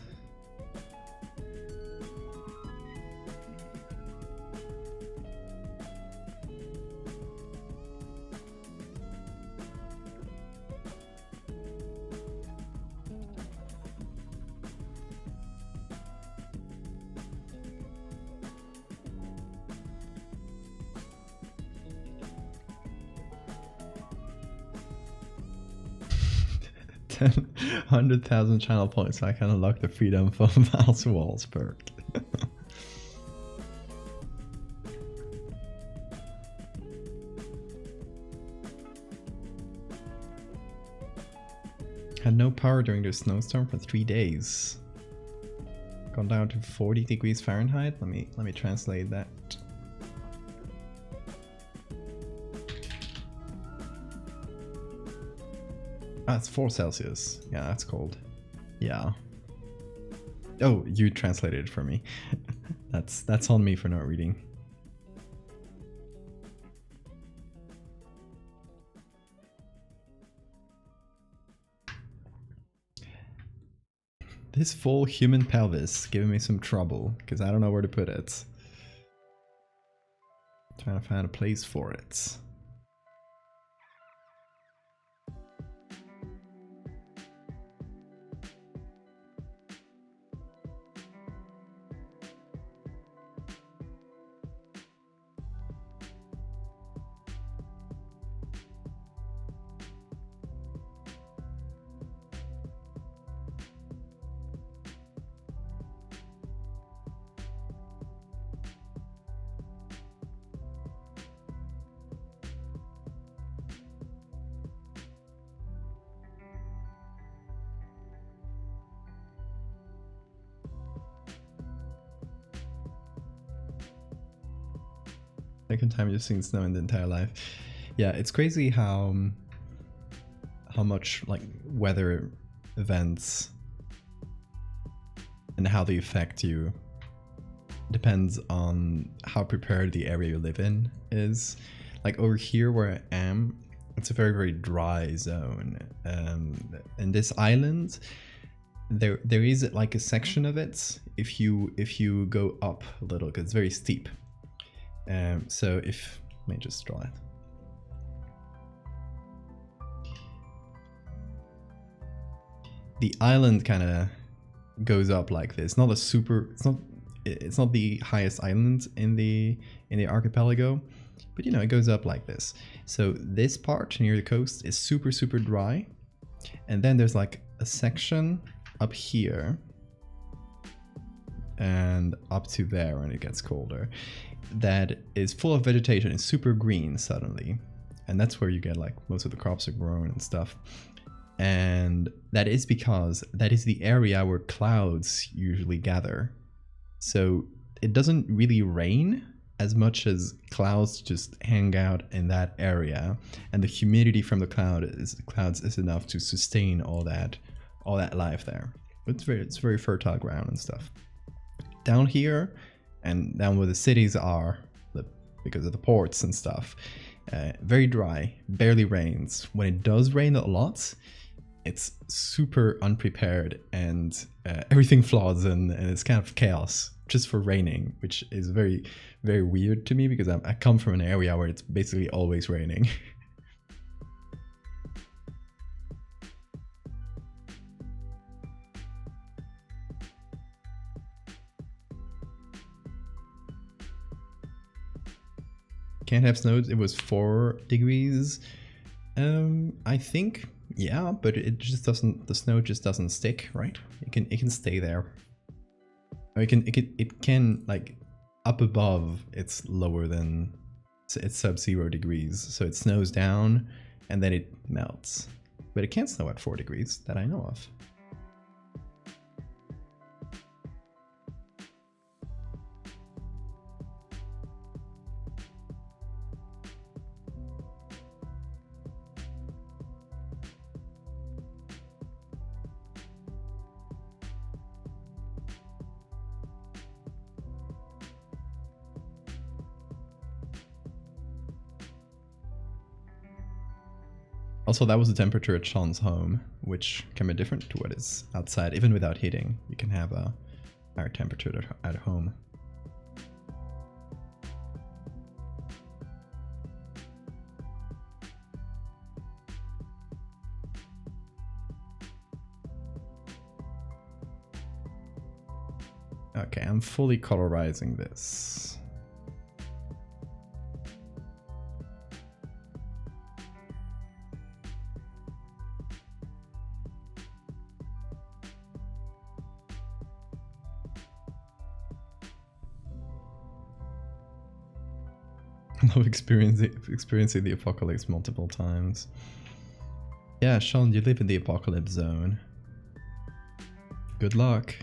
Ten 100,000 channel points so I can unlock the freedom for mouse walls perk. Had no power during the snowstorm for 3 days. Gone down to 40 degrees Fahrenheit. Let me translate that. Ah, it's 4 Celsius. Yeah, that's cold. Yeah. Oh, you translated it for me. That's on me for not reading. This full human pelvis giving me some trouble because I don't know where to put it. Trying to find a place for it. Second time you've seen snow in the entire life. Yeah, it's crazy how much like weather events and how they affect you depends on how prepared the area you live in is. Like over here where I am, it's a very, very dry zone. And this island, there is like a section of it if you go up a little, because it's very steep. So if, let me just draw it. The island kind of goes up like this. Not a super, it's not the highest island in the archipelago, but you know, it goes up like this. So this part near the coast is super, super dry. And then there's like a section up here and up to there when it gets colder that is full of vegetation. It's super green suddenly, and that's where you get like most of the crops are grown and stuff. And that is because that is the area where clouds usually gather. So it doesn't really rain as much as clouds just hang out in that area, and the humidity from the clouds is enough to sustain all that life there. It's very fertile ground and stuff. Down here, And down where the cities are, because of the ports and stuff, very dry, barely rains. When it does rain a lot, it's super unprepared, and everything floods, and it's kind of chaos just for raining, which is very, very weird to me because I come from an area where it's basically always raining. Can't have snow. It was 4 degrees. I think, yeah, but it just doesn't. The snow just doesn't stick, right? It can stay there. Or it can like up above. It's lower than it's sub-0 degrees, so it snows down and then it melts. But it can't snow at 4 degrees that I know of. Also, that was the temperature at Sean's home, which can be different to what is outside. Even without heating, you can have a higher temperature at home. Okay, I'm fully colorizing this. Love experiencing the apocalypse multiple times. Yeah, Sean, you live in the apocalypse zone. Good luck.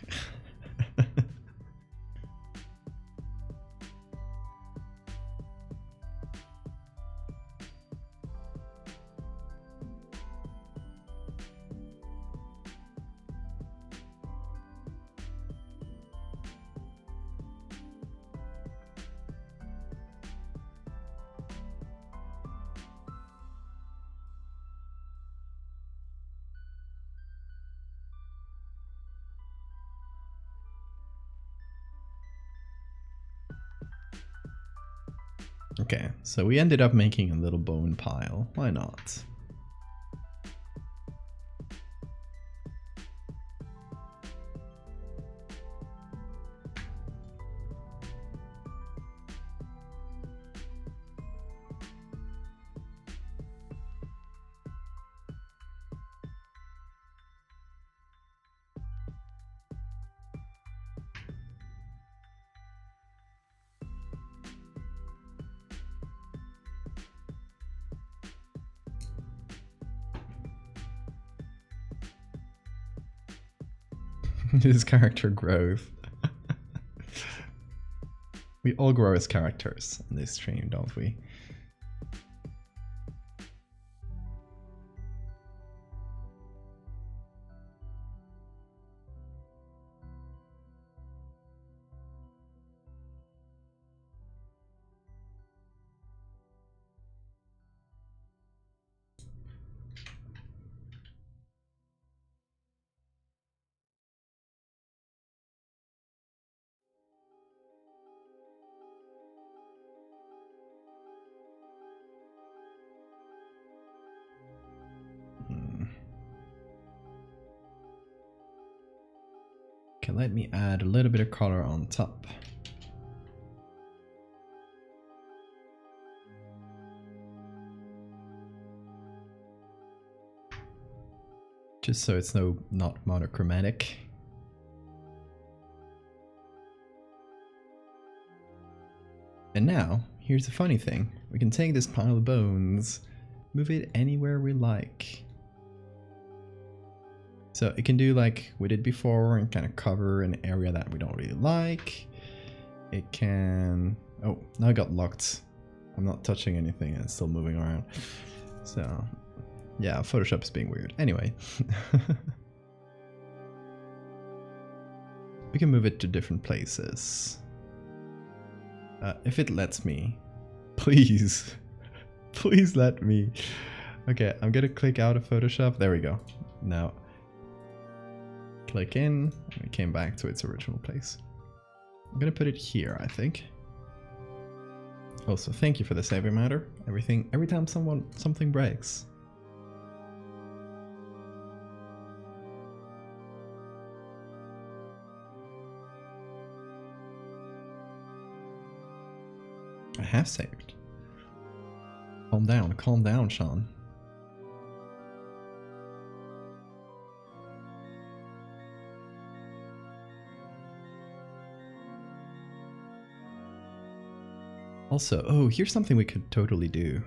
Okay, so we ended up making a little bone pile. Why not? His character growth. We all grow as characters in this stream, don't we? Okay, let me add a little bit of color on top. Just so it's not monochromatic. And now, here's the funny thing. We can take this pile of bones, move it anywhere we like. So it can do like we did before and kind of cover an area that we don't really like. It can... Oh, now I got locked. I'm not touching anything and it's still moving around. So, yeah, Photoshop is being weird. Anyway. We can move it to different places. If it lets me. Please. Please let me. Okay, I'm gonna click out of Photoshop. There we go. Now, click in, and it came back to its original place. I'm gonna put it here, I think. Also, thank you for the saving matter. Every time something breaks. I have saved. Calm down, Sean. Also, oh, here's something we could totally do.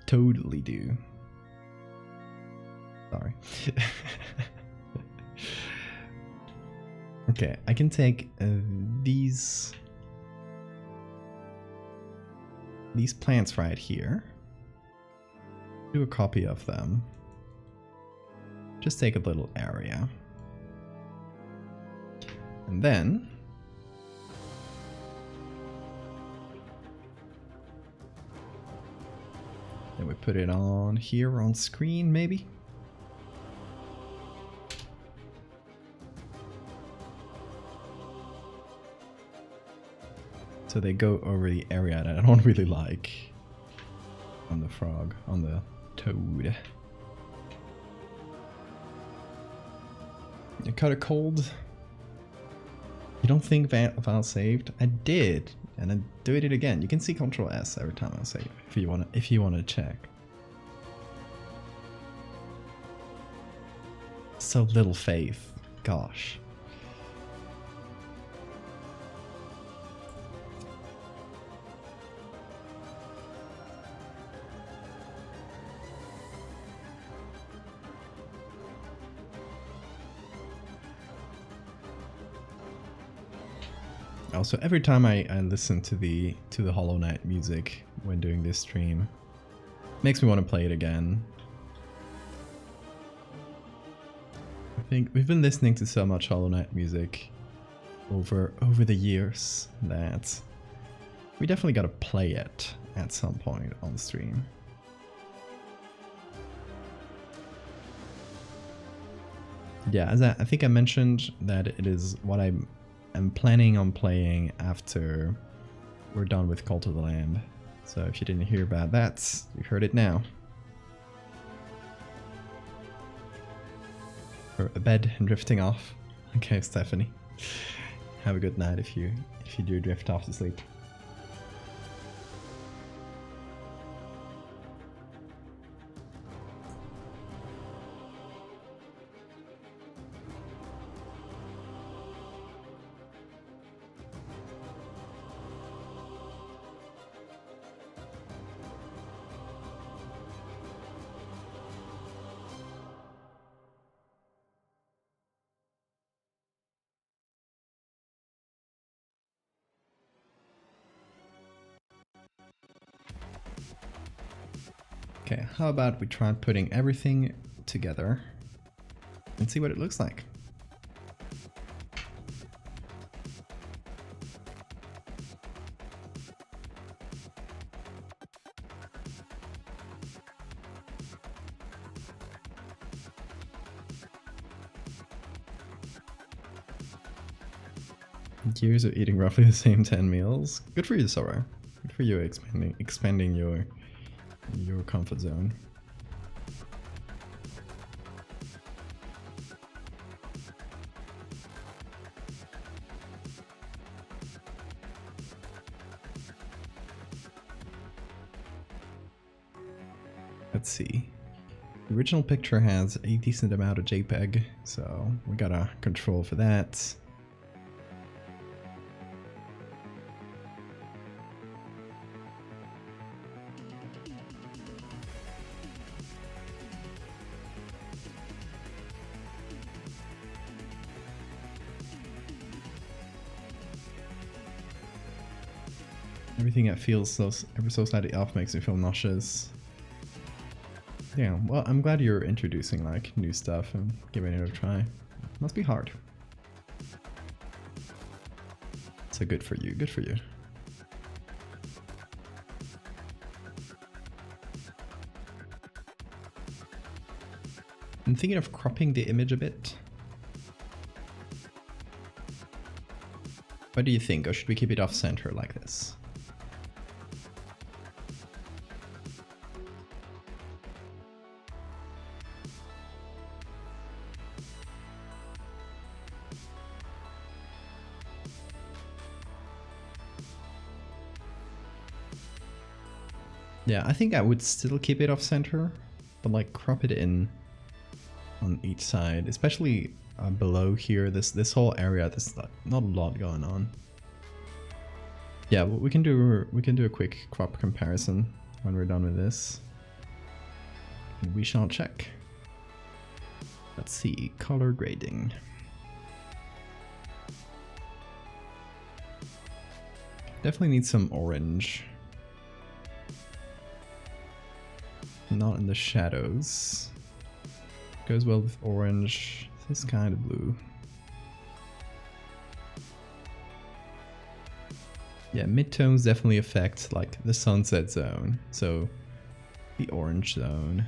Totally do. Sorry. Okay, I can take these plants right here. Do a copy of them. Just take a little area. And then we put it on here on screen, maybe? So they go over the area that I don't really like. On the frog, on the toad. You caught a cold? You don't think Val saved? I did. And then do it again. You can see Control S every time I save if you wanna check. So little faith. Gosh. Also, every time I listen to the Hollow Knight music when doing this stream, makes me want to play it again. I think we've been listening to so much Hollow Knight music over the years that we definitely gotta play it at some point on the stream. Yeah, as I think I mentioned that it is what I'm planning on playing after we're done with Cult of the Lamb. So if you didn't hear about that, you heard it now. Or a bed and drifting off. Okay, Stephanie. Have a good night if you do drift off to sleep. Okay, how about we try putting everything together and see what it looks like. Years of eating roughly the same 10 meals. Good for you, Sora. Good for you expanding your comfort zone. Let's see. The original picture has a decent amount of JPEG, so we gotta control for that. Everything that feels ever so slightly off makes me feel nauseous. Yeah, well, I'm glad you're introducing like new stuff and giving it a try. Must be hard. So good for you, good for you. I'm thinking of cropping the image a bit. What do you think? Or should we keep it off center like this? Yeah, I think I would still keep it off center, but like crop it in on each side, especially below here. This whole area, there's not a lot going on. Yeah, well, we can do a quick crop comparison when we're done with this, and we shall check. Let's see, color grading. Definitely need some orange. Not in the shadows. Goes well with orange. This kind of blue. Yeah, midtones definitely affect like the sunset zone. So the orange zone.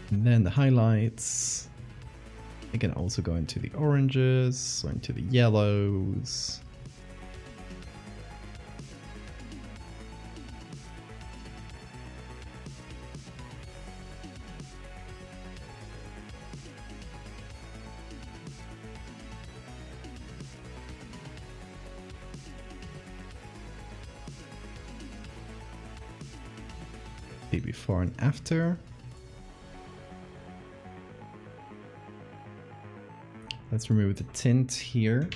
And then the highlights. It can also go into the oranges, or into the yellows. The before and after. Let's remove the tint here.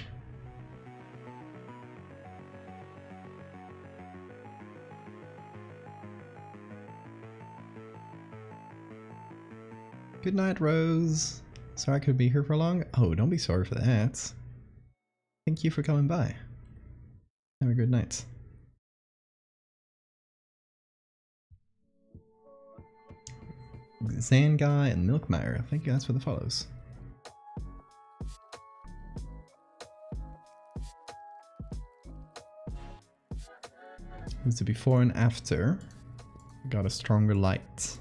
Good night, Rose. Sorry I couldn't be here for long. Oh, don't be sorry for that. Thank you for coming by. Have a good night. Zan Guy and Milkmeyer, thank you guys for the follows. Here's the before and after. Got a stronger light.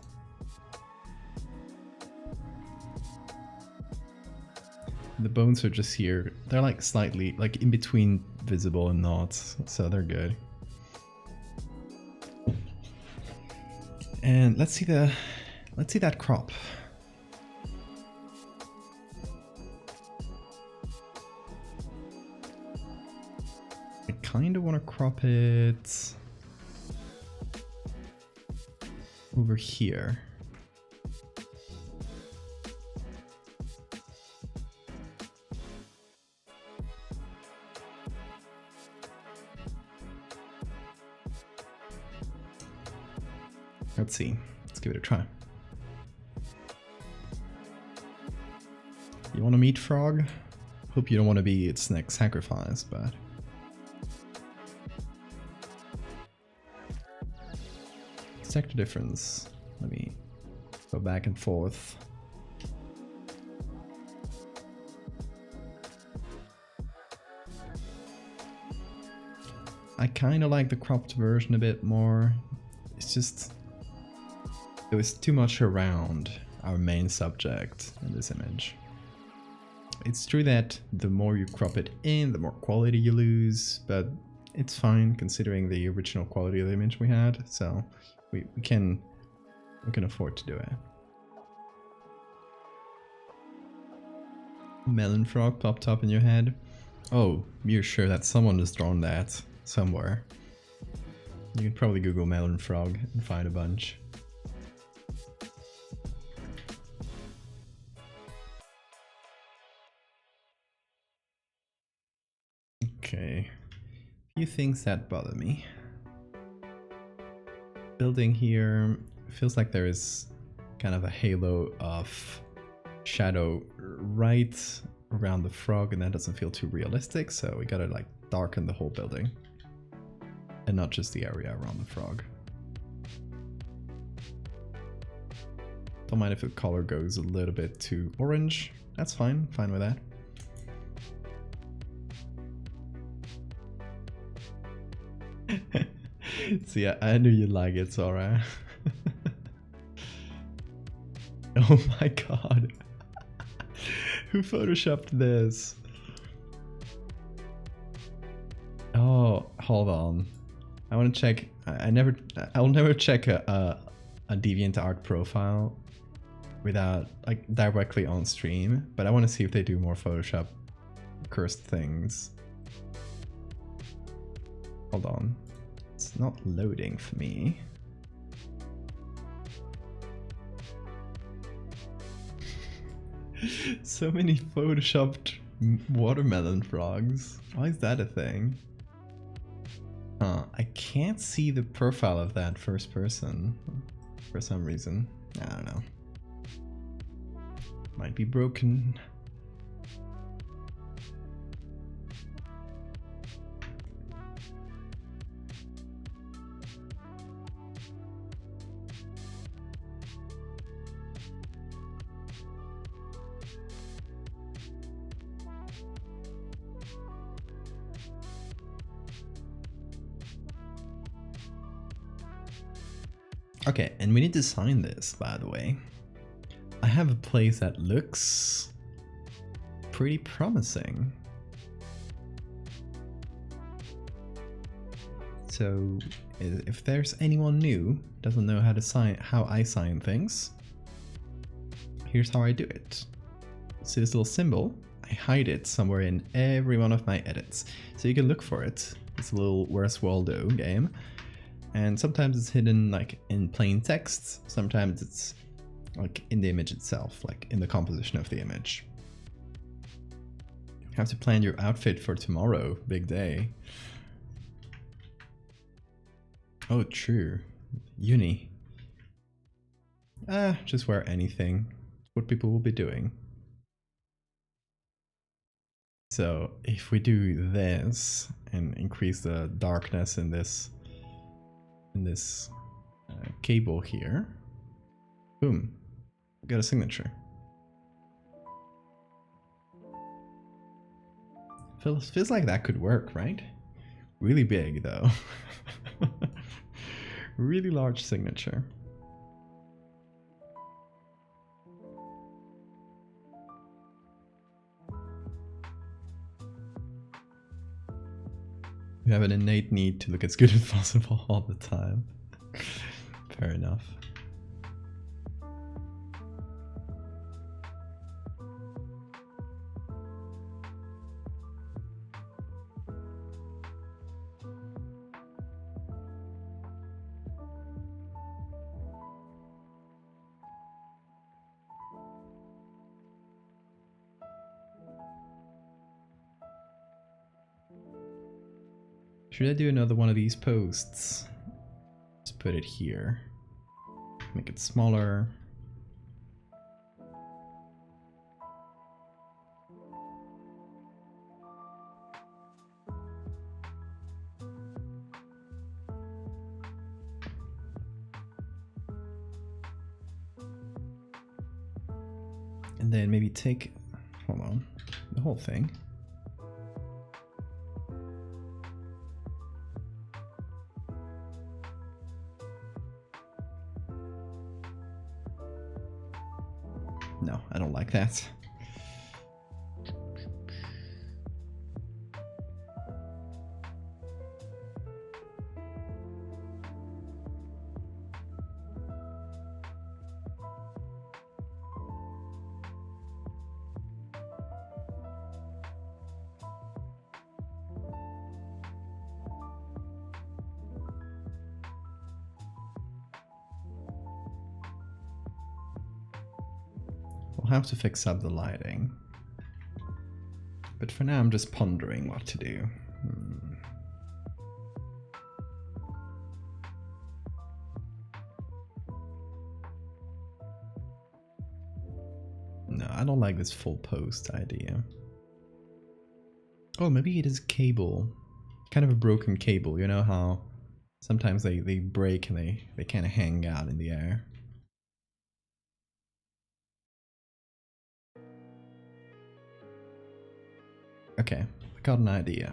The bones are just here. They're like slightly, like in between visible and not, so they're good. And let's see that crop. I kind of want to crop it over here. Let's see. Let's give it a try. You want to meet frog? Hope you don't want to be its next sacrifice, but... let's check the difference. Let me go back and forth. I kind of like the cropped version a bit more. It's just... there was too much around our main subject in this image. It's true that the more you crop it in, the more quality you lose, but it's fine considering the original quality of the image we had, so we can afford to do it. Melon frog popped up in your head. Oh, you're sure that someone has drawn that somewhere. You can probably Google melon frog and find a bunch. Okay, a few things that bother me. Building here feels like there is kind of a halo of shadow right around the frog, and that doesn't feel too realistic, so we gotta like darken the whole building and not just the area around the frog. Don't mind if the color goes a little bit too orange. That's fine, fine with that. See, I knew you'd like it, Sora. Oh my god. Who photoshopped this? Oh, hold on. I want to check. I'll never check a DeviantArt profile without, like, directly on stream, but I want to see if they do more Photoshop cursed things. Hold on. It's not loading for me. So many photoshopped watermelon frogs. Why is that a thing? I can't see the profile of that first person for some reason. I don't know. Might be broken. Okay, and we need to sign this, by the way. I have a place that looks pretty promising. So if there's anyone new doesn't know how I sign things, here's how I do it. See this little symbol? I hide it somewhere in every one of my edits, so you can look for it. It's a little Where's Waldo game. And sometimes it's hidden like in plain text, sometimes it's like in the image itself, like in the composition of the image. You have to plan your outfit for tomorrow, big day. Oh, true. Uni. Just wear anything. What people will be doing. So if we do this and increase the darkness in this cable here, boom, got a signature. Feels like that could work, right? Really big though. Really large signature. You have an innate need to look as good as possible all the time. Fair enough. Should I do another one of these posts? Just put it here. Make it smaller. And then maybe take, hold on, the whole thing. No, I don't like that. We'll have to fix up the lighting. But for now I'm just pondering what to do. No, I don't like this full post idea. Oh, maybe it is cable. Kind of a broken cable, you know how sometimes they break and they kind of hang out in the air. Okay, I got an idea.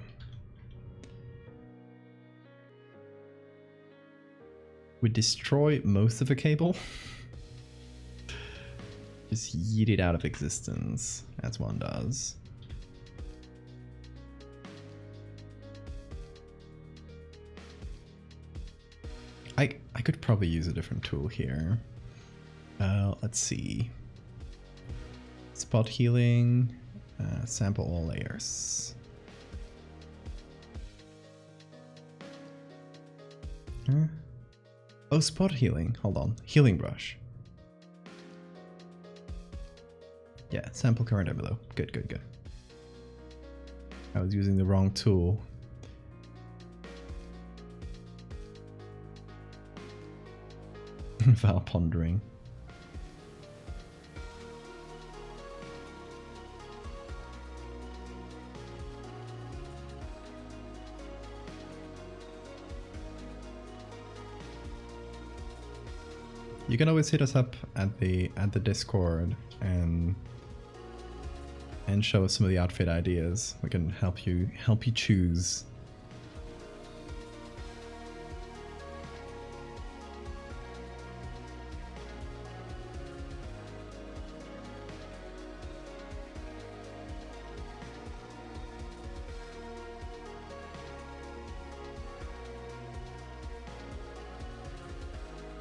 We destroy most of the cable. Just yeet it out of existence, as one does. I could probably use a different tool here. Let's see. Spot healing, sample all layers. Huh? Oh, spot healing. Hold on. Healing brush. Yeah, sample current envelope. Good, good, good. I was using the wrong tool. While pondering. You can always hit us up at the Discord and show us some of the outfit ideas. We can help you choose.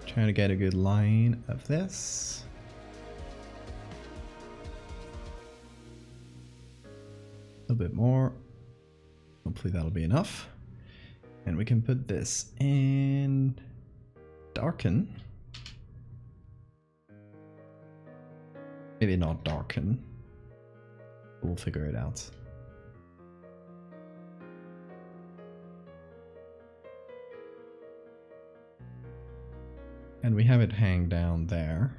Trying to get a good line of this. A little bit more. Hopefully that'll be enough. And we can put this in darken. Maybe not darken. We'll figure it out. And we have it hang down there.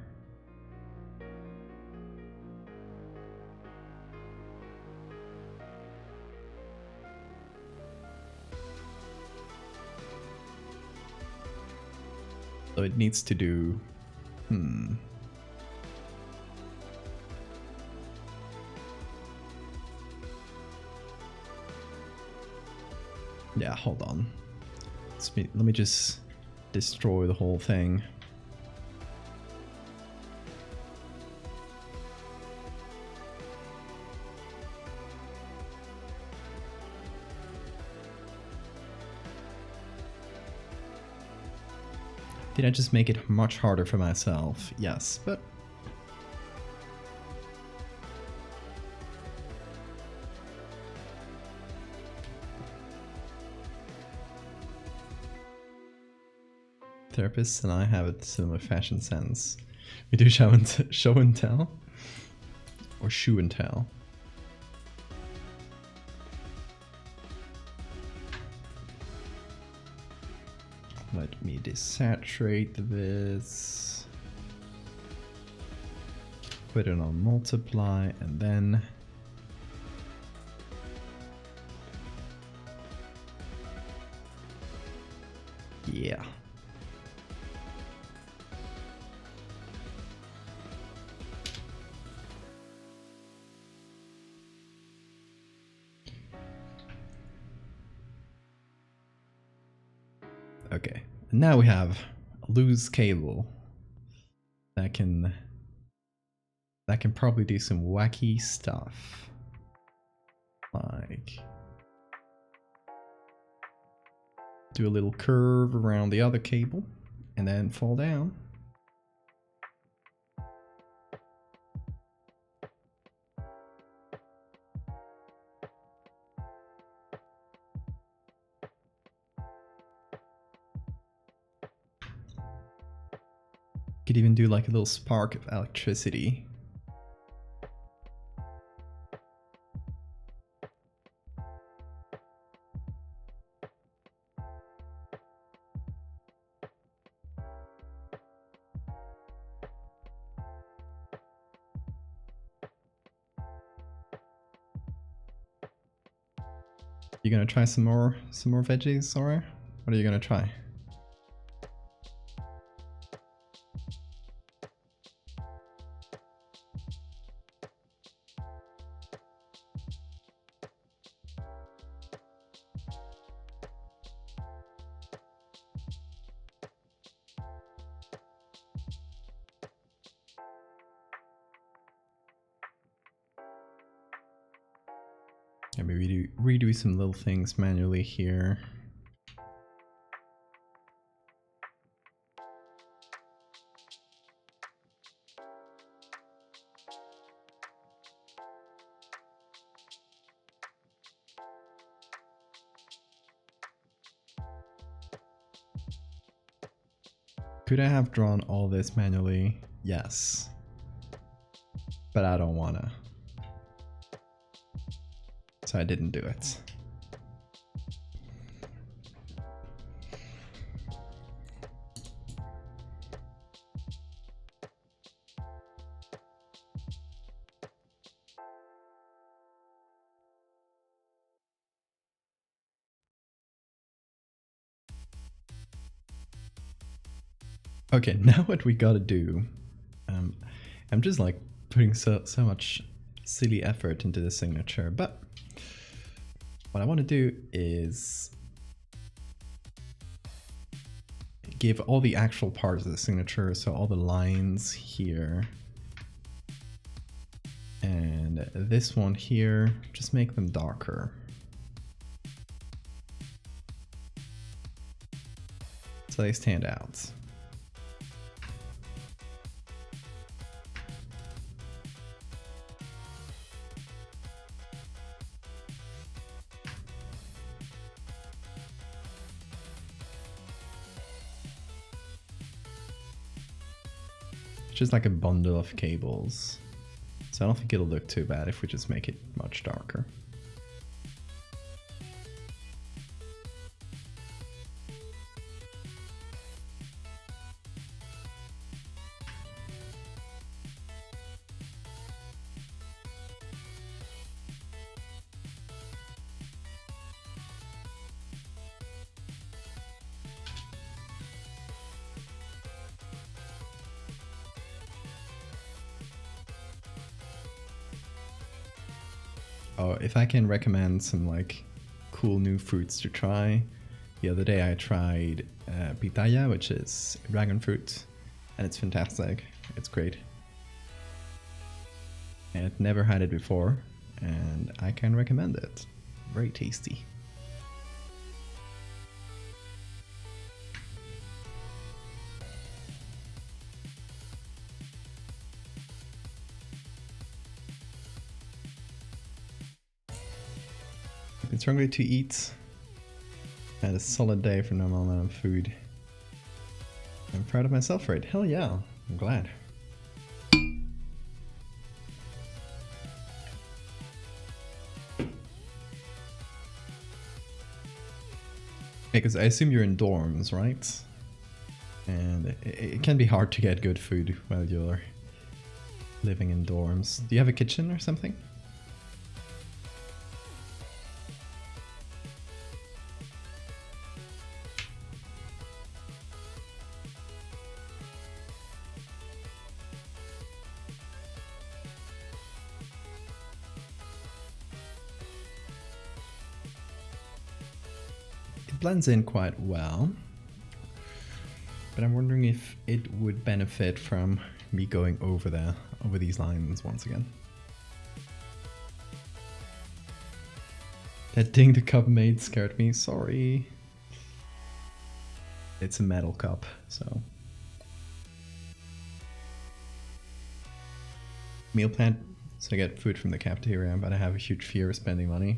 So it needs to do... Yeah, hold on. Let me just destroy the whole thing. Did I just make it much harder for myself? Yes, but... Therapists and I have a similar fashion sense. We do show and tell? Or shoe and tell? Let me desaturate this. Put it on multiply and then... Yeah. Okay, now we have a loose cable that can probably do some wacky stuff, like do a little curve around the other cable and then fall down. Could even do like a little spark of electricity. You gonna try some more veggies, or what are you gonna try? Yeah, maybe redo some little things manually here. Could I have drawn all this manually? Yes. But I don't wanna. So I didn't do it. Okay, now what we gotta do, I'm just like putting so much silly effort into the signature, but what I want to do is give all the actual parts of the signature, so all the lines here, and this one here, just make them darker. So they stand out. Just like a bundle of cables. So I don't think it'll look too bad if we just make it much darker. Oh, if I can recommend some like cool new fruits to try. The other day I tried pitaya, which is dragon fruit, and it's fantastic. It's great. And I've never had it before, and I can recommend it. Very tasty. I've been struggling to eat. I had a solid day for no amount of food. I'm proud of myself for it. Hell yeah, I'm glad. Because I assume you're in dorms, right? And it can be hard to get good food while you're living in dorms. Do you have a kitchen or something? Blends in quite well, but I'm wondering if it would benefit from me going over these lines once again. That ding the cup made scared me, sorry. It's a metal cup, so. Meal plan, so I get food from the cafeteria, but I have a huge fear of spending money.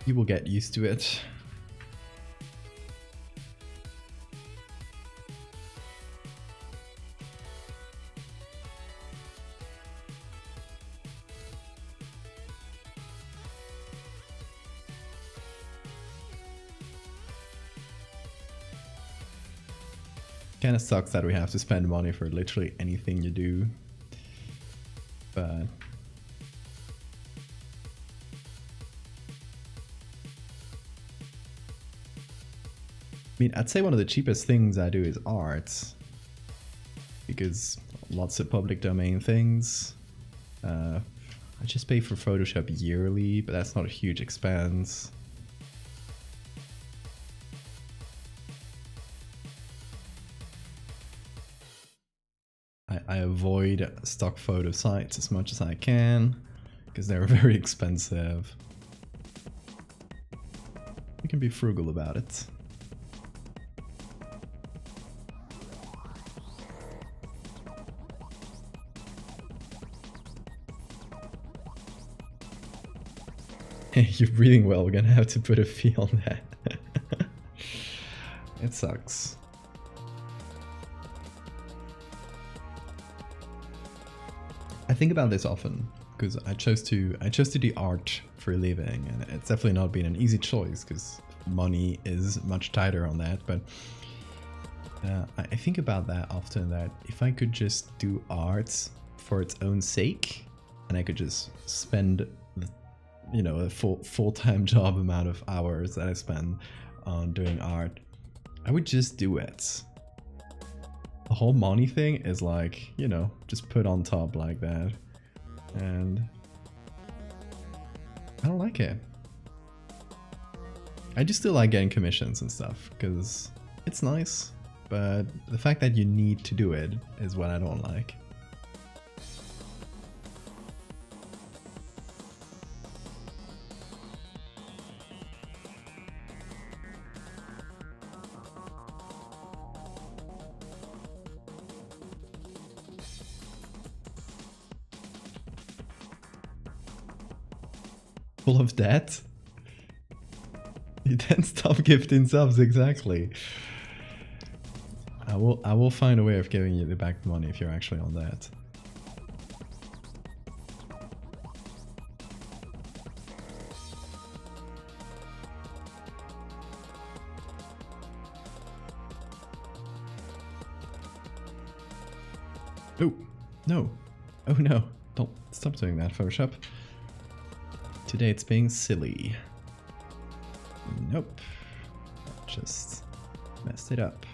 You will get used to it. Kind of sucks that we have to spend money for literally anything you do, but I mean, I'd say one of the cheapest things I do is art, because lots of public domain things. I just pay for Photoshop yearly, but that's not a huge expense. I avoid stock photo sites as much as I can because they're very expensive. You can be frugal about it. You're breathing well, we're gonna have to put a fee on that. It sucks. I think about this often because I chose to do art for a living, and it's definitely not been an easy choice because money is much tighter on that. But I think about that often, that if I could just do art for its own sake, and I could just spend, you know, a full-time job amount of hours that I spend on doing art, I would just do it. The whole money thing is like, you know, just put on top like that. And I don't like it. I just still like getting commissions and stuff because it's nice, but the fact that you need to do it is what I don't like. Full of debt? You then stop gifting subs, exactly. I will find a way of giving you the back money if you're actually on that. Oh, no. Oh no. Don't stop doing that, Photoshop. Today it's being silly. Nope. Just messed it up.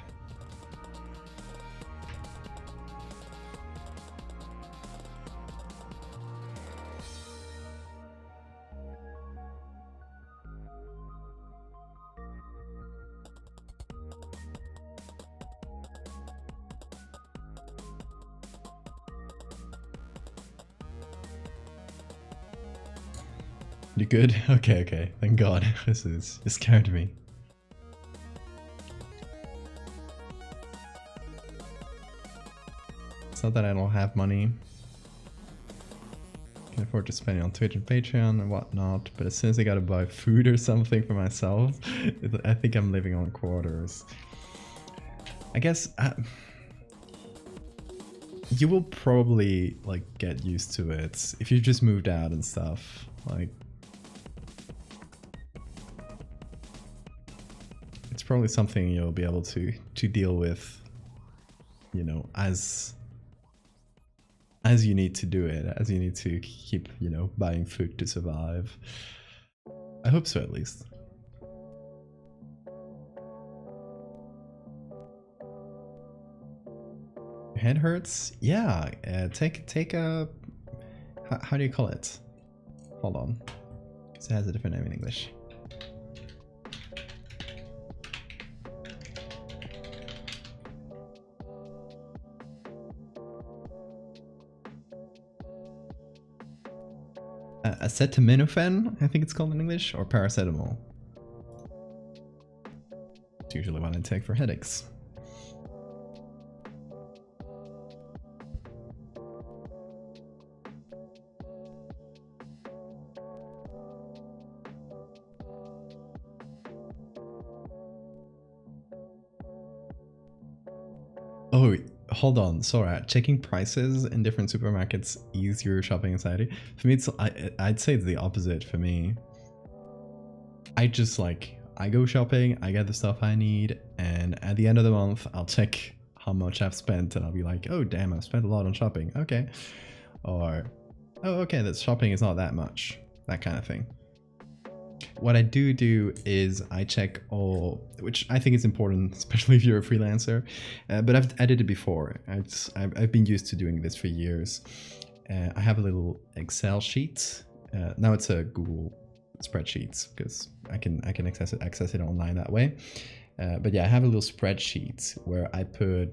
You good? Okay. Thank God. This scared me. It's not that I don't have money. I can afford to spend it on Twitch and Patreon and whatnot, but as soon as I gotta buy food or something for myself, I think I'm living on quarters. I guess you will probably like get used to it if you just moved out and stuff. Like, it's probably something you'll be able to deal with, you know, as you need to do it, as you need to keep, you know, buying food to survive. I hope so, at least. Your head hurts? Yeah, take a... How do you call it? Hold on, because it has a different name in English. Acetaminophen, I think it's called in English, or paracetamol. It's usually what I take for headaches. Oh, hold on, sorry. Checking prices in different supermarkets ease your shopping anxiety. For me, I'd say it's the opposite for me. I just like, I go shopping, I get the stuff I need, and at the end of the month, I'll check how much I've spent, and I'll be like, oh damn, I've spent a lot on shopping, okay. Or, oh okay, that shopping is not that much, that kind of thing. What I do is I check all, which I think is important, especially if you're a freelancer, but I did it before. I've been used to doing this for years. I have a little Excel sheet. Now it's a Google spreadsheets because I can access it online that way. But yeah, I have a little spreadsheet where I put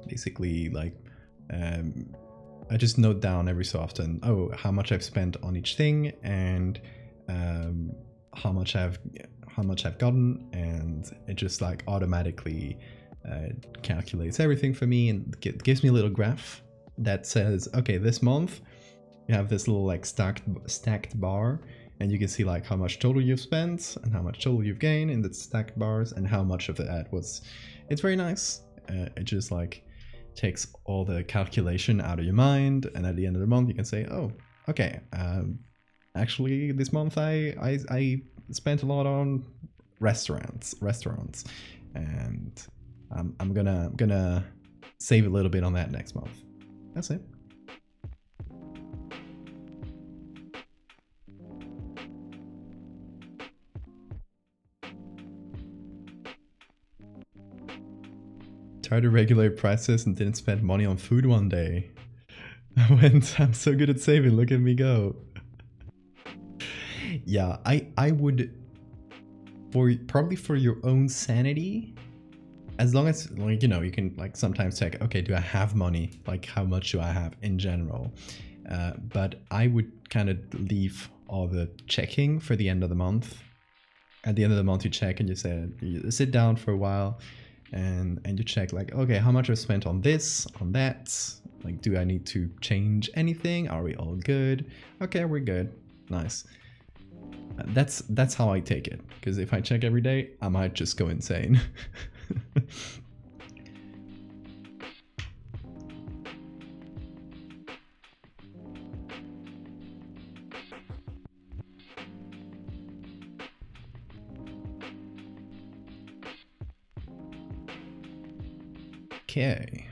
basically like I just note down every so often, oh, how much I've spent on each thing, and how much I've gotten, and it just like automatically calculates everything for me, and gives me a little graph that says, okay, this month you have this little like stacked bar, and you can see like how much total you've spent and how much total you've gained in the stacked bars, and how much of that was. It's very nice. It just like takes all the calculation out of your mind, and at the end of the month you can say, oh, okay, actually this month I spent a lot on restaurants, and I'm gonna save a little bit on that next month. That's it. Tried to regulate prices and didn't spend money on food one day. I'm so good at saving, look at me go. Yeah, I would, probably for your own sanity, as long as, like, you know, you can like sometimes check, okay, do I have money? Like, how much do I have in general? But I would kind of leave all the checking for the end of the month. At the end of the month you check, and you sit down for a while, and you check like, okay, how much I've spent on this, on that, like, do I need to change anything? Are we all good? Okay, we're good. Nice. That's how I take it, because if I check every day, I might just go insane. Okay.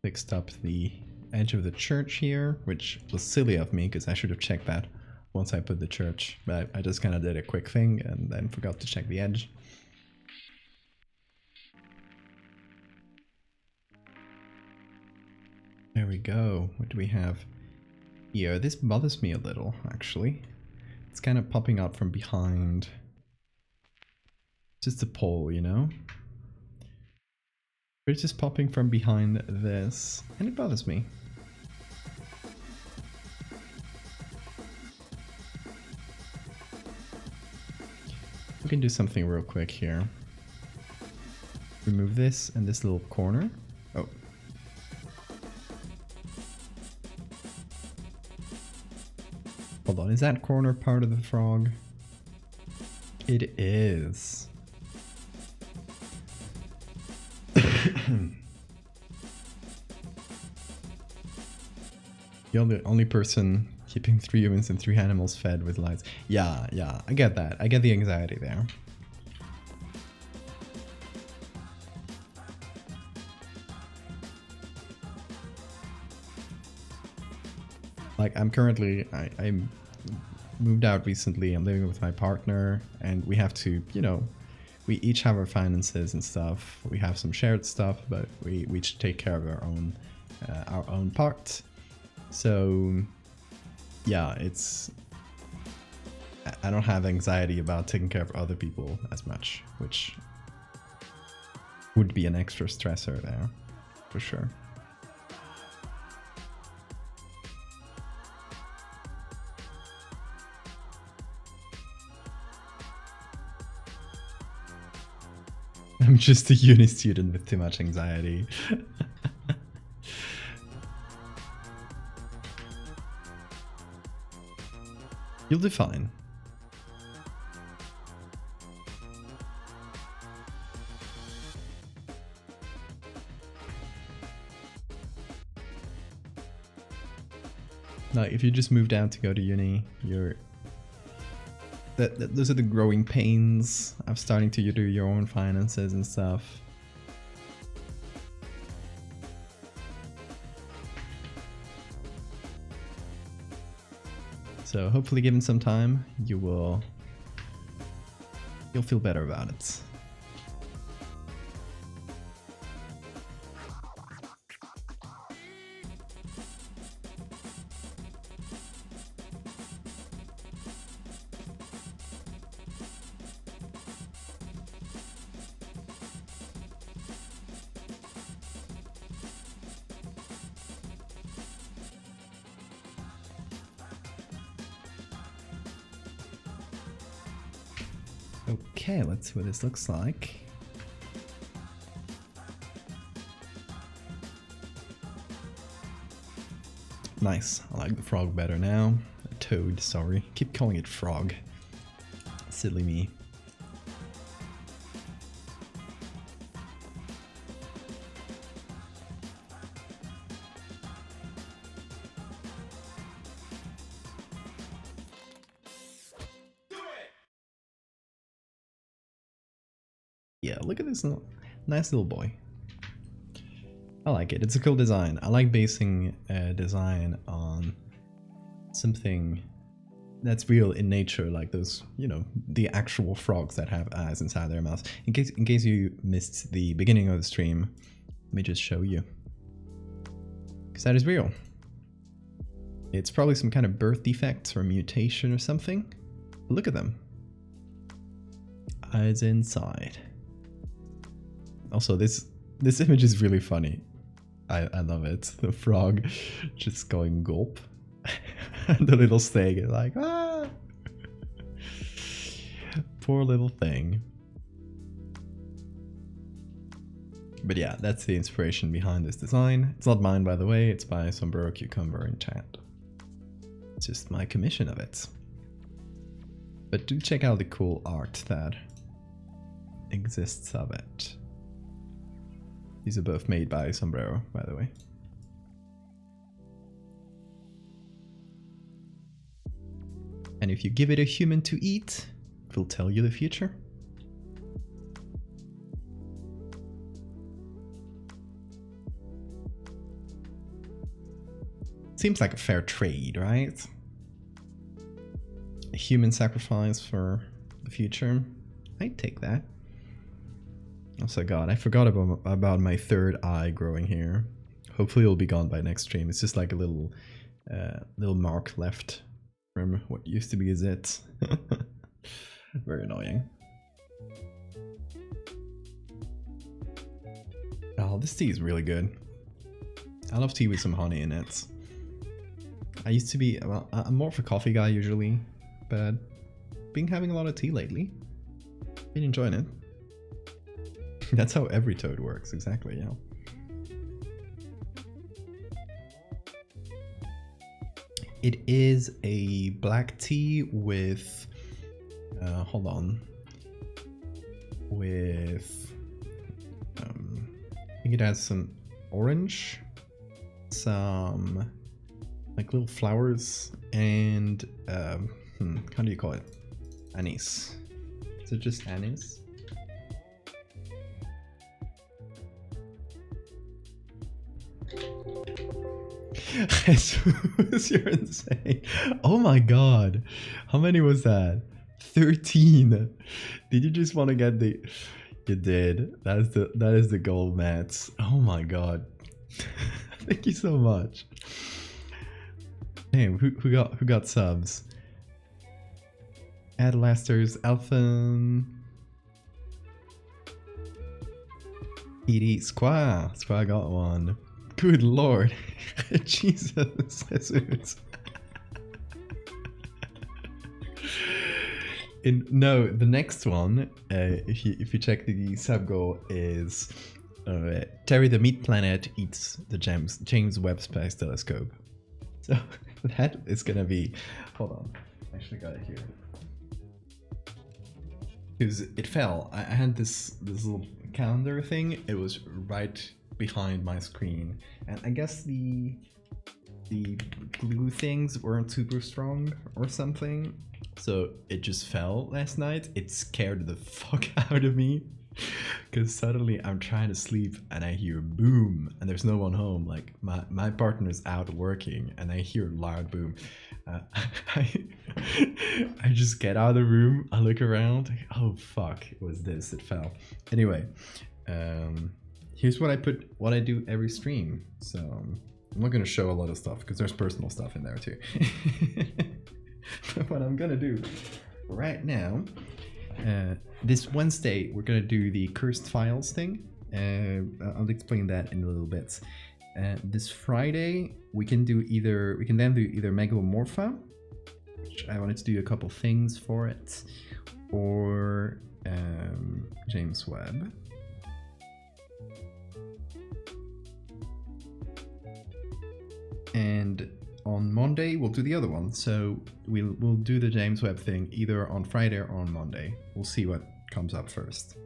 Fixed up the edge of the church here, which was silly of me because I should have checked that once I put the church, but I just kind of did a quick thing and then forgot to check the edge. There we go. What do we have here? This bothers me a little, actually. It's kind of popping up from behind. Just a pole, you know? But it's just popping from behind this, and it bothers me. We can do something real quick here. Remove this and this little corner. Oh. Hold on, is that corner part of the frog? It is. You're the only person keeping 3 humans and 3 animals fed with lights. Yeah, I get that. I get the anxiety there. Like, I'm currently, I moved out recently. I'm living with my partner, and we have to, you know, we each have our finances and stuff. We have some shared stuff, but we each take care of our own part. So yeah, I don't have anxiety about taking care of other people as much, which would be an extra stressor there, for sure. I'm just a uni student with too much anxiety. You'll do fine. Now, if you just move down to go to uni, those are the growing pains of starting to do your own finances and stuff. So hopefully, given some time, you'll feel better about it. Okay, let's see what this looks like. Nice. I like the frog better now. Toad, sorry. Keep calling it frog. Silly me. Yeah, look at this nice little boy. I like it. It's a cool design. I like basing a design on something that's real in nature, like those, you know, the actual frogs that have eyes inside their mouths. In case you missed the beginning of the stream, let me just show you. Because that is real. It's probably some kind of birth defect or mutation or something. But look at them. Eyes inside. Also, this image is really funny. I love it. The frog just going gulp. And the little snake is like, ah! Poor little thing. But yeah, that's the inspiration behind this design. It's not mine, by the way. It's by Sombrero Cucumber in chat. It's just my commission of it. But do check out the cool art that exists of it. These are both made by Sombrero, by the way. And if you give it a human to eat, it will tell you the future. Seems like a fair trade, right? A human sacrifice for the future. I'd take that. Also, God, I forgot about my third eye growing here. Hopefully it'll be gone by next stream. It's just like a little mark left from what used to be a zit. Very annoying. Oh, this tea is really good. I love tea with some honey in it. I used to be, well, I'm more of a coffee guy usually, but been having a lot of tea lately. Been enjoying it. That's how every toad works, exactly, yeah. It is a black tea with, hold on, with, I think it has some orange, some like little flowers, and, how do you call it? Anise. Is it just anise? Jesus, you're insane. Oh my god. How many was that? 13. Did you just want to get the... You did. That is the goal, Mats. Oh my god. Thank you so much. Damn, who got subs? Adlasters, Alphan, Edie, Squaw got one. Good lord. Jesus. No, the next one, if you check the sub goal, is Terry the Meat Planet eats the James Webb Space Telescope. So that is gonna be, hold on, I actually got it here. Because it fell. I had this little calendar thing. It was right behind my screen, and I guess the glue things weren't super strong or something, so it just fell last night. It scared the fuck out of me, because suddenly I'm trying to sleep and I hear boom, and there's no one home. Like my partner's out working, and I hear loud boom. I just get out of the room, I look around, oh fuck, it was this, it fell. Anyway, here's what I do every stream. So I'm not gonna show a lot of stuff because there's personal stuff in there too. But what I'm gonna do right now, this Wednesday we're gonna do the cursed files thing. I'll explain that in a little bit. This Friday we can then do either Megalomorpha which I wanted to do a couple things for it, or James Webb. And on Monday we'll do the other one. So we'll do the James Webb thing either on Friday or on Monday. We'll see what comes up first.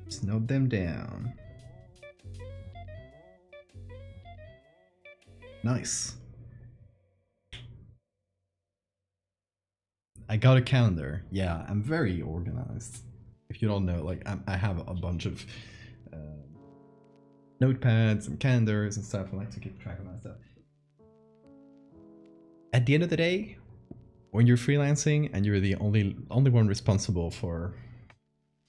Just note them down. Nice. I got a calendar. Yeah, I'm very organized. If you don't know, like I have a bunch of notepads and calendars and stuff. I like to keep track of my stuff. At the end of the day, when you're freelancing and you're the only one responsible for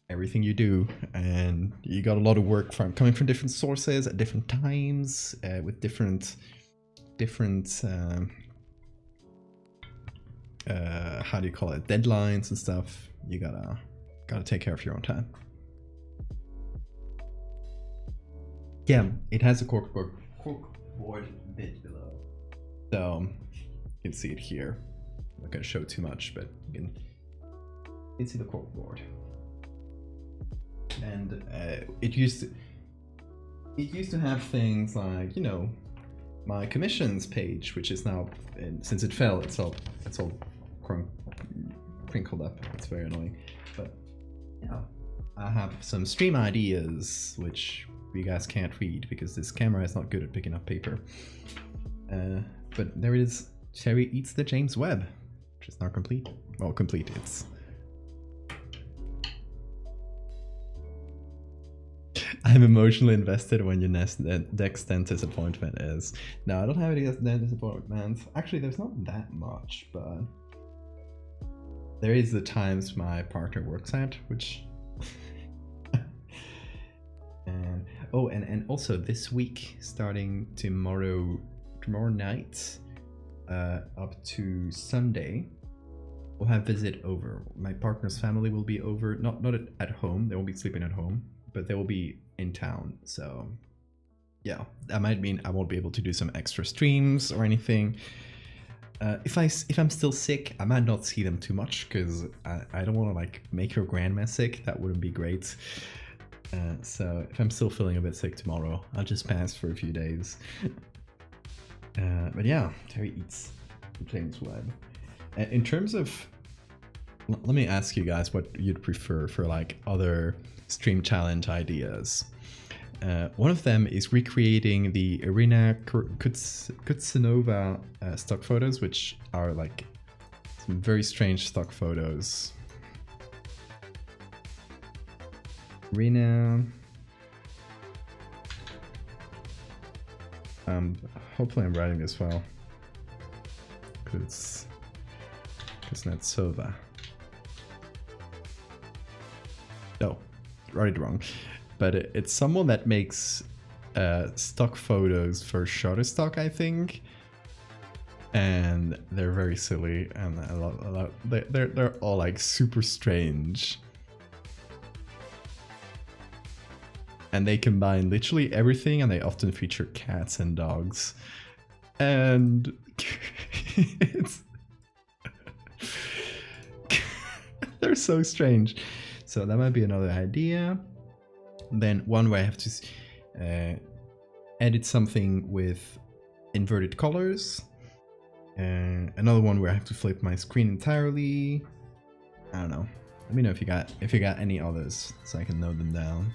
everything you do, and you got a lot of work coming from different sources at different times, with different how do you call it, deadlines and stuff, you gotta take care of your own time. Yeah, it has a corkboard bit below, so you can see it here. I'm not gonna show too much, but you can see the corkboard. And it used to have things like, you know, my commissions page, which is now, since it fell, it's all crinkled up. It's very annoying. But yeah, I have some stream ideas which you guys can't read because this camera is not good at picking up paper. But there it is. Cherry eats the James Webb, which is not complete. Well, complete. It's. I'm emotionally invested when your next dentist appointment is. No, I don't have any dentist appointments. Actually, there's not that much, but there is the times my partner works at, which. And oh, and also this week, starting tomorrow night, up to Sunday, we'll have visit over. My partner's family will be over, not at home. They won't be sleeping at home, but they will be in town. So yeah, that might mean I won't be able to do some extra streams or anything. If I'm still sick, I might not see them too much because I don't want to like make your grandma sick. That wouldn't be great. So if I'm still feeling a bit sick tomorrow, I'll just pass for a few days. But yeah, Terry eats the James Webb. In terms of, let me ask you guys what you'd prefer for like other stream challenge ideas. One of them is recreating the Irina Kutsinova stock photos, which are like some very strange stock photos. Irina. Hopefully I'm writing this well. Kuznetsova. No, write it wrong. But it's someone that makes stock photos for Shutterstock, I think. And they're very silly, and I love they're all like super strange. And they combine literally everything, and they often feature cats and dogs. And it's they're so strange. So that might be another idea. Then one where I have to edit something with inverted colors. Another one where I have to flip my screen entirely. I don't know. Let me know if you got any others so I can note them down.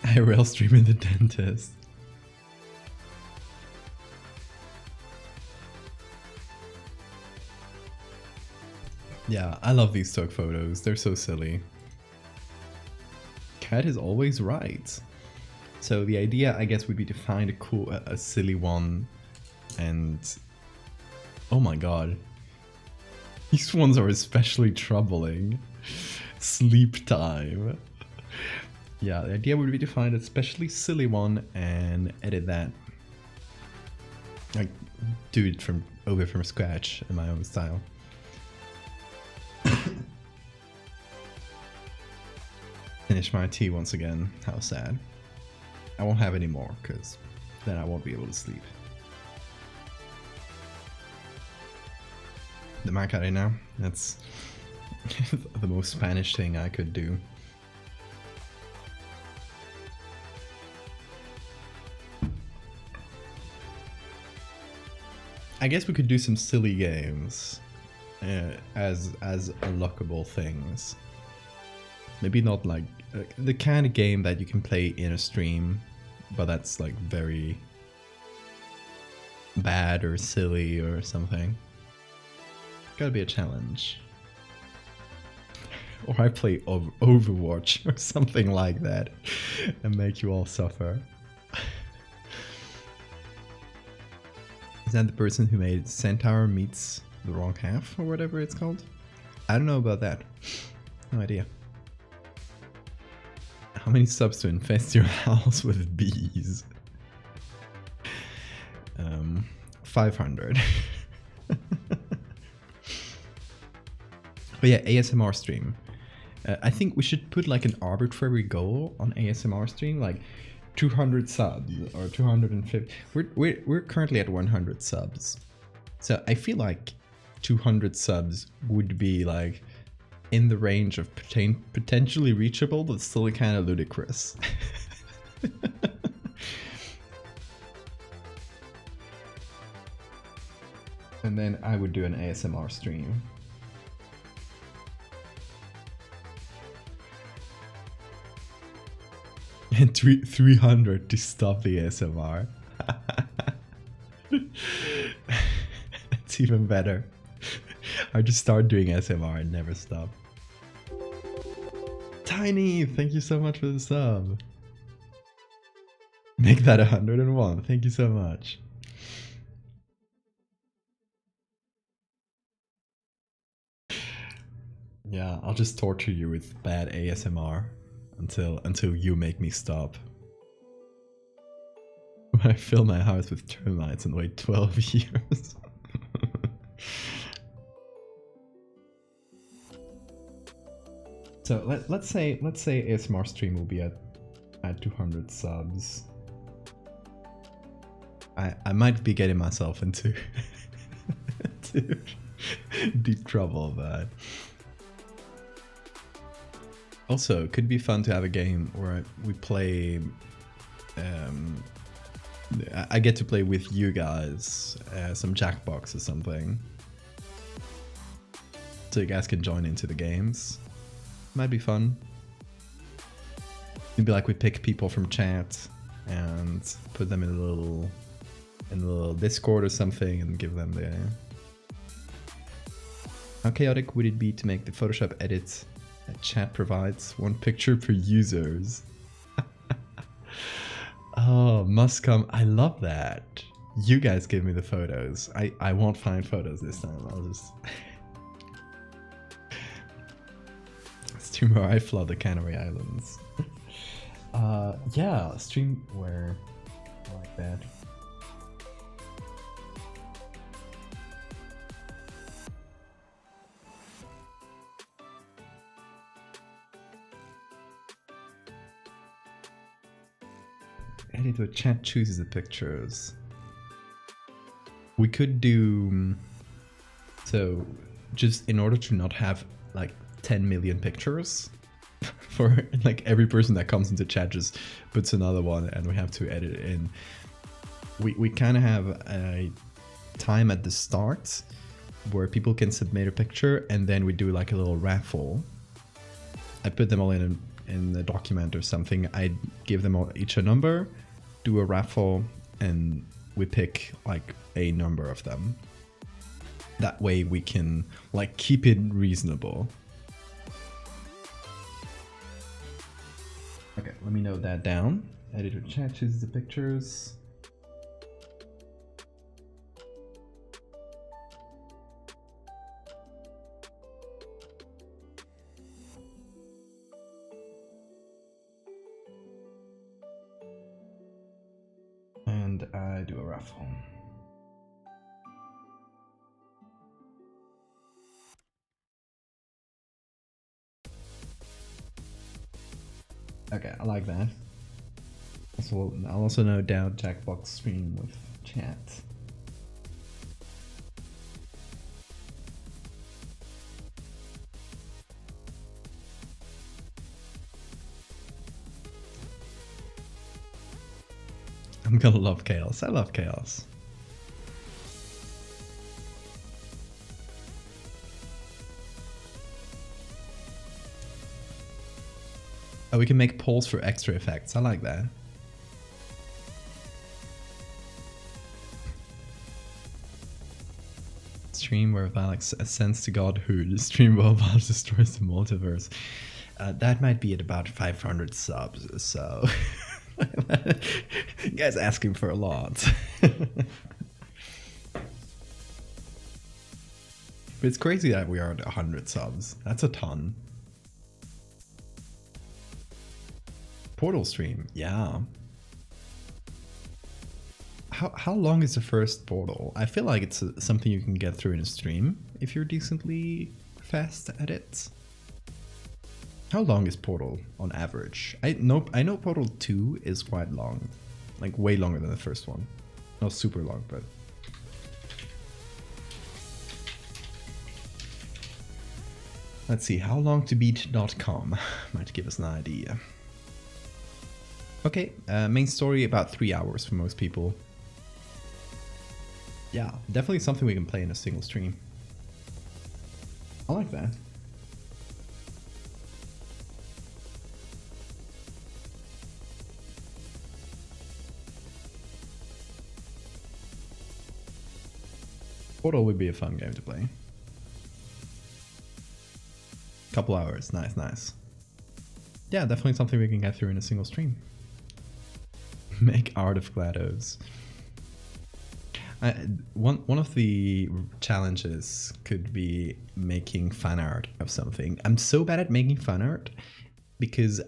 I rail stream in the dentist. Yeah, I love these stock photos. They're so silly. Cat is always right. So the idea, I guess, would be to find a silly one, and oh my god, these ones are especially troubling. Sleep time. Yeah, the idea would be to find a especially silly one and edit that. Like, do it from over from scratch in my own style. Finish my tea once again. How sad. I won't have any more because then I won't be able to sleep. The marcare now. That's the most Spanish thing I could do. I guess we could do some silly games as unlockable things. Maybe not like the kind of game that you can play in a stream, but that's like very bad or silly or something. Gotta be a challenge. Or I play Overwatch or something like that and make you all suffer. Is that the person who made Centaur Meets the Wrong Half or whatever it's called? I don't know about that. No idea. How many subs to infest your house with bees? 500. But yeah, ASMR stream. I think we should put like an arbitrary goal on ASMR stream, like 200 subs or 250. We're currently at 100 subs, so I feel like 200 subs would be like in the range of potentially reachable, but still kind of ludicrous. And then I would do an ASMR stream. And 300 to stop the ASMR. It's even better. I just start doing ASMR and never stop. Tiny, thank you so much for the sub. Make that 101. Thank you so much. Yeah, I'll just torture you with bad ASMR until you make me stop. I fill my house with termites and wait 12 years. So let's say ASMR stream will be at 200 subs. I might be getting myself into deep trouble, but also it could be fun to have a game where we play. I get to play with you guys some Jackbox or something, so you guys can join into the games. Might be fun. It'd be like we pick people from chat and put them in a little Discord or something and give them the. How chaotic would it be to make the Photoshop edit that chat provides one picture per users? Oh, must come. I love that. You guys give me the photos. I won't find photos this time. I'll just. It's tomorrow I flood the Canary Islands. Yeah, stream where I like that. Edit where chat chooses the pictures. We could do so just in order to not have like 10 million pictures for like every person that comes into chat just puts another one and we have to edit it in. We kind of have a time at the start where people can submit a picture and then we do like a little raffle. I put them all in the document or something. I give them all each a number, do a raffle, and we pick like a number of them. That way we can like keep it reasonable. Okay, let me note that down. Editor chat chooses the pictures. And I do a raffle. Okay, I like that. So I'll also note down Jackbox stream with chat. I'm gonna love chaos. I love chaos. Oh, we can make polls for extra effects. I like that. Stream where Valak ascends to godhood. Stream where Valak destroys the multiverse. That might be at about 500 subs, so... You guys asking for a lot. But it's crazy that we are at 100 subs. That's a ton. Portal stream, yeah. How long is the first Portal? I feel like it's something you can get through in a stream if you're decently fast at it. How long is Portal on average? I know Portal 2 is quite long. Like way longer than the first one. Not super long, but... Let's see, howlongtobeat.com might give us an idea. Okay, main story about 3 hours for most people. Yeah, definitely something we can play in a single stream. I like that. Portal would be a fun game to play. Couple hours, nice, nice. Yeah, definitely something we can get through in a single stream. Make art of GLaDOS. One of the challenges could be making fan art of something. I'm so bad at making fan art because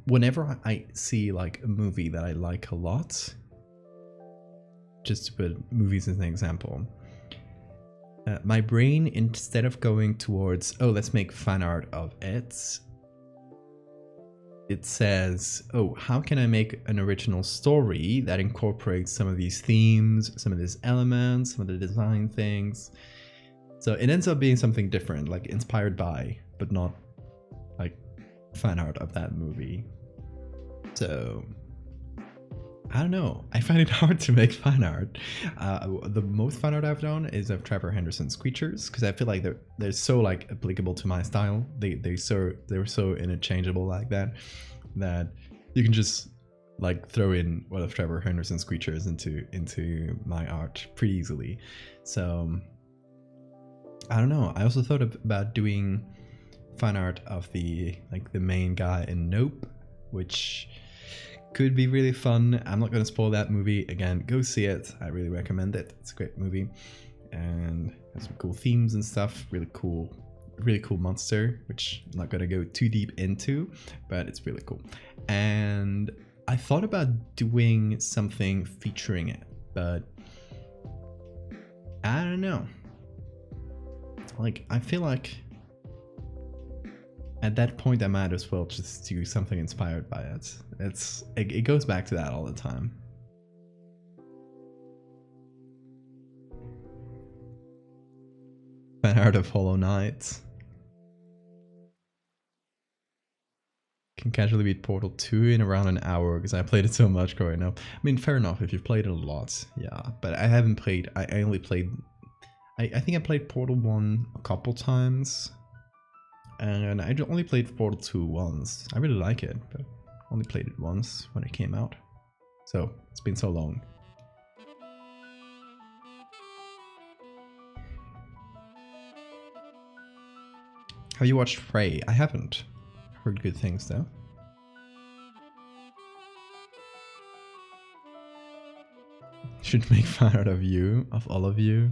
whenever I see like a movie that I like a lot, just to put movies as an example, my brain, instead of going towards, oh, let's make fan art of it, it says, oh, how can I make an original story that incorporates some of these themes, some of these elements, some of the design things. So it ends up being something different, like inspired by, but not like fan art of that movie. So I don't know. I find it hard to make fan art. The most fan art I've done is of Trevor Henderson's creatures, because I feel like they're so like applicable to my style. They're so interchangeable like that you can just like throw in one of Trevor Henderson's creatures into my art pretty easily. So I don't know. I also thought about doing fan art of the main guy in Nope, which could be really fun. I'm not going to spoil that movie. Again, go see it. I really recommend it. It's a great movie and has some cool themes and stuff. Really cool monster, which I'm not going to go too deep into, but it's really cool. And I thought about doing something featuring it, but I don't know. Like, I feel like at that point I might as well just do something inspired by it. It goes back to that all the time. Fan art of Hollow Knight. Can casually beat Portal 2 in around an hour because I played it so much growing up. I mean, fair enough if you've played it a lot, yeah. But I haven't played, I only played, I think I played Portal 1 a couple times. And I only played Portal 2 once. I really like it, but only played it once when it came out. So, it's been so long. Have you watched Prey? I haven't. Heard good things though. Should make fan art of you, of all of you.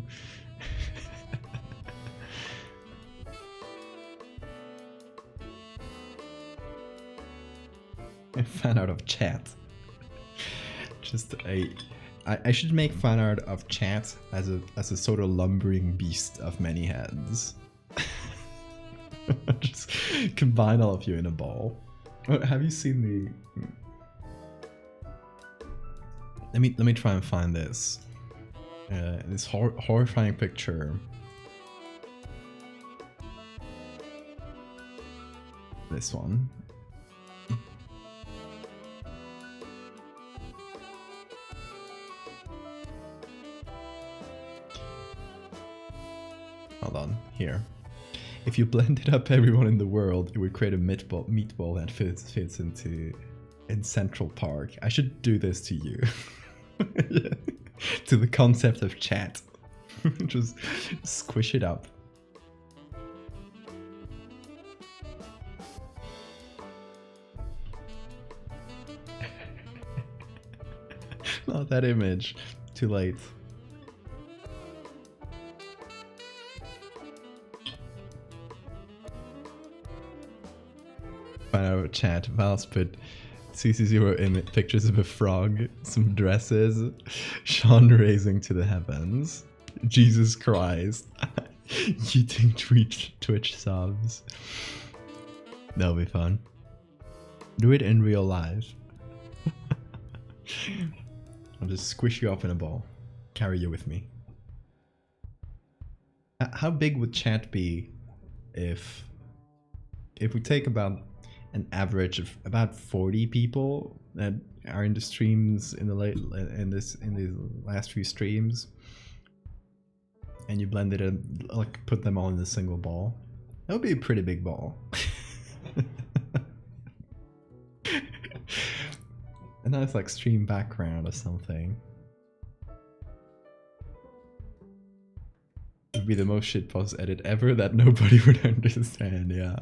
Fan art of chat. Just I should make fan art of chat as a sort of lumbering beast of many heads. Just combine all of you in a ball. Have you seen the? Let me try and find this. This horrifying picture. This one. Hold on, here. If you blended up everyone in the world, it would create a meatball that fits in Central Park. I should do this to you. To the concept of chat. Just squish it up. Not that image. Too late. Find out chat. Val's put CC0 in pictures of a frog, some dresses, Sean raising to the heavens, Jesus Christ, eating Twitch subs. That'll be fun. Do it in real life. I'll just squish you up in a ball. Carry you with me. How big would chat be if we take about an average of about 40 people that are in the streams in the last few streams, and you blend it and like put them all in a single ball? That would be a pretty big ball. A nice like stream background or something. It would be the most shitpost edit ever that nobody would understand, yeah.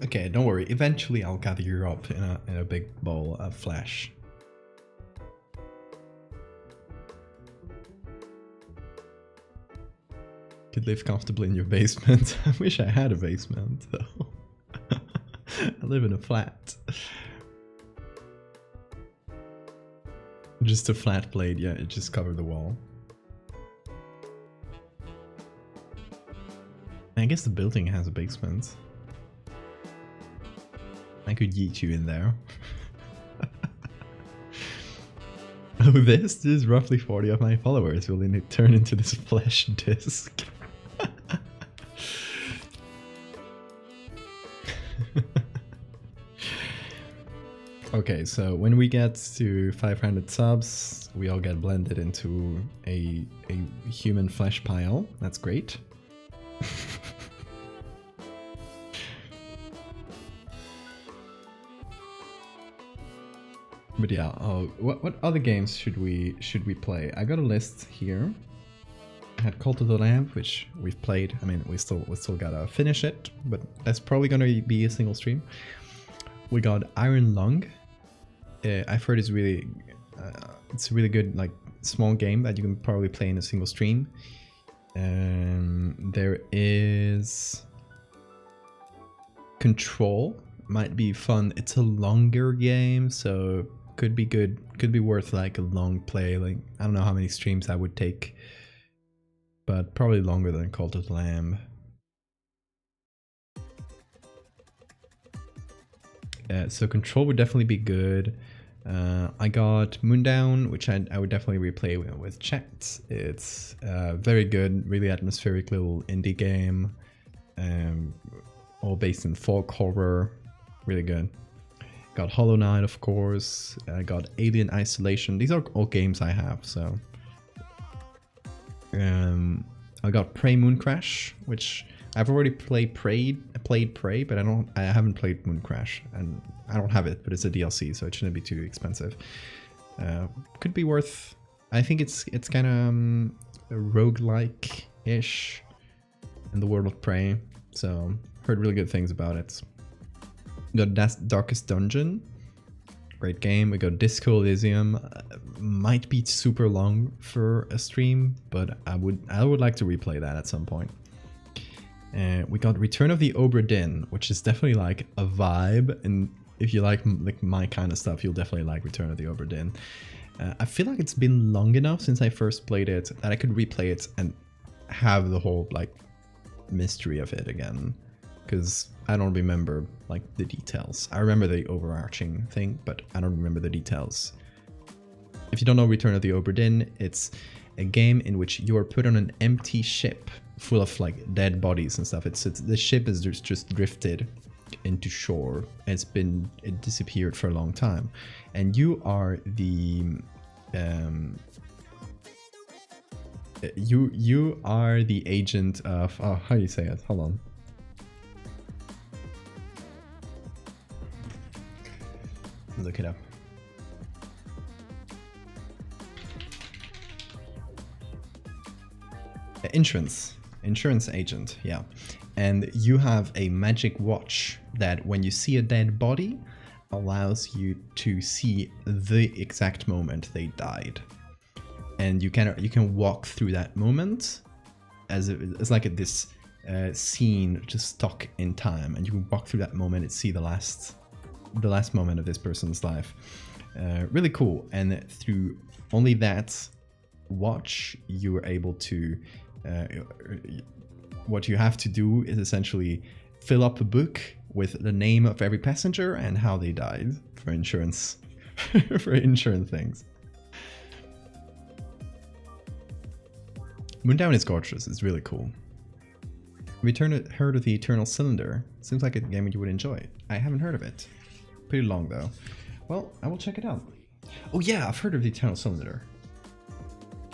Okay, don't worry. Eventually I'll gather you up in a big bowl of flesh. Could live comfortably in your basement. I wish I had a basement though. I live in a flat. Just a flat plate, yeah, it just covered the wall. I guess the building has a basement. I could yeet you in there. Oh, this is roughly 40 of my followers will turn into this flesh disc. Okay, so when we get to 500 subs, we all get blended into a human flesh pile. That's great. But yeah, what other games should we play? I got a list here. I had Cult of the Lamb, which we've played. I mean, we still gotta finish it, but that's probably gonna be a single stream. We got Iron Lung. I've heard it's a really good like small game that you can probably play in a single stream. There is Control. Might be fun. It's a longer game, so could be good. Could be worth like a long play. Like I don't know how many streams that would take, but probably longer than Cult of the Lamb. So Control would definitely be good. I got Moondown, which I would definitely replay with chat. It's very good, really atmospheric little indie game, all based in folk horror. Really good. Got Hollow Knight, of course. I got Alien Isolation. These are all games I have, so. I got Prey Mooncrash, which I've already played Prey, but I haven't played Mooncrash, and I don't have it, but it's a DLC, so it shouldn't be too expensive. Could be worth. I think it's kind of roguelike-ish in the world of Prey, so heard really good things about it. We got Darkest Dungeon, great game. We got Disco Elysium, might be super long for a stream, but I would like to replay that at some point. We got Return of the Obra Dinn, which is definitely like a vibe, and if you like my kind of stuff, you'll definitely like Return of the Obra Dinn. I feel like it's been long enough since I first played it that I could replay it and have the whole like mystery of it again, because I don't remember like the details. I remember the overarching thing, but I don't remember the details. If you don't know Return of the Obra Dinn, it's a game in which you are put on an empty ship full of like dead bodies and stuff. The ship is just drifted into shore. It disappeared for a long time, and you are the you are the agent of how do you say it? Hold on. Look it up. Insurance agent, yeah. And you have a magic watch that when you see a dead body allows you to see the exact moment they died. And you can walk through that moment as it's like this scene just stuck in time, and you can walk through that moment and see the last moment of this person's life. Really cool. And through only that watch, you were able to what you have to do is essentially fill up a book with the name of every passenger and how they died for insurance for insurance things. Moondown is gorgeous. It's really cool. Heard of the Eternal Cylinder? Seems like a game you would enjoy. I haven't heard of it. Pretty long though. Well, I will check it out. Oh yeah, I've heard of the Eternal Cylinder.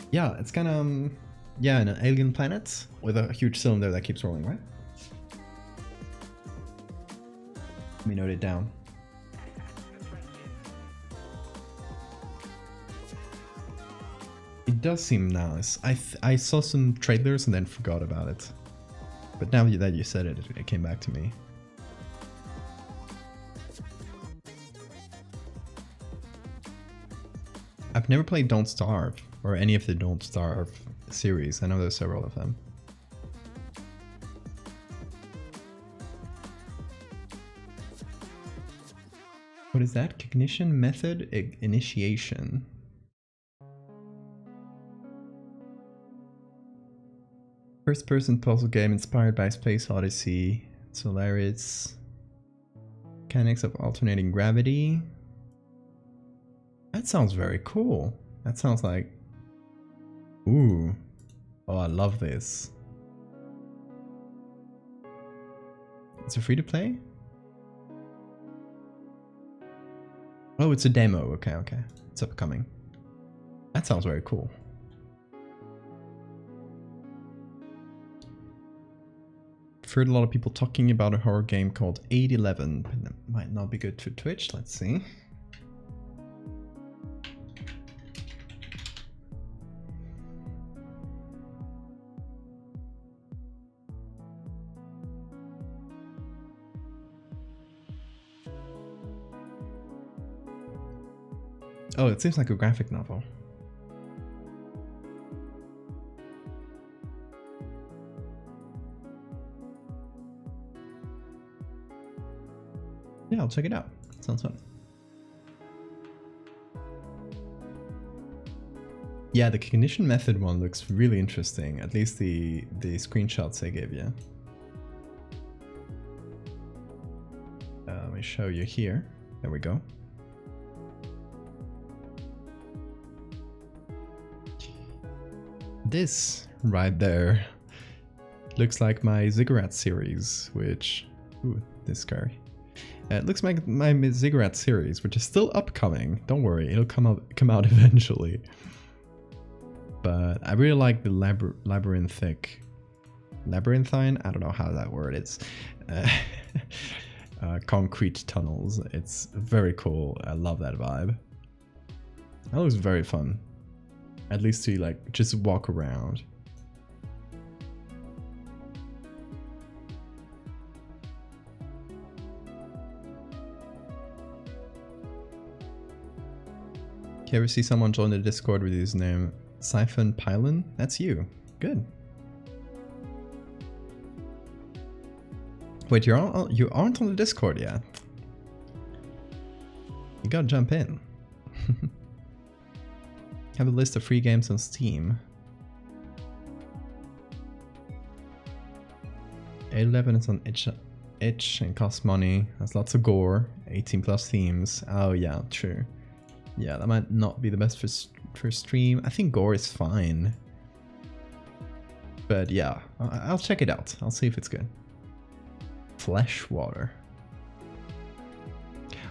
Yeah, it's kind of yeah, an alien planet with a huge cylinder that keeps rolling, right? Let me note it down. It does seem nice. I saw some trailers and then forgot about it. But now that you said it, it came back to me. I've never played Don't Starve or any of the Don't Starve series. I know there's several of them. What is that? Cognition method initiation. First person puzzle game inspired by Space Odyssey. Solaris. Mechanics of alternating gravity. That sounds very cool. That sounds like... Ooh. Oh, I love this. Is it free to play? Oh, it's a demo. Okay, okay. It's upcoming. That sounds very cool. I've heard a lot of people talking about a horror game called 811, but that might not be good for Twitch. Let's see. Oh, it seems like a graphic novel. Yeah, I'll check it out. Sounds fun. Yeah, the cognition method one looks really interesting. At least the screenshots I gave you. Let me show you here. There we go. This right there looks like my Ziggurat series, which... Ooh, this is scary. It looks like my Ziggurat series, which is still upcoming. Don't worry, it'll come out eventually. But I really like the labyrinthine, I don't know how that word is. Concrete tunnels. It's very cool. I love that vibe. That looks very fun. At least to like just walk around. You ever see someone join the Discord with his name Siphon Pylon? That's you. Good. Wait, you aren't on the Discord yet? gotta jump in. Have a list of free games on Steam. 811 is on itch and costs money. Has lots of gore. 18 plus themes. Oh yeah, true. Yeah, that might not be the best for stream. I think gore is fine. But yeah, I'll check it out. I'll see if it's good. Fleshwater.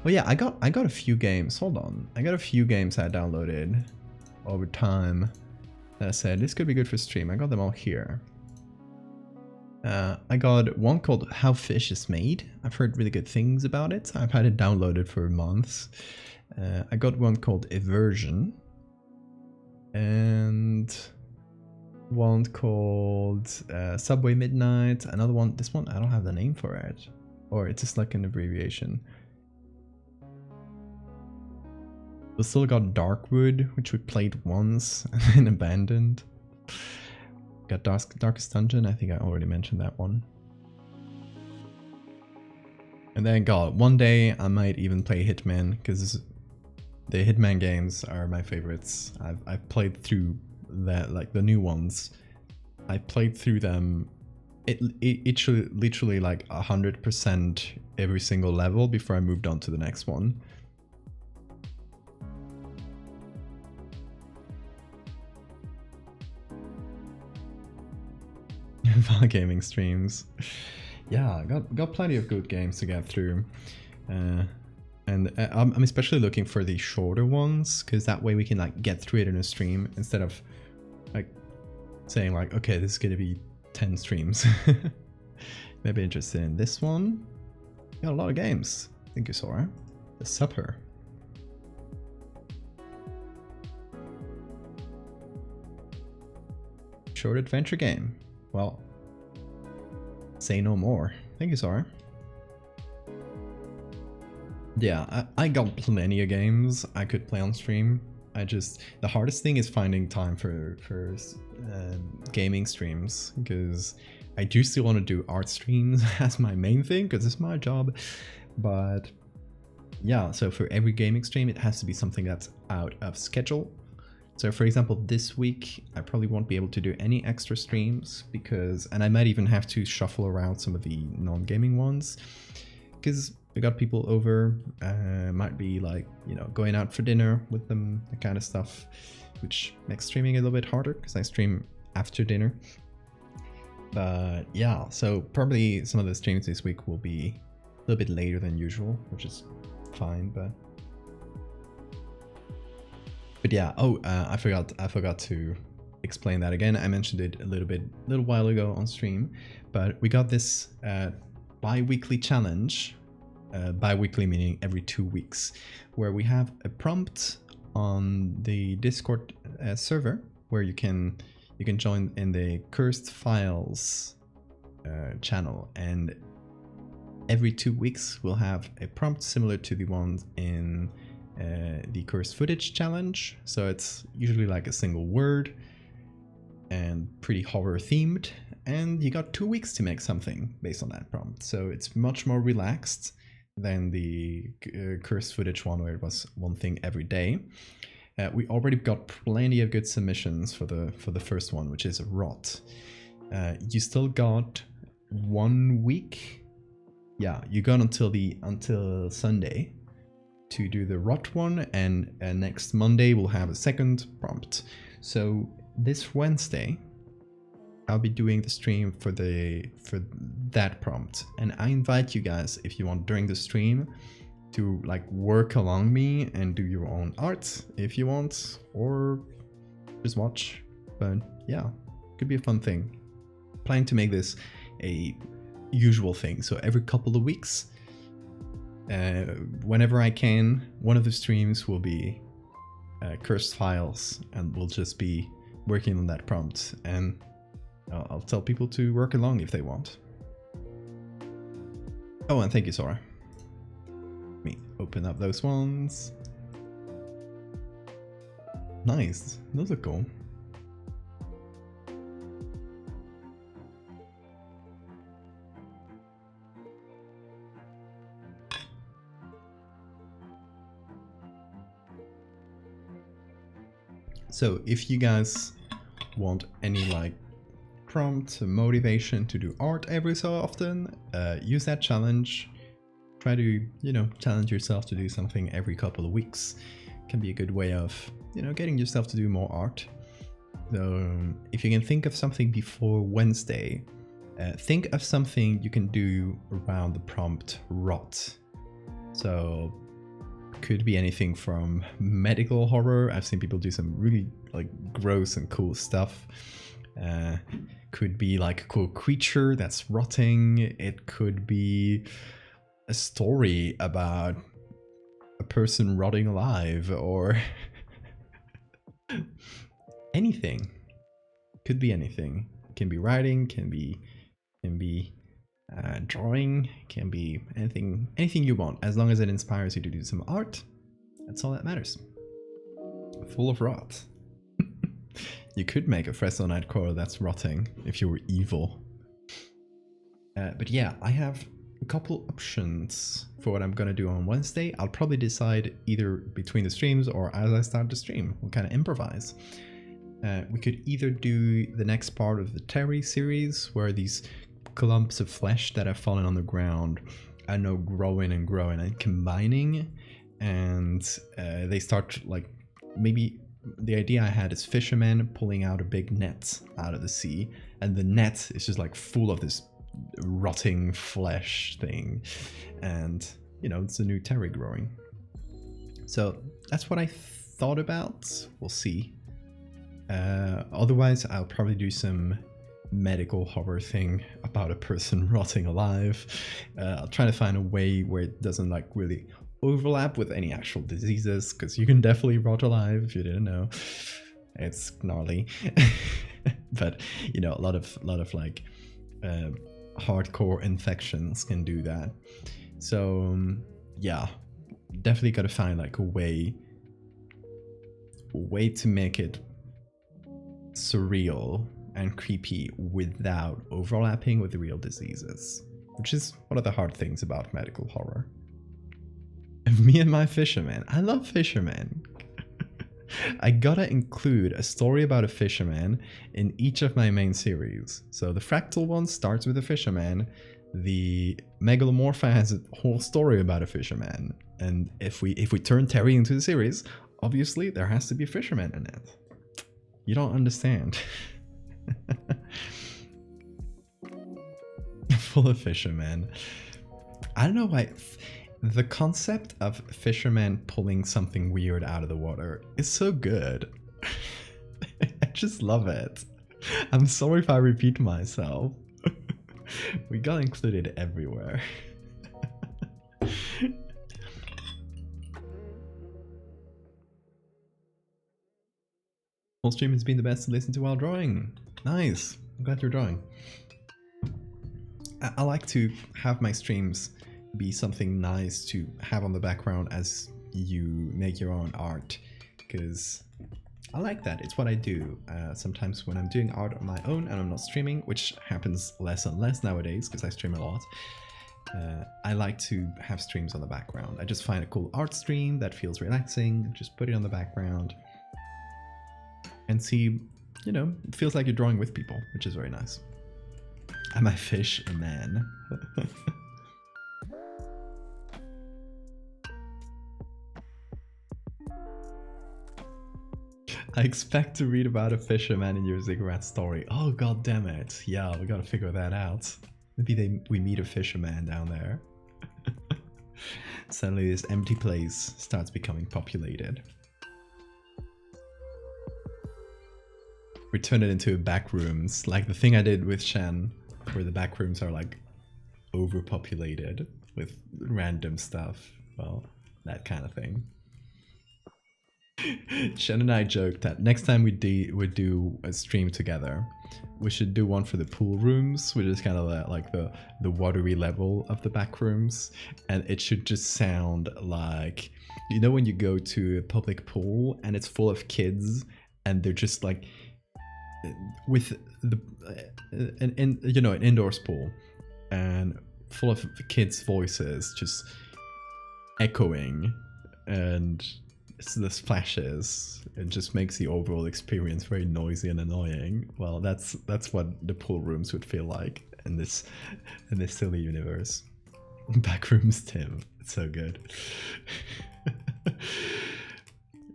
Oh yeah, I got a few games. Hold on. I got a few games I downloaded over time that I said this could be good for stream. I got them all here. I got one called How Fish is Made. I've heard really good things about it. I've had it downloaded for months. I got one called Eversion. And one called Subway Midnight. Another one, this one, I don't have the name for it. Or it's just like an abbreviation. We still got Darkwood, which we played once and then abandoned. Got Darkest Dungeon, I think I already mentioned that one. And then God, one day I might even play Hitman, because the Hitman games are my favorites. I've played through that, like the new ones. I played through them, it literally like 100% every single level before I moved on to the next one. Gaming streams. Yeah, got plenty of good games to get through. And I'm especially looking for the shorter ones, because that way we can like get through it in a stream instead of like saying like, okay, this is gonna be 10 streams. Maybe interested in this one. Got a lot of games. Thank you, Sora. The Supper. Short adventure game. Well, say no more. Thank you, Sora. Yeah, I got plenty of games I could play on stream. The hardest thing is finding time for gaming streams, because I do still want to do art streams as my main thing, because it's my job. But yeah, so for every gaming stream, it has to be something that's out of schedule. So for example, this week, I probably won't be able to do any extra streams and I might even have to shuffle around some of the non-gaming ones, because we got people over, might be like, you know, going out for dinner with them, that kind of stuff, which makes streaming a little bit harder because I stream after dinner. But yeah, so probably some of the streams this week will be a little bit later than usual, which is fine, but yeah. Oh, I forgot to explain that again. I mentioned it a little while ago on stream, but we got this bi-weekly challenge. Bi-weekly meaning every 2 weeks, where we have a prompt on the Discord server where you can join in the Cursed Files channel, and every 2 weeks we'll have a prompt similar to the one in the Cursed Footage challenge. So it's usually like a single word and pretty horror themed, and you got 2 weeks to make something based on that prompt. So it's much more relaxed than the Cursed Footage one, where it was one thing every day. We already got plenty of good submissions for the first one, which is Rot. You still got 1 week. Yeah, you got until Sunday to do the Rot one, and next Monday we'll have a second prompt. So this Wednesday I'll be doing the stream for that prompt, and I invite you guys, if you want, during the stream to like work along me and do your own art if you want, or just watch. But yeah, could be a fun thing. Planning to make this a usual thing, so every couple of weeks, whenever I can, one of the streams will be Cursed Files, and we'll just be working on that prompt, and I'll tell people to work along if they want. Oh, and thank you, Sora. Let me open up those ones. Nice, those are cool. So if you guys want any like prompt motivation to do art every so often, use that challenge. Try to, challenge yourself to do something every couple of weeks. Can be a good way of, getting yourself to do more art. So if you can think of something before Wednesday, think of something you can do around the prompt rot. So could be anything from medical horror. I've seen people do some really like gross and cool stuff. Could be like a cool creature that's rotting. It could be a story about a person rotting alive, or anything. Could be anything. Can be writing, can be drawing, can be anything you want, as long as it inspires you to do some art. That's all that matters. Full of rot. You could make a Fresno Nightcrawler that's rotting if you were evil. But yeah, I have a couple options for what I'm gonna do on Wednesday. I'll probably decide either between the streams or as I start the stream. We'll kind of improvise. We could either do the next part of the Terry series, where these clumps of flesh that have fallen on the ground are now growing and growing and combining, and they start like, maybe the idea I had is fishermen pulling out a big net out of the sea, and the net is just like full of this rotting flesh thing, and it's a new Terry growing. So that's what I thought about. We'll see. Otherwise, I'll probably do some medical horror thing about a person rotting alive. I'll try to find a way where it doesn't like really overlap with any actual diseases, because you can definitely rot alive if you didn't know. It's gnarly. But a lot of like hardcore infections can do that. So yeah, definitely gotta find like a way to make it surreal and creepy without overlapping with the real diseases, which is one of the hard things about medical horror. Me and my fisherman. I love fishermen. I gotta include a story about a fisherman in each of my main series. So the fractal one starts with a fisherman. The Megalomorpha has a whole story about a fisherman. And if we turn Terry into the series, obviously there has to be a fisherman in it. You don't understand. Full of fishermen. I don't know why. The concept of fishermen pulling something weird out of the water is so good. I just love it. I'm sorry if I repeat myself. We got included everywhere. Whole stream has been the best to listen to while drawing. Nice. I'm glad you're drawing. I like to have my streams be something nice to have on the background as you make your own art, because I like that. It's what I do. Sometimes when I'm doing art on my own and I'm not streaming, which happens less and less nowadays because I stream a lot, I like to have streams on the background. I just find a cool art stream that feels relaxing, just put it on the background and see, it feels like you're drawing with people, which is very nice. Am I fish a man? I expect to read about a fisherman in your ziggurat story. Oh, god damn it. Yeah, we gotta figure that out. Maybe we meet a fisherman down there. Suddenly this empty place starts becoming populated. We turn it into back rooms, like the thing I did with Shen, where the back rooms are like overpopulated with random stuff. Well, that kind of thing. Shen and I joked that next time we do a stream together, we should do one for the pool rooms, which is kind of like the watery level of the back rooms, and it should just sound like, when you go to a public pool and it's full of kids and they're just like with an indoors pool and full of kids' voices just echoing, and the splashes, it just makes the overall experience very noisy and annoying. Well, that's what the pool rooms would feel like in this silly universe. Backrooms Tim, it's so good.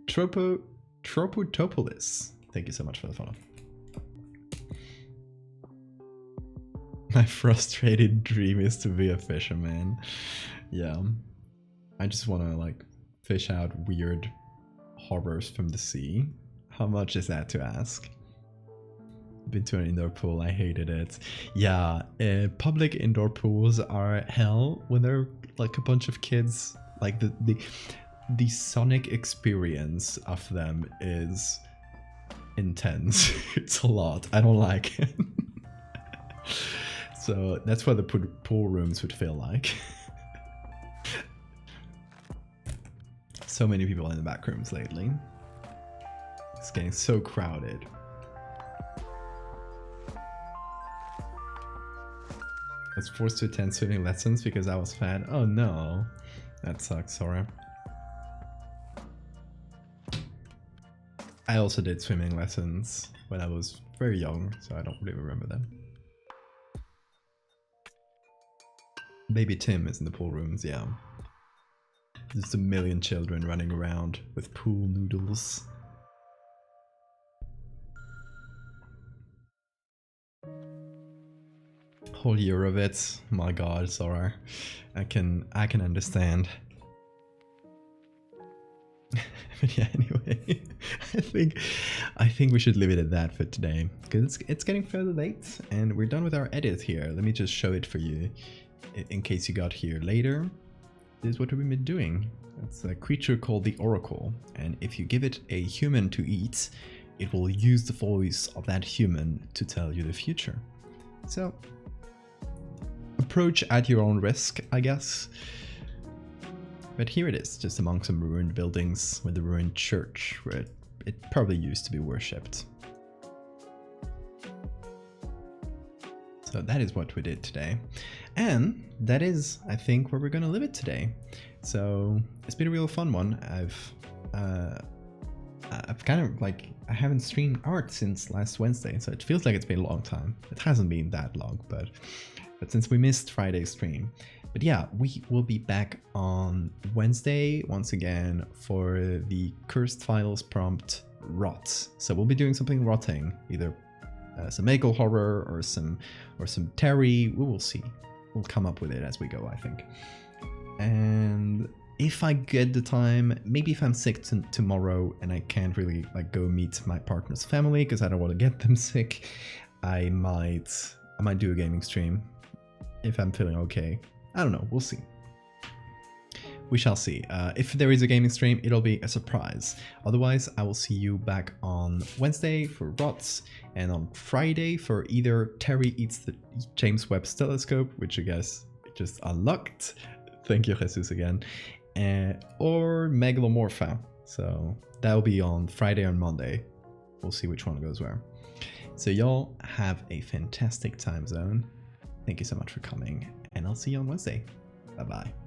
Tropotopolis, thank you so much for the follow. My frustrated dream is to be a fisherman. Yeah, I just want to like fish out weird horrors from the sea. How much is that to ask? Been to an indoor pool, I hated it. Yeah, public indoor pools are hell when they're like a bunch of kids. Like the sonic experience of them is intense. It's a lot. I don't like it. So that's what the pool rooms would feel like. So many people in the back rooms lately. It's getting so crowded. I was forced to attend swimming lessons because I was fat. Oh no, that sucks, sorry. I also did swimming lessons when I was very young, so I don't really remember them. Baby Tim is in the pool rooms, yeah. Just a million children running around with pool noodles. Whole year of it. My god, Sora. I can understand. Yeah, anyway. I think we should leave it at that for today. Because it's getting fairly late and we're done with our edit here. Let me just show it for you in case you got here later. This is what we've been doing. It's a creature called the Oracle, and if you give it a human to eat, it will use the voice of that human to tell you the future. So, approach at your own risk, I guess. But here it is, just among some ruined buildings with a ruined church where it probably used to be worshipped. So that is what we did today. And that is, I think, where we're going to leave it today. So it's been a real fun one. I've kind of like, I haven't streamed art since last Wednesday, so it feels like it's been a long time. It hasn't been that long, but since we missed Friday's stream. But yeah, we will be back on Wednesday once again for the Cursed Files prompt Rot. So we'll be doing something rotting, either some Maple horror or some Terry. We will see. We'll come up with it as we go, I think. And if I get the time, maybe if I'm sick tomorrow and I can't really like go meet my partner's family because I don't want to get them sick, I might do a gaming stream if I'm feeling okay. I don't know. We'll see. We shall see. If there is a gaming stream, it'll be a surprise. Otherwise, I will see you back on Wednesday for Rots, and on Friday for either Terry Eats the James Webb Telescope, which I guess just unlocked. Thank you, Jesus, again. Or Megalomorpha. So that'll be on Friday or Monday. We'll see which one goes where. So y'all have a fantastic time zone. Thank you so much for coming, and I'll see you on Wednesday. Bye-bye.